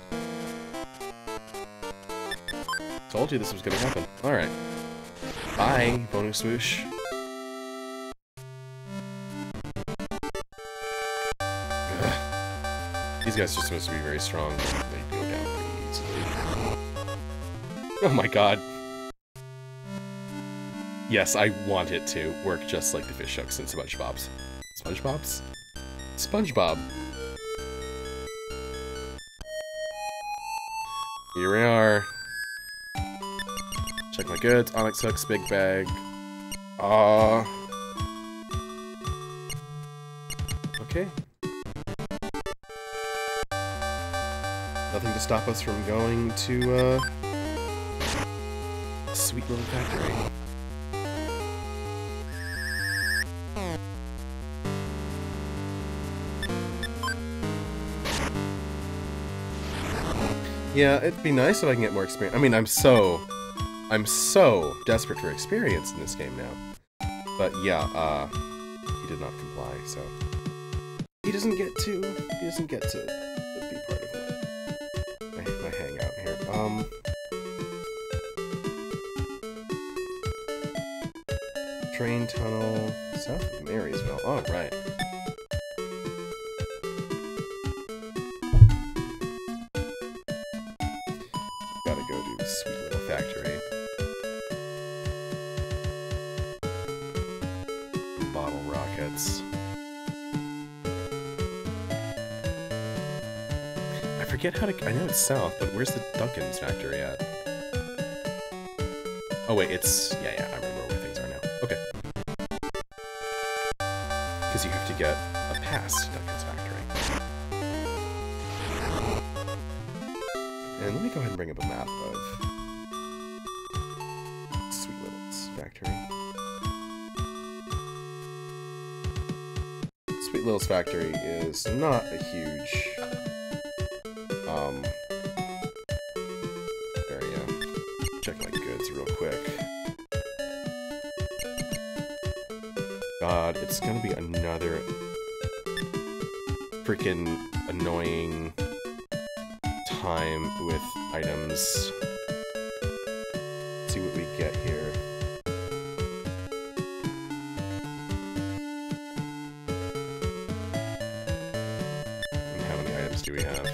Told you this was gonna happen. Alright. Bye, bonus swoosh. Ugh. These guys are supposed to be very strong. They go down pretty easily. Oh my god. Yes, I want it to work just like the fish hooks and SpongeBob's. SpongeBob's? SpongeBob. Here we are. Check my goods. Onyx hooks, big bag. Okay. Nothing to stop us from going to, sweet little factory. Yeah, it'd be nice if I can get more experience. I mean, I'm so desperate for experience in this game now. But yeah, he did not comply, so he doesn't get to be part of my hangout here. Train tunnel south of Marysville. Oh, right. Gotta go to the sweet little factory. Bottle rockets. I forget how to... I know it's south, but where's the Duncan's factory at? Oh wait, it's... Yeah, I remember where things are now. Okay. Because you have to get a pass to Duncan's factory. And let me go ahead and bring up a map of Sweet Little's factory. Sweet Little's factory is not a huge area. Check my goods real quick. God, it's gonna be another freaking annoying time with items. Let's see what we get here. And how many items do we have?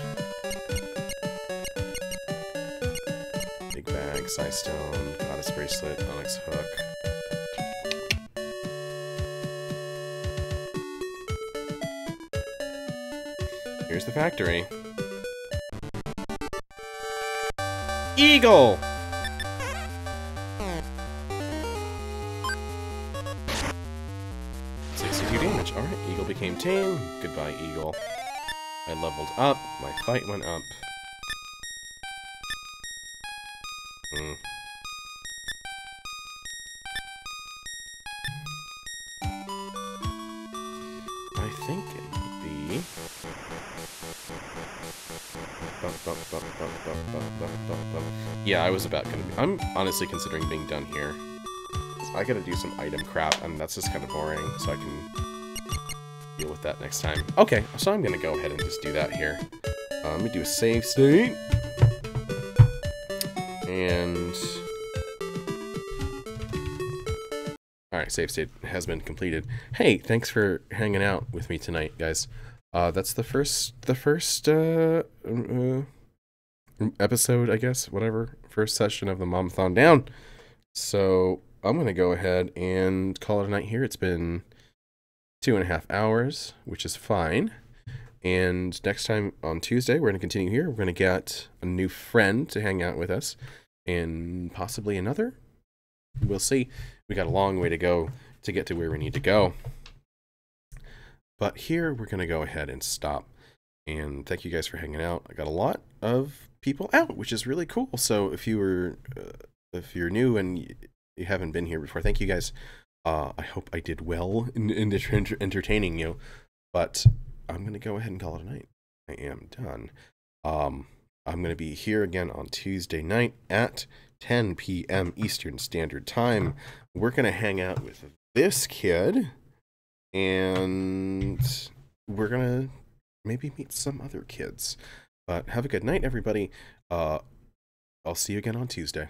Big bag, size stone, goddess bracelet, onyx hook. Here's the factory. Eagle! 62 damage. Alright, Eagle became tame. Goodbye, Eagle. I leveled up. My fight went up. I think it would be... Yeah, I was about gonna be... I'm honestly considering being done here. I gotta do some item crap, and that's just kind of boring, so I can deal with that next time. Okay, so I'm gonna go ahead and just do that here. Let me do a save state. And... Alright, save state has been completed. Hey, thanks for hanging out with me tonight, guys. That's the first episode, I guess, whatever. First session of the Mom-a-thon down. So, I'm going to go ahead and call it a night here. It's been 2.5 hours, which is fine. And next time on Tuesday, we're going to continue here. We're going to get a new friend to hang out with us. And possibly another. We'll see. We got a long way to go to get to where we need to go. But here, we're going to go ahead and stop. And thank you guys for hanging out. I got a lot of people out, which is really cool. So if you're new and you haven't been here before, thank you guys. I hope I did well in entertaining you. But I'm going to go ahead and call it a night. I am done. I'm going to be here again on Tuesday night at 10 p.m. Eastern Standard Time. We're going to hang out with this kid. And we're going to maybe meet some other kids. But have a good night, everybody. I'll see you again on Tuesday.